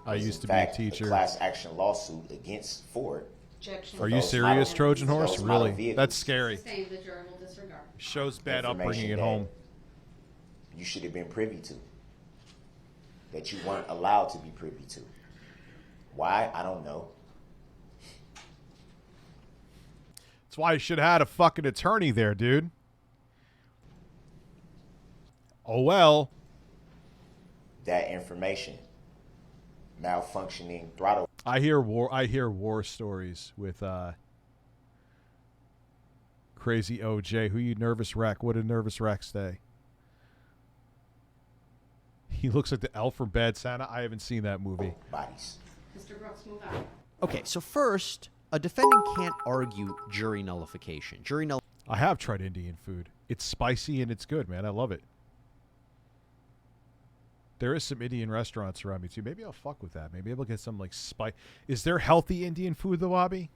I Was used in to be a fact teacher. class action lawsuit against Ford. Objection. Are you Those serious, model- Trojan horse? those model Really? vehicles. That's scary. Sustained, the jury will disregard. Shows bad Information upbringing at that home. You should have been privy to. That you weren't allowed to be privy to. Why? I don't know. That's why you should have had a fucking attorney there, dude. Oh well. That information, malfunctioning throttle. I hear war stories with crazy OJ. Who you nervous wreck? What did nervous wreck say? He looks like the elf from Bad Santa. I haven't seen that movie. Bodies. Mr. Brooks, move on. Okay, so first, a defendant can't argue jury nullification. I have tried Indian food. It's spicy and it's good, man. I love it. There is some Indian restaurants around me too. Maybe I'll fuck with that. Maybe I'll get some like spice. Is there healthy Indian food though, Bobby?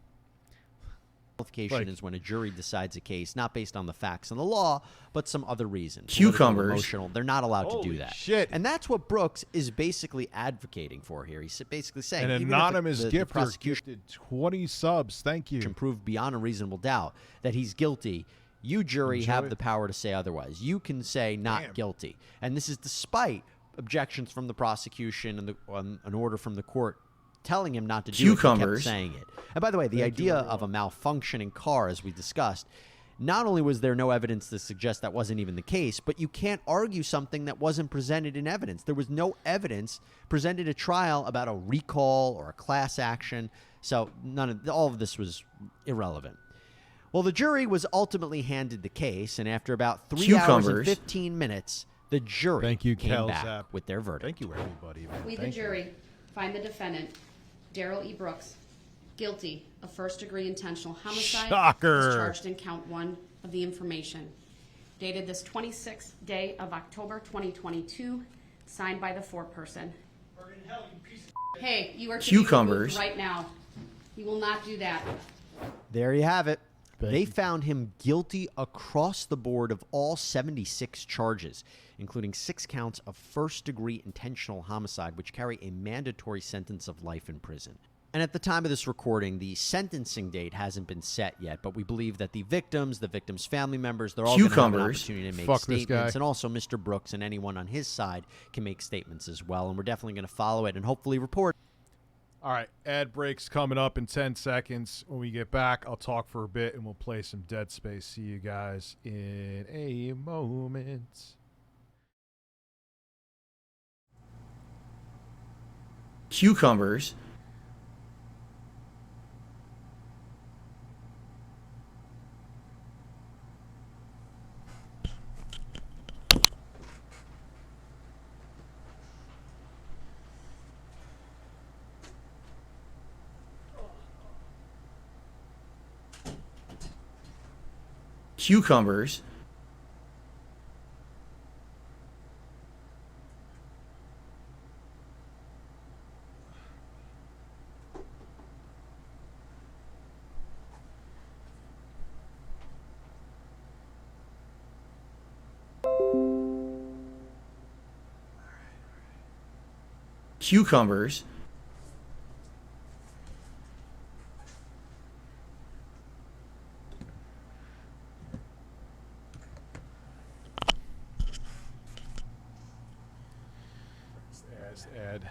Nullification is when a jury decides a case not based on the facts and the law, but some other reason. Cucumbers. Political, emotional. They're not allowed to do Holy that. shit. And that's what Brooks is basically advocating for here. He's basically saying An even if anonymous the gifter prosecution gifted 20 subs. Thank you. proved beyond a reasonable doubt that he's guilty, you jury Enjoy have it. the power to say otherwise. You can say not Damn. guilty. And this is despite objections from the prosecution and an order from the court telling him not to do it. He kept Cucumbers. saying it. And by the way, the idea of a malfunctioning car, as we discussed, not only was there no evidence to suggest that wasn't even the case, but you can't argue something that wasn't presented in evidence. There was no evidence presented at trial about a recall or a class action. So all of this was irrelevant. Well, the jury was ultimately handed the case, and after about 3 hours and 15 minutes, the jury came Kel back Zapp. with their verdict. Thank you, everybody. Man. We, the Thank you. jury, find the defendant, Daryl E. Brooks, guilty of first-degree intentional homicide. Shocker. As charged in count 1 of the information. Dated this 26th day of October 2022, signed by the foreperson. Hey, you are to be Cucumbers. removed right now. You will not do that. There you have it. Thank They you. found him guilty across the board of all 76 charges, including 6 counts of first-degree intentional homicide, which carry a mandatory sentence of life in prison. And at the time of this recording, the sentencing date hasn't been set yet, but we believe that the victims' family members, they're all going to have an Cucumbers. opportunity to make Fuck this statements. guy. And also Mr. Brooks and anyone on his side can make statements as well. And we're definitely going to follow it and hopefully report. All right, ad breaks coming up in 10 seconds. When we get back, I'll talk for a bit and we'll play some Dead Space. See you guys in a moment. Cucumbers. Cucumbers. Cucumbers. Ad.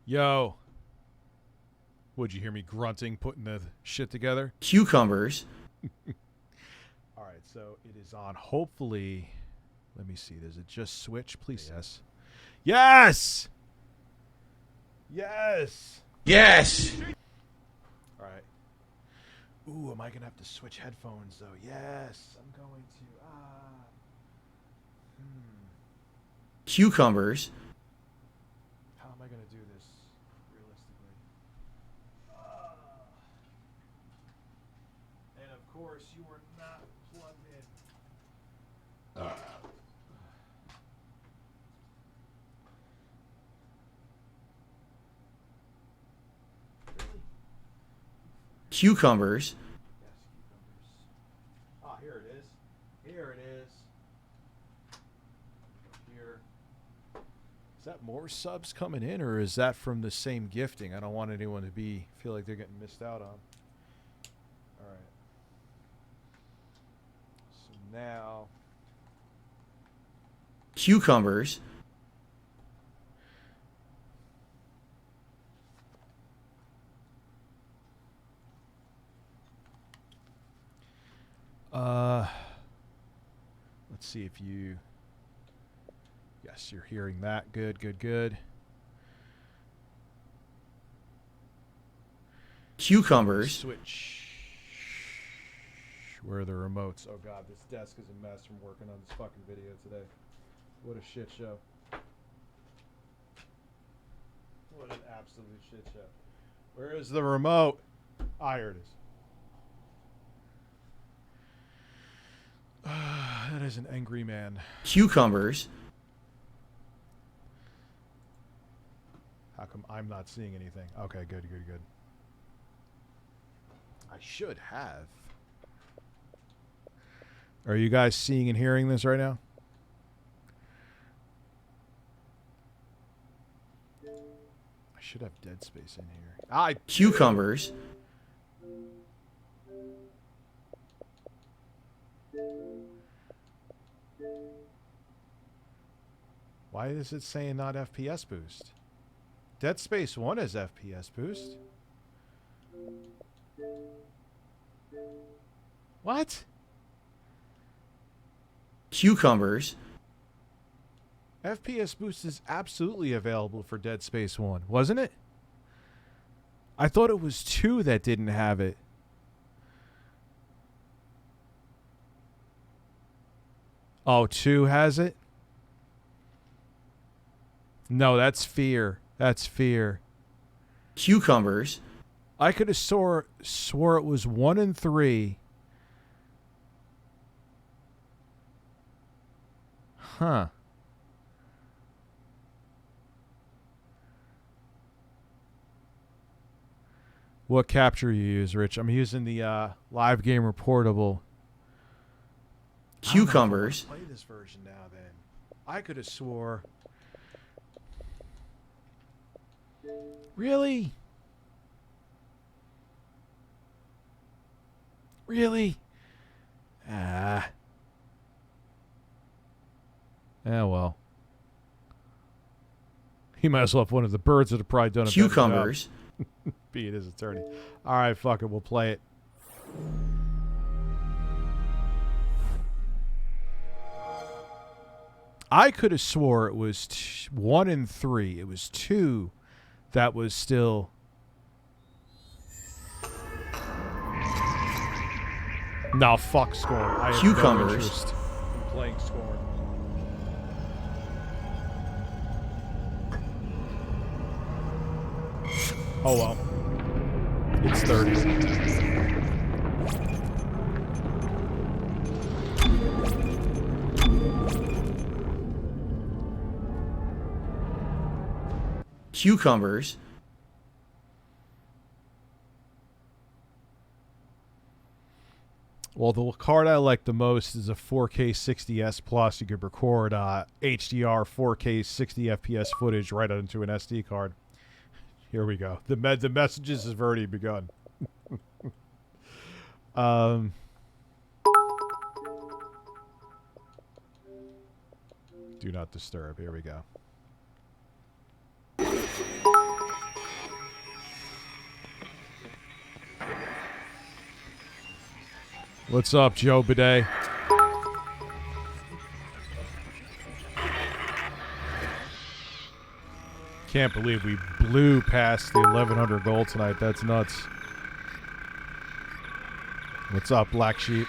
Yo. Would you hear me grunting, putting the shit together? Cucumbers. All right, so it is on. Hopefully, let me see. Does it just switch? Please, yes. Yes! Yes! Yes! All right. Ooh, am I going to have to switch headphones, though? Yes, I'm going to. Cucumbers. How am I going to do this realistically? And of course, you are not plugged in. Cucumbers. Ah, here it is. Here it is. Here. Is that more subs coming in, or is that from the same gifting? I don't want anyone to feel like they're getting missed out on. All right. So now. Cucumbers. Let's see if you. Yes, you're hearing that. Good, good, good. Cucumbers. Switch. Where are the remotes? Oh god, this desk is a mess from working on this fucking video today. What a shit show. What an absolute shit show. Where is the remote? Ah, here it is. That is an angry man. Cucumbers. How come I'm not seeing anything? Okay, good, good, good. I should have. Are you guys seeing and hearing this right now? I should have dead space in here. Cucumbers. Why is it saying not FPS boost? Dead Space 1 is FPS boost. What? Cucumbers. FPS boost is absolutely available for Dead Space 1, wasn't it? I thought it was 2 that didn't have it. Oh, 2 has it? No, that's Fear. That's Fear. Cucumbers. I could have swore it was 1 and 3. Huh. What capture you use, Rich? I'm using the Live Game Reportable. Cucumbers. Play this version now then. I could have swore. Really? Really? Ah. Yeah, well. He might as well have one of the birds that have probably done a Cucumbers. better job. Be it his attorney. All right, fuck it. We'll play it. I could have swore it was 1 and 3. It was 2 that was still. No, fuck Scorn. I have Cucumbers. no interest in playing Scorn. Oh well. It's 30. Cucumbers. Well, the card I like the most is a 4K 60S Plus. You could record HDR 4K 60 FPS footage right onto an SD card. Here we go. The messages have already begun. Do not disturb. Here we go. What's up, Joe Bidet? Can't believe we blew past the 1100 gold tonight. That's nuts. What's up, Black Sheep?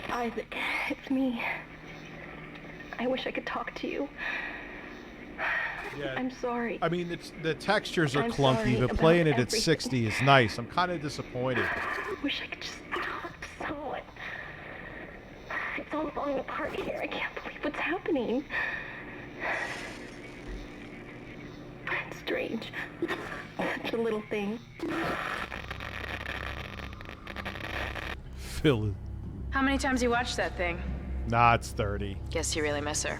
Isaac, it's me. I wish I could talk to you. Yeah, I'm sorry. I mean, the textures are I'm clunky, sorry but about playing it at everything. 60 is nice. I'm kind of disappointed. I wish I could just talk to someone. It's all falling apart here. I can't believe what's happening. Strange. Such a little thing. Phil. How many times you watched that thing? Nah, it's 30. Guess you really miss her.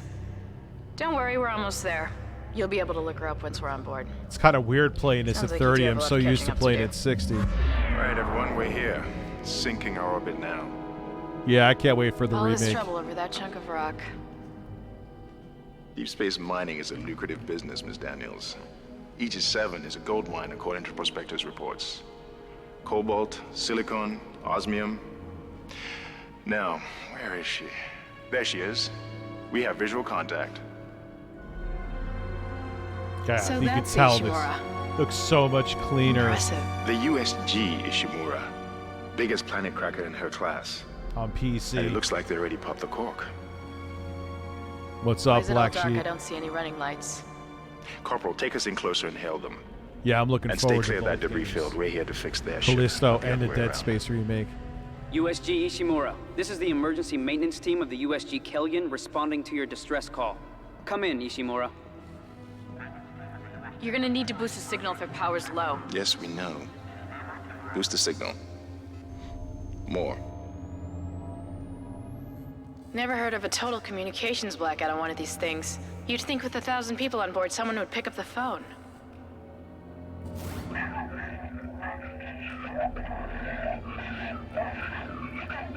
Don't worry, we're almost there. You'll be able to look her up once we're on board. It's kind of weird playing this Sounds at like you 30. do have I'm a lot so of used to catching up to playing do. at 60. All right, everyone, we're here. Sinking our orbit now. Yeah, I can't wait for the All this remake. trouble over that chunk of rock. Deep space mining is a lucrative business, Ms. Daniels. Aegis 7 is a gold mine according to prospectors' reports. Cobalt, silicon, osmium. Now, where is she? There she is. We have visual contact. God, So you can that's tell Ishimura. this looks so much cleaner The USG Ishimura. Biggest planet cracker in her class. on PC. And it looks like they already popped the cork. What's Why up, is it all Black dark? I Sheep? don't see any running lights. Corporal, take us in closer and hail them. Yeah, I'm looking and stay forward clear to of that both debris games. field. We're here to fix their ship. Callisto not the and the other way Dead around. Space remake. USG Ishimura, this is the emergency maintenance team of the USG Kellyan responding to your distress call. Come in, Ishimura. You're gonna need to boost the signal if their power's low. Yes, we know. Boost the signal. More. Never heard of a total communications blackout on one of these things. You'd think with 1,000 people on board, someone would pick up the phone.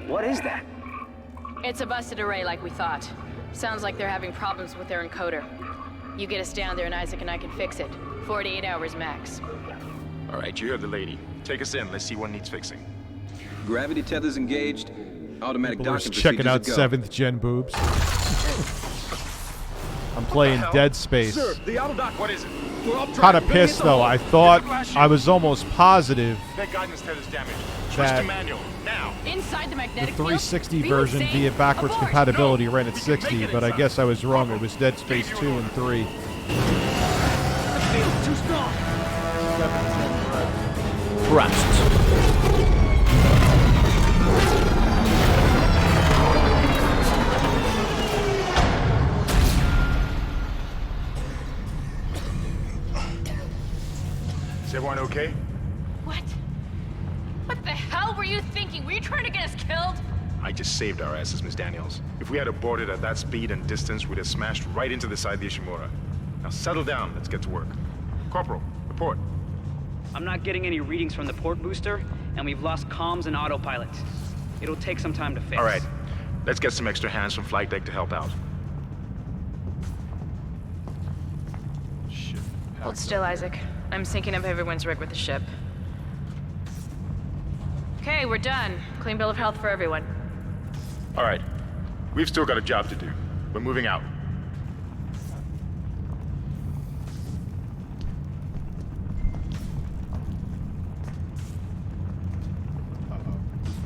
What is that? It's a busted array like we thought. Sounds like they're having problems with their encoder. You get us down there and Isaac and I can fix it. 48 hours max. All right, you heard the lady. Take us in. Let's see what needs fixing. Gravity tethers engaged. Automatic People are docking checking out procedures a go. 7th gen boobs. I'm playing Dead Space. Sir, the auto dock. What is it? Kind of pissed though. I thought I was almost positive That guidance tether's damaged. Switch that to manual now. Inside the the magnetic 360 field? Are you version insane? via backwards Abort! compatibility ran at 60, but I guess I was wrong. It was Dead Space 2 and 3. Too strong. Is everyone okay? What? What the hell were you thinking? Were you trying to get us killed? I just saved our asses, Miss Daniels. If we had aborted at that speed and distance, we'd have smashed right into the side of the Ishimura. Now settle down. Let's get to work. Corporal, report. I'm not getting any readings from the port booster, and we've lost comms and autopilot. It'll take some time to fix. All right. Let's get some extra hands from flight deck to help out. Hold still, Isaac. I'm syncing up everyone's rig with the ship. Okay, we're done. Clean bill of health for everyone. All right. We've still got a job to do. We're moving out.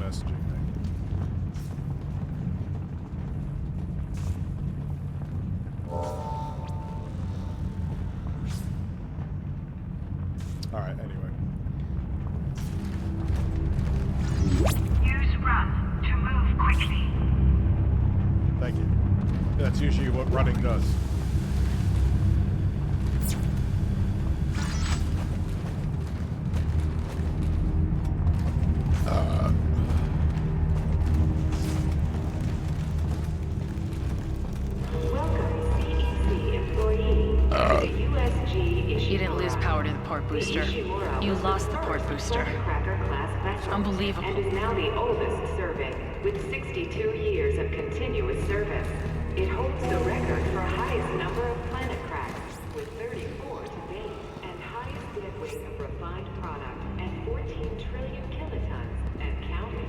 Messaging thing. All right, anyway. Use run to move quickly. Thank you. That's usually what running does. You didn't lose power to the port booster. You lost the port booster. Unbelievable. And is now the oldest survey, with 62 years of continuous service. It holds the record for highest number of planet cracks, with 34 to date, and highest dead weight of refined product at 14 trillion kilotons and counting.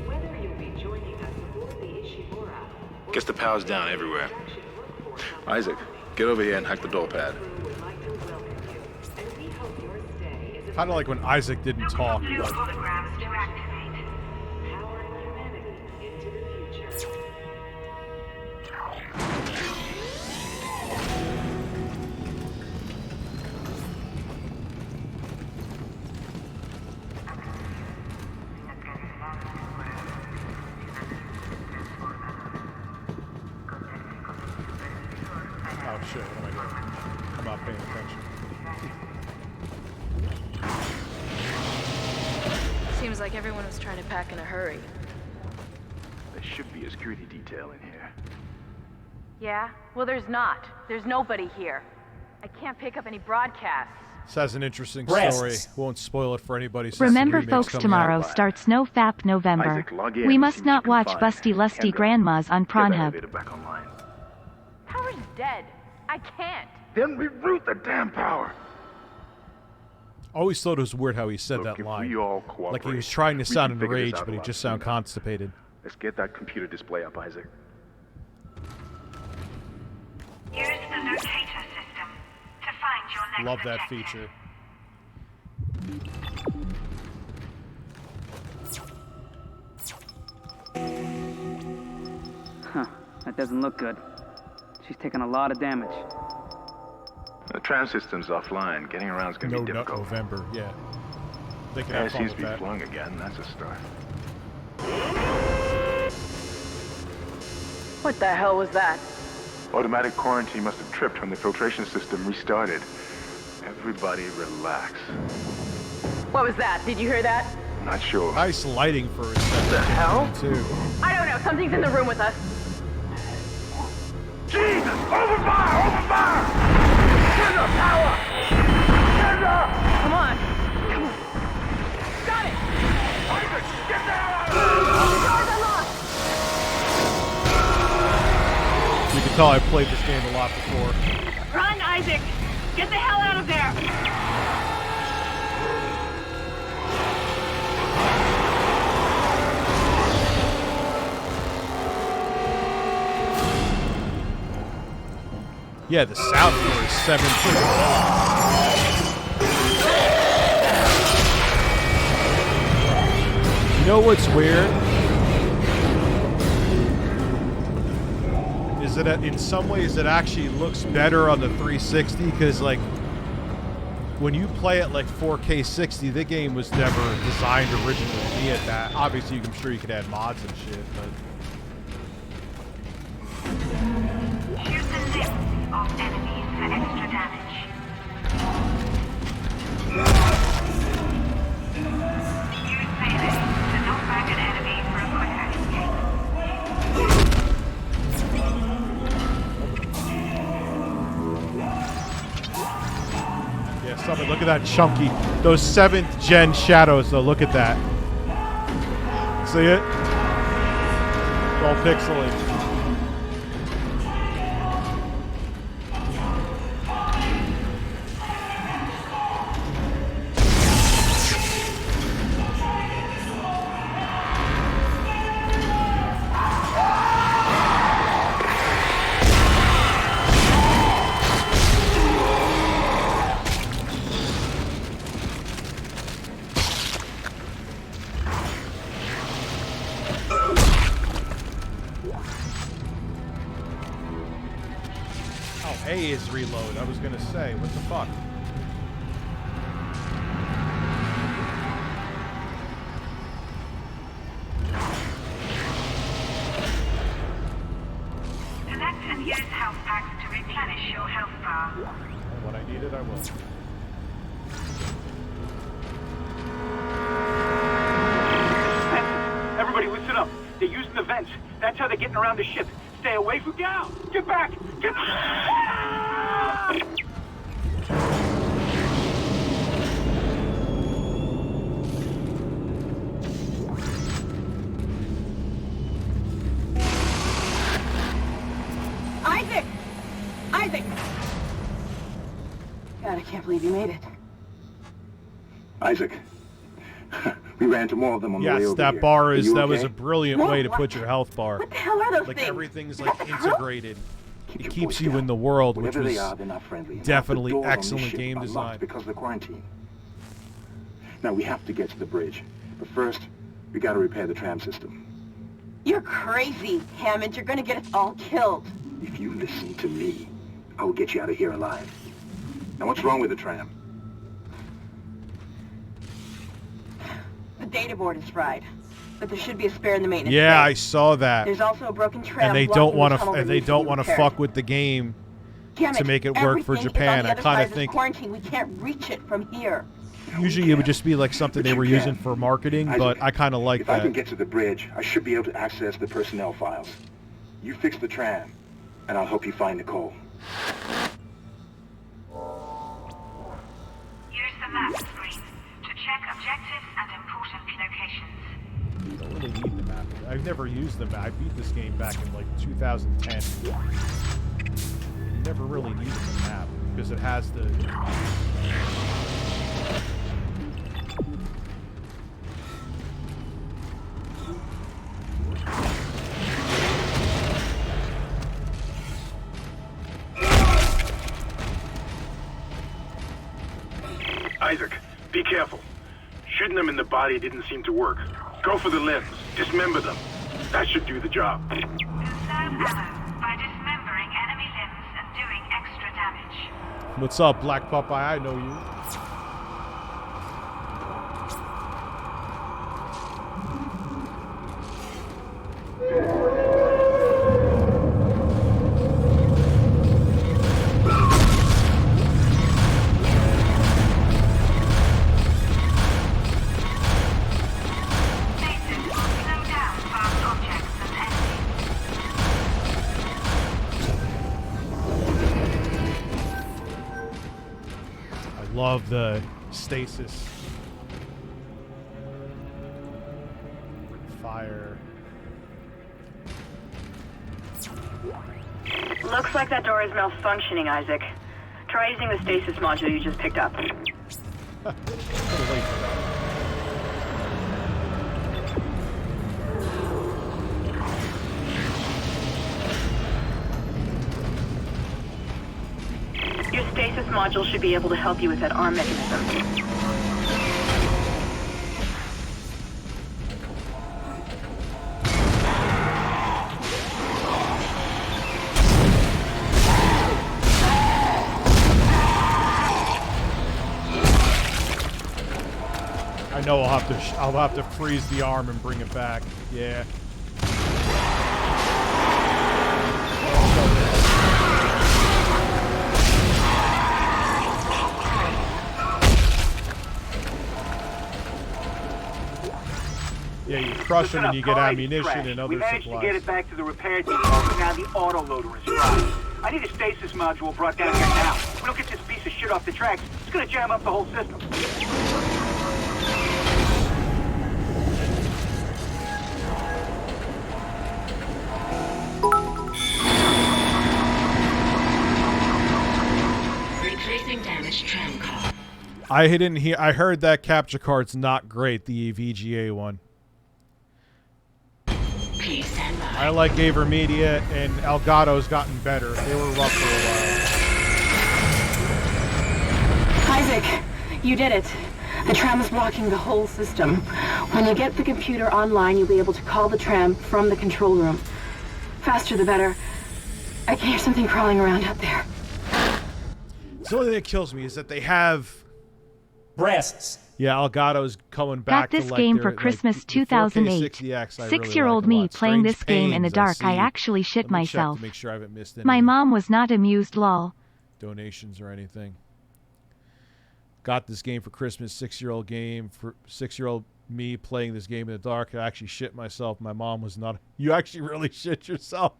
Whether you'll be joining us aboard the Ishimura, Guess the power's down everywhere. Isaac, get over here and hack the door pad. Kind of like when Isaac didn't talk. New But holograms to activate. powering humanity into the future. shit, what am I doing? I'm not paying attention. Seems like everyone was trying to pack in a hurry. There should be a security detail in here. Yeah? Well, there's not. There's nobody here. I can't pick up any broadcasts. This has an interesting Breasts. story. Won't spoil it for anybody. Since Remember, the remake's folks, coming tomorrow out. starts No Fap November. Isaac, log in We and must see not what you watch can find. busty lusty Kendra, grandmas on get that Pornhub. elevator back online. Power's dead. I can't. Then reroute the damn power. Always thought it was weird how he said that line. We all Like he cooperate, was trying to we sound can figure this enraged, out but a he lot just sooner. sounded constipated. Let's get that computer display up, Isaac. Use the locator system to find your next Love that objective. feature. Huh. That doesn't look good. She's taken a lot of damage. The tram system's offline. Getting around's gonna No be Nut difficult. November, yeah. They can Yeah, have it fun seems with to be that. flowing again. That's a start. What the hell was that? Automatic quarantine must have tripped when the filtration system restarted. Everybody relax. What was that? Did you hear that? Not sure. Nice lighting for a second. The hell? Too. I don't know. Something's in the room with us. Jesus! Open fire! Open fire! Get the power! Get the... Come on. Come on. Got it. Isaac, get the hell out of there! Doors unlocked. You can tell I played this game a lot before. Run, Isaac. Get the hell out of there. Yeah, the sound for is 17. You know what's weird? Is that in some ways it actually looks better on the 360 because like when you play it like 4K 60, the game was never designed originally to be at that. Obviously, I'm sure you could add mods and shit, but Shoot the limbs of enemies for extra damage. Use melee to knock back an enemy for a quicker escape. yeah, something. Look at that chunky. Those 7th gen shadows, though. Look at that. See it? It's all pixelated. Oh, A is reload. I was gonna say, what the fuck? Select and use health packs to replenish your health bar. And when I need it, I will. Everybody listen up. They're using the vents. That's how they're getting around the ship. Stay away from down. Get back. Get back. Isaac! Isaac! God, I can't believe you made it. Isaac, we ran into more of them on the way Yes, over that here. bar Are is you that was okay? a brilliant way to put your health bar. What the hell are those Like things? everything's Is like that the crew? integrated. Keep It your keeps voice you down. in the world, which Whatever was they are, they're not friendly. And definitely the doors on this excellent ship game are design. locked because of the quarantine. Now we have to get to the bridge, but first we got to repair the tram system. You're crazy, Hammond. You're gonna get us all killed. If you listen to me, I will get you out of here alive. Now what's wrong with the tram? The data board is fried, but there should be a spare in the maintenance Yeah, bay. I saw that. There's also a broken tram And they blocking don't the want tunnel to. that They needs to don't be want to repaired. fuck with the game Damn make it work for Everything is Japan. on the I other kind side of this think quarantine. We can't reach it from here. usually it would just be like something they were using for marketing, but I kind of like If I can that. get to the bridge, I should be able to access the personnel files. You fix the tram, and I'll help you find Nicole. Use the map screen to check objectives and important locations. I don't really need the map. I've never used the map. I beat this game back in like 2010. Never really needed the map because it has the. Isaac, be careful. Shooting them in the body didn't seem to work. Go for the limbs. Dismember them. That should do the job. Conserve ammo by dismembering enemy limbs and doing extra damage. What's up, Black Popeye? I know you. Love the stasis. Fire. Looks like that door is malfunctioning, Isaac. Try using the stasis module you just picked up. Your stasis module should be able to help you with that arm mechanism. I know I'll have to freeze the arm and bring it back. Yeah. Yeah, you crush them and you get ammunition and other We managed supplies. to get it back to the repair depot, but now the autoloader is fried. I need a stasis module brought down here now. If we don't get this piece of shit off the tracks, it's gonna jam up the whole system. Replacing damaged tram car. I didn't hear. I heard that capture card's not great. The VGA one. Please stand by. I like Avermedia and Elgato's gotten better. They were rough for a while. Isaac, you did it. The tram is blocking the whole system. When you get the computer online, you'll be able to call the tram from the control room. Faster the better. I can hear something crawling around out there. The only thing that kills me is that they have breasts. Yeah, Elgato's coming back. Got this to, like, game their, for like, Christmas the 2008. 4K60X I really 6-year-old like a me lot. playing this Strange game in the Pains, dark. I see. actually shit Let me check myself. to make sure I haven't missed any My mom was not amused, lol. donations or anything. Got this game for Christmas. 6-year-old game for 6-year-old me playing this game in the dark. I actually shit myself. My mom was not. You actually really shit yourself.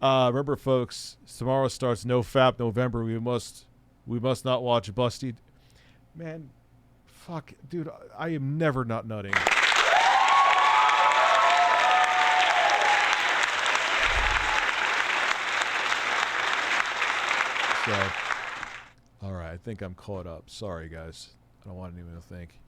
Remember, folks, tomorrow starts No Fap November. We must not watch Busty. Man, fuck, dude, I am never not nutting. So, all right, I think I'm caught up. Sorry, guys. I don't want anyone to think.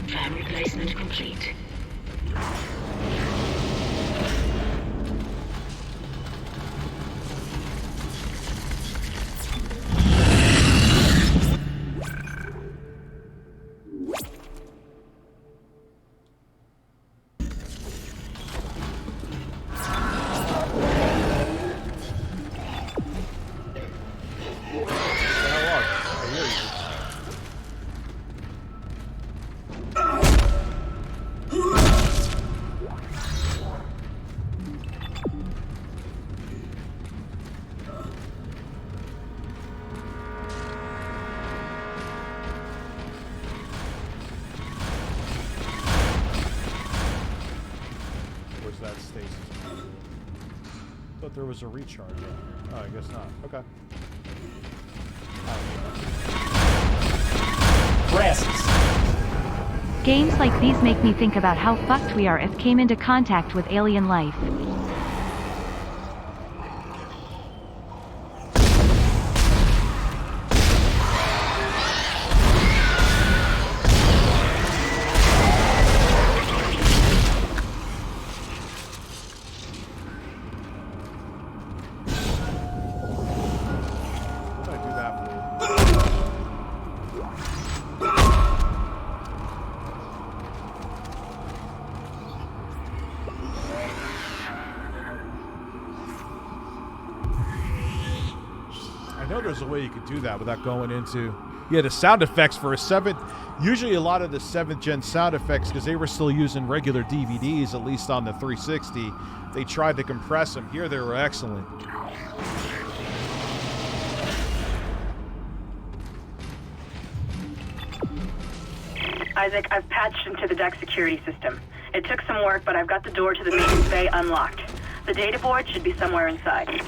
Tram replacement complete. was that stasis? Thought there was a recharge. Oh, I guess not. Okay. Breasts. Games like these make me think about how fucked we are if came into contact with alien life. There's a way you could do that without going into the sound effects for a 7th. Usually a lot of the 7th gen sound effects, because they were still using regular DVDs, at least on the 360, they tried to compress them. Here they were excellent. Isaac, I've patched into the deck security system. It took some work, but I've got the door to the maintenance bay unlocked. The data board should be somewhere inside.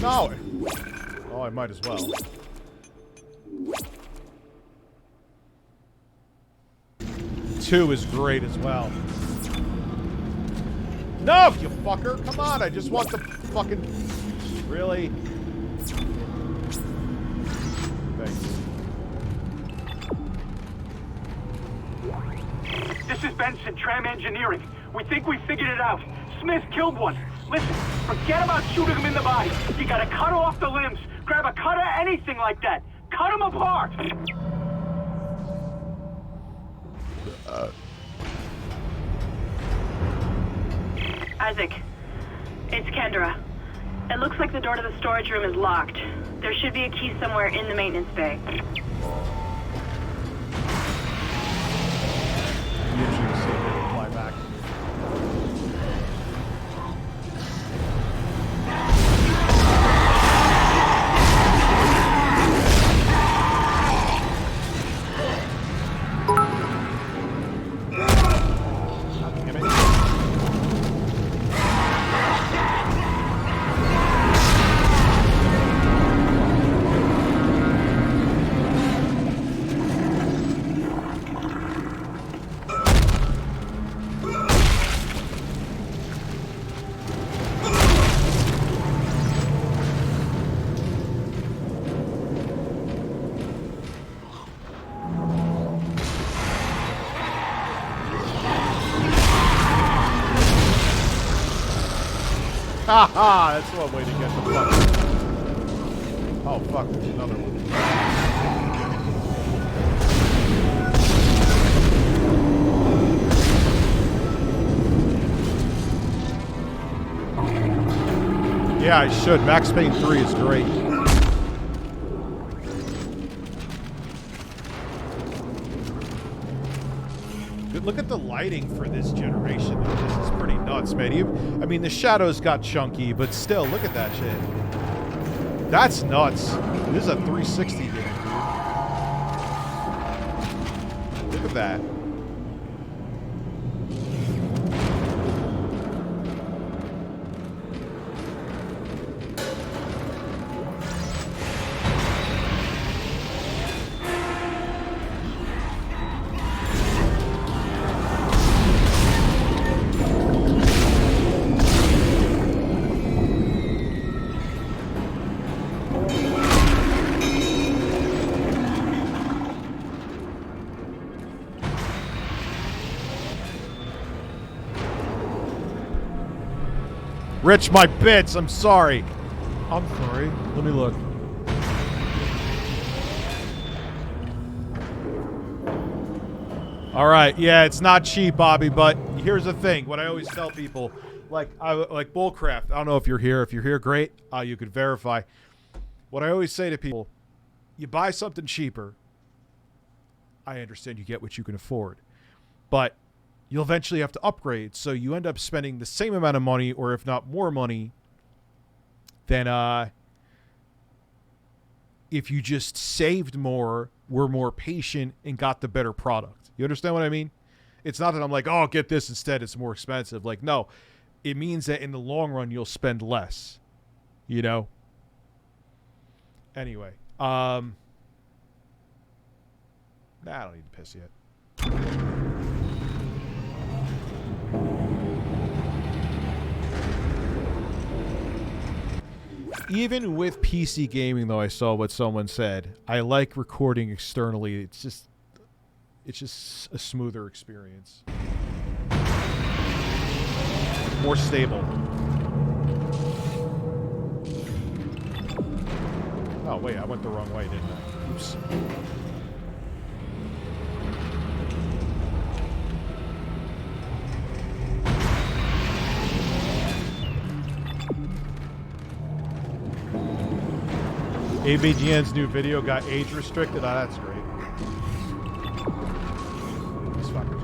No! Oh, I might as well. Two is great as well. No, you fucker! Come on, I just want the fucking... Really? Thanks. This is Benson, Tram Engineering. We think we figured it out. Smith killed one. Listen, forget about shooting him in the body. You gotta cut off the limbs. Grab a cutter, anything like that. Cut him apart! Isaac, it's Kendra. It looks like the door to the storage room is locked. There should be a key somewhere in the maintenance bay. Usually see they reply back. Haha, that's one way to get the fuck. Oh fuck, there's another one. Yeah, I should. Max Payne 3 is great. Look at the lighting for this generation. This is pretty nuts, man. I mean, the shadows got chunky, but still, look at that shit. That's nuts. This is a 360 game, dude. Look at that. Rich, my bits. I'm sorry. I'm sorry. Let me look. All right. Yeah, it's not cheap, Bobby, but here's the thing. What I always tell people, like Bullcraft. I don't know if you're here. If you're here, great. You could verify. What I always say to people, you buy something cheaper, I understand you get what you can afford. But you'll eventually have to upgrade, so you end up spending the same amount of money, or if not more money, than if you just saved more, were more patient, and got the better product. You understand what I mean? It's not that I'm like, oh, get this instead, it's more expensive. Like, no. It means that in the long run, you'll spend less. You know? Anyway. Nah, I don't need to piss yet. Even with PC gaming, though, I saw what someone said. I like recording externally. It's just a smoother experience. More stable. Oh, wait, I went the wrong way, didn't I? Oops. ABGN's new video got age restricted. Oh, that's great. These fuckers.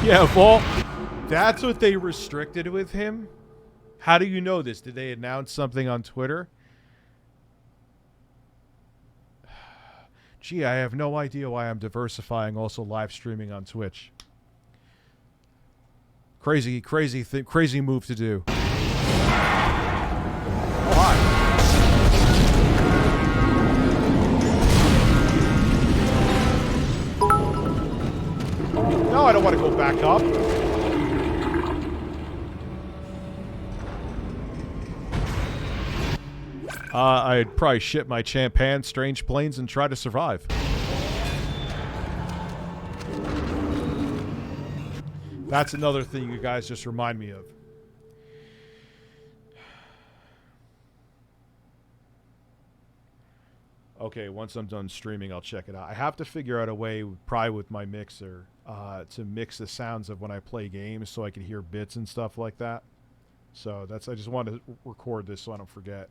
Yeah, well, that's what they restricted with him. How do you know this? Did they announce something on Twitter? Gee, I have no idea why I'm diversifying, also live streaming on Twitch. Crazy move to do. Oh, hi. No, I don't want to go back up. I'd probably ship my champan, strange planes, and try to survive. That's another thing you guys just remind me of. Okay, once I'm done streaming, I'll check it out. I have to figure out a way, probably with my mixer, to mix the sounds of when I play games so I can hear bits and stuff like that. So that's, I just wanted to record this so I don't forget.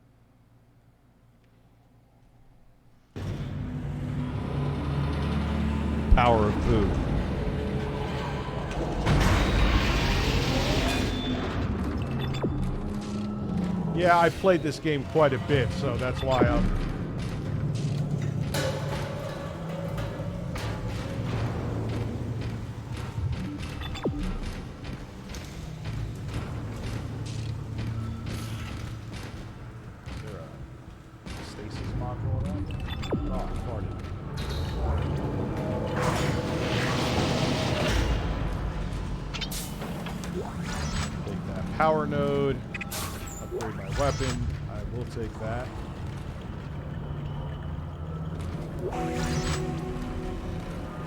Power of poo. Yeah, I played this game quite a bit, so that's why I'm... Power node, upgrade my weapon, I will take that.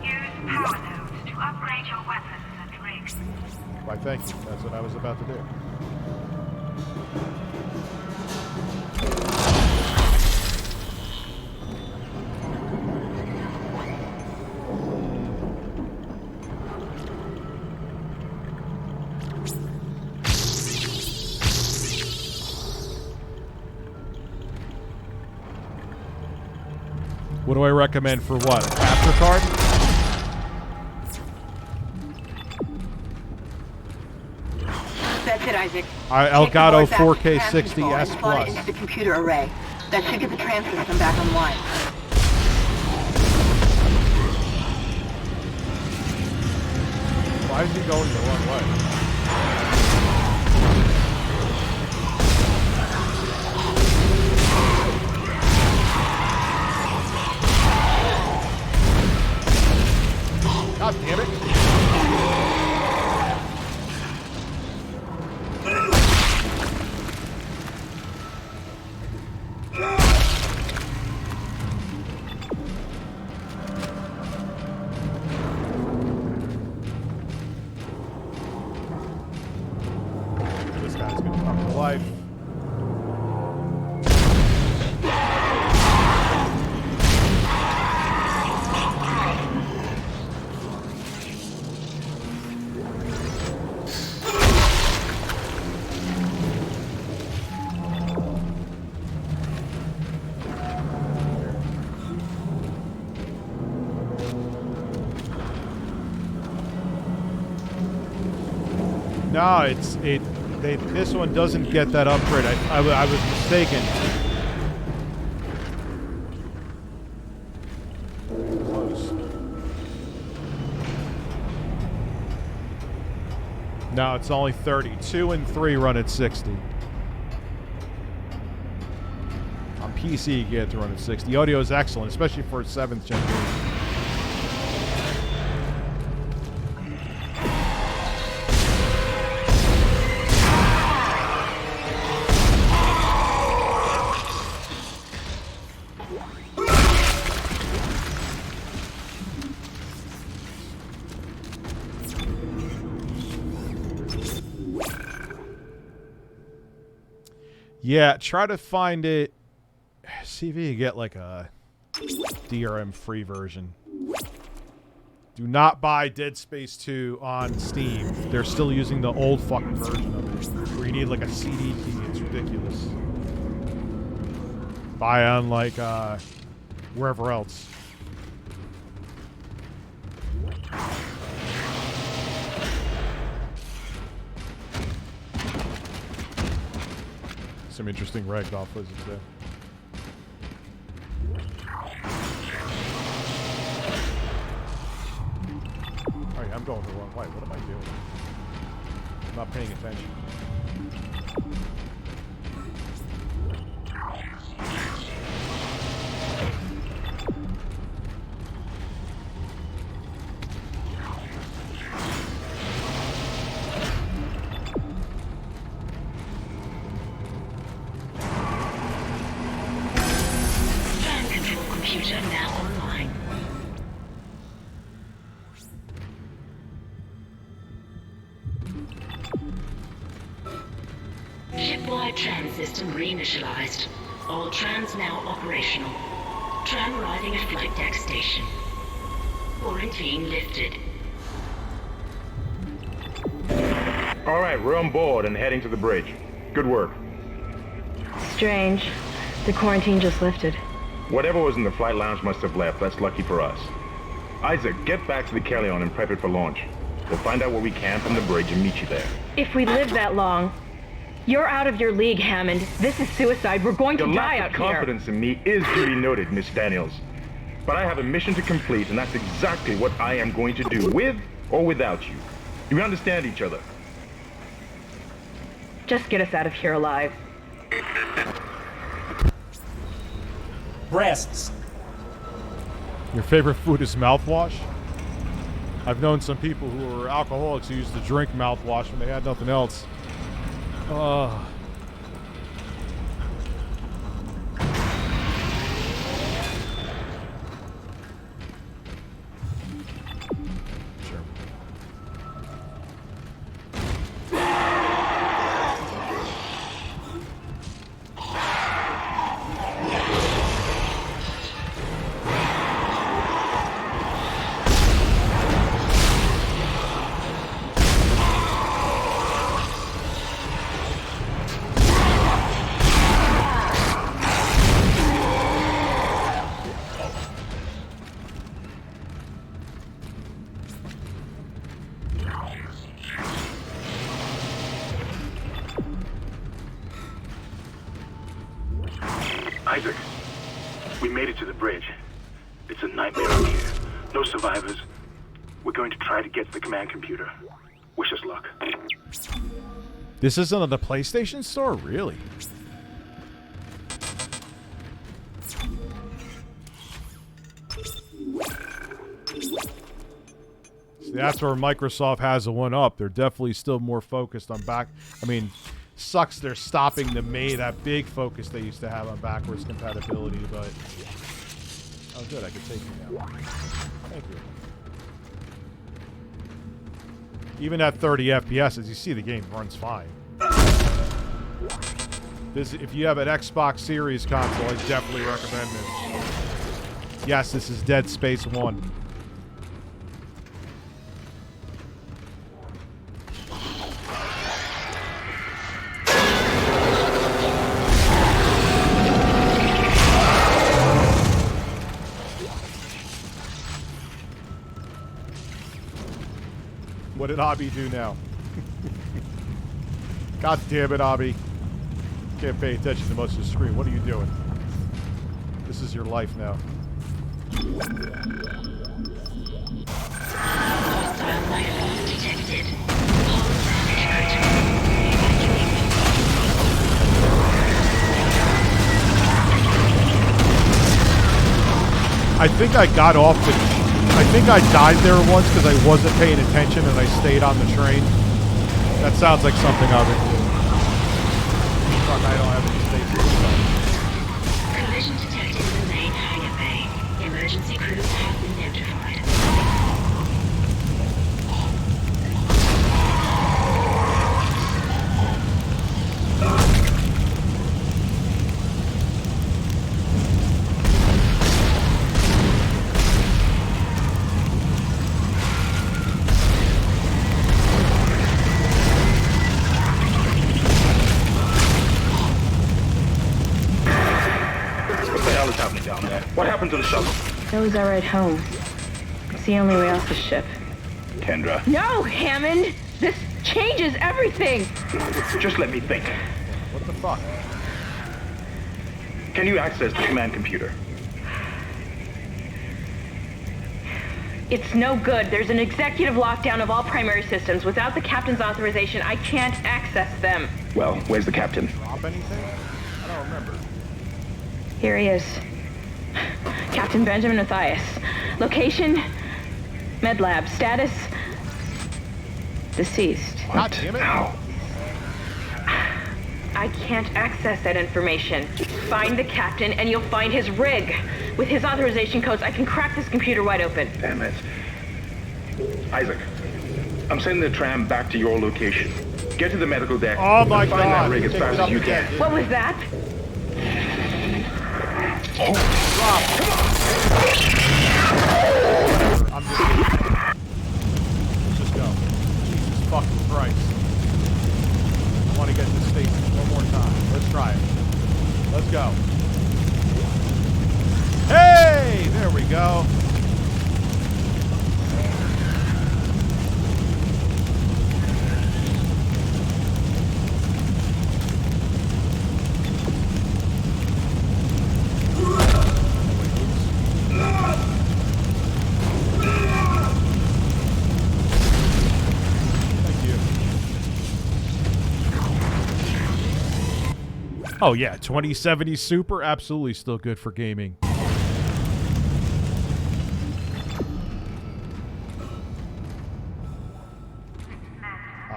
Use power nodes to upgrade your weapons and rigs. Why, thank you. That's what I was about to do. What do I recommend for what? A capture card? That's it, Isaac. Elgato Take the board back to 4K tram 60 control and S slot it Plus. into the computer array. That should get the tram system back online. Why is he going the wrong way? God damn it. This guy's gonna come to life. No, this one doesn't get that upgrade. I was mistaken. Close. No, it's only 30. 2 and 3 run at 60. On PC, you get to run at 60. The audio is excellent, especially for a 7th generation. Yeah, try to find it. See if you can get like a DRM free version. Do not buy Dead Space 2 on Steam. They're still using the old fucking version of it. Where you need like a CD key. It's ridiculous. Buy on like wherever else. Some interesting ragdoll physics there. Alright, I'm going the wrong way. What am I doing? I'm not paying attention. Computer now online. Shipwide tram system reinitialized. All trams now operational. Tram arriving at flight deck station. Quarantine lifted. All right, we're on board and heading to the bridge. Good work. Strange. The quarantine just lifted. Whatever was in the flight lounge must have left. That's lucky for us. Isaac, get back to the Kellion and prep it for launch. We'll find out where we can from the bridge and meet you there. If we live that long. You're out of your league, Hammond. This is suicide. We're going to die out here. Your lack of confidence in me is duly noted, Miss Daniels. But I have a mission to complete, and that's exactly what I am going to do, with or without you. Do we understand each other? Just get us out of here alive. Breasts. Your favorite food is mouthwash? I've known some people who were alcoholics who used to drink mouthwash when they had nothing else. Isaac, we made it to the bridge. It's a nightmare up here. No survivors. We're going to try to get to the command computer. Wish us luck. This isn't at the PlayStation Store? Really? See, that's where Microsoft has a one up. They're definitely still more focused on back. I mean, sucks they're stopping that big focus they used to have on backwards compatibility, but... Oh, good. I can take you now. Thank you. Even at 30 FPS, as you see, the game runs fine. If you have an Xbox Series console, I definitely recommend this. Yes, this is Dead Space 1. What did Abby do now? God damn it, Abby. Can't pay attention to much of the screen. What are you doing? This is your life now. I think I got off the... I think I died there once because I wasn't paying attention and I stayed on the train. That sounds like something I would do. Fuck, I don't have any space. Collision detected in the main hangar bay. Emergency crews have been notified. What happened to the shuttle? That was our ride home. It's the only way off the ship. Kendra. No, Hammond! This changes everything! Just let me think. What the fuck? Can you access the command computer? It's no good. There's an executive lockdown of all primary systems. Without the captain's authorization, I can't access them. Well, where's the captain? Drop anything? I don't remember. Here he is. Captain Benjamin Mathias. Location, med lab. Status, deceased. God damn it. How? I can't access that information. Find the captain and you'll find his rig. With his authorization codes, I can crack this computer wide open. Damn it. Isaac, I'm sending the tram back to your location. Get to the medical deck. Oh my and find God. that rig as fast as you can. What was that? Oh, drop. Come on. I'm just kidding. Let's just go. Jesus fucking Christ. I want to get this station one more time. Let's try it. Let's go. Hey! There we go. Oh yeah, 2070 Super, absolutely still good for gaming. Oh,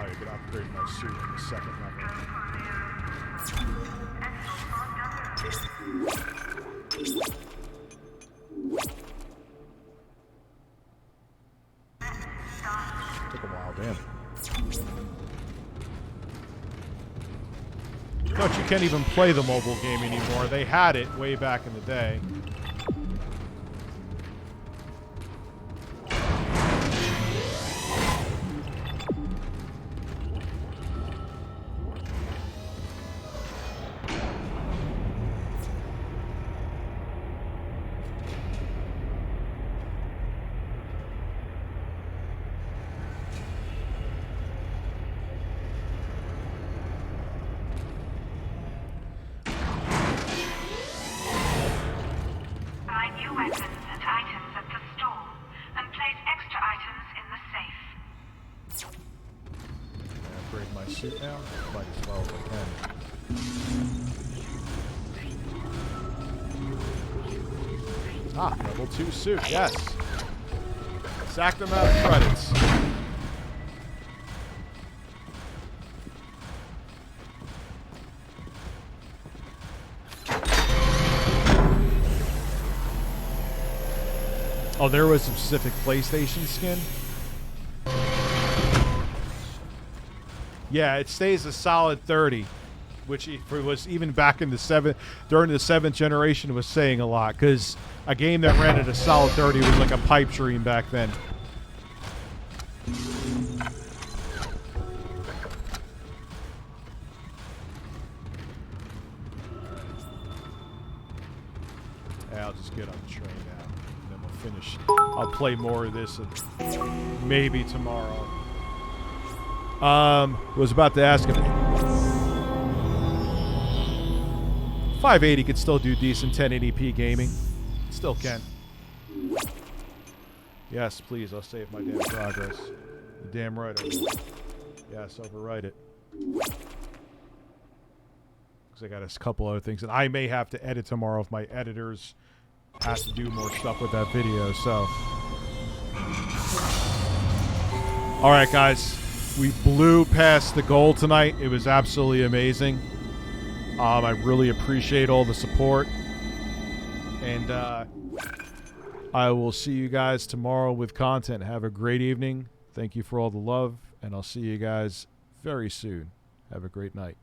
you can upgrade my suit in the second level. Took a while, damn. But you can't even play the mobile game anymore. They had it way back in the day. upgrade my suit now. Might as well if I can. Ah, level 2 suit, yes. Exact amount of credits. Oh, there was a specific PlayStation skin? Yeah, it stays a solid 30, which was even back in the during the 7th generation was saying a lot, because a game that ran at a solid 30 was like a pipe dream back then. Yeah, I'll just get on the train now, and then we'll finish. I'll play more of this maybe tomorrow. Was about to ask him. 580 could still do decent 1080p gaming. Still can. Yes, please. I'll save my damn progress. You're damn right I will. Yes, overwrite it. Because I got a couple other things that I may have to edit tomorrow if my editors have to do more stuff with that video. So, all right, guys. We blew past the goal tonight. It was absolutely amazing. I really appreciate all the support. And I will see you guys tomorrow with content. Have a great evening. Thank you for all the love. And I'll see you guys very soon. Have a great night.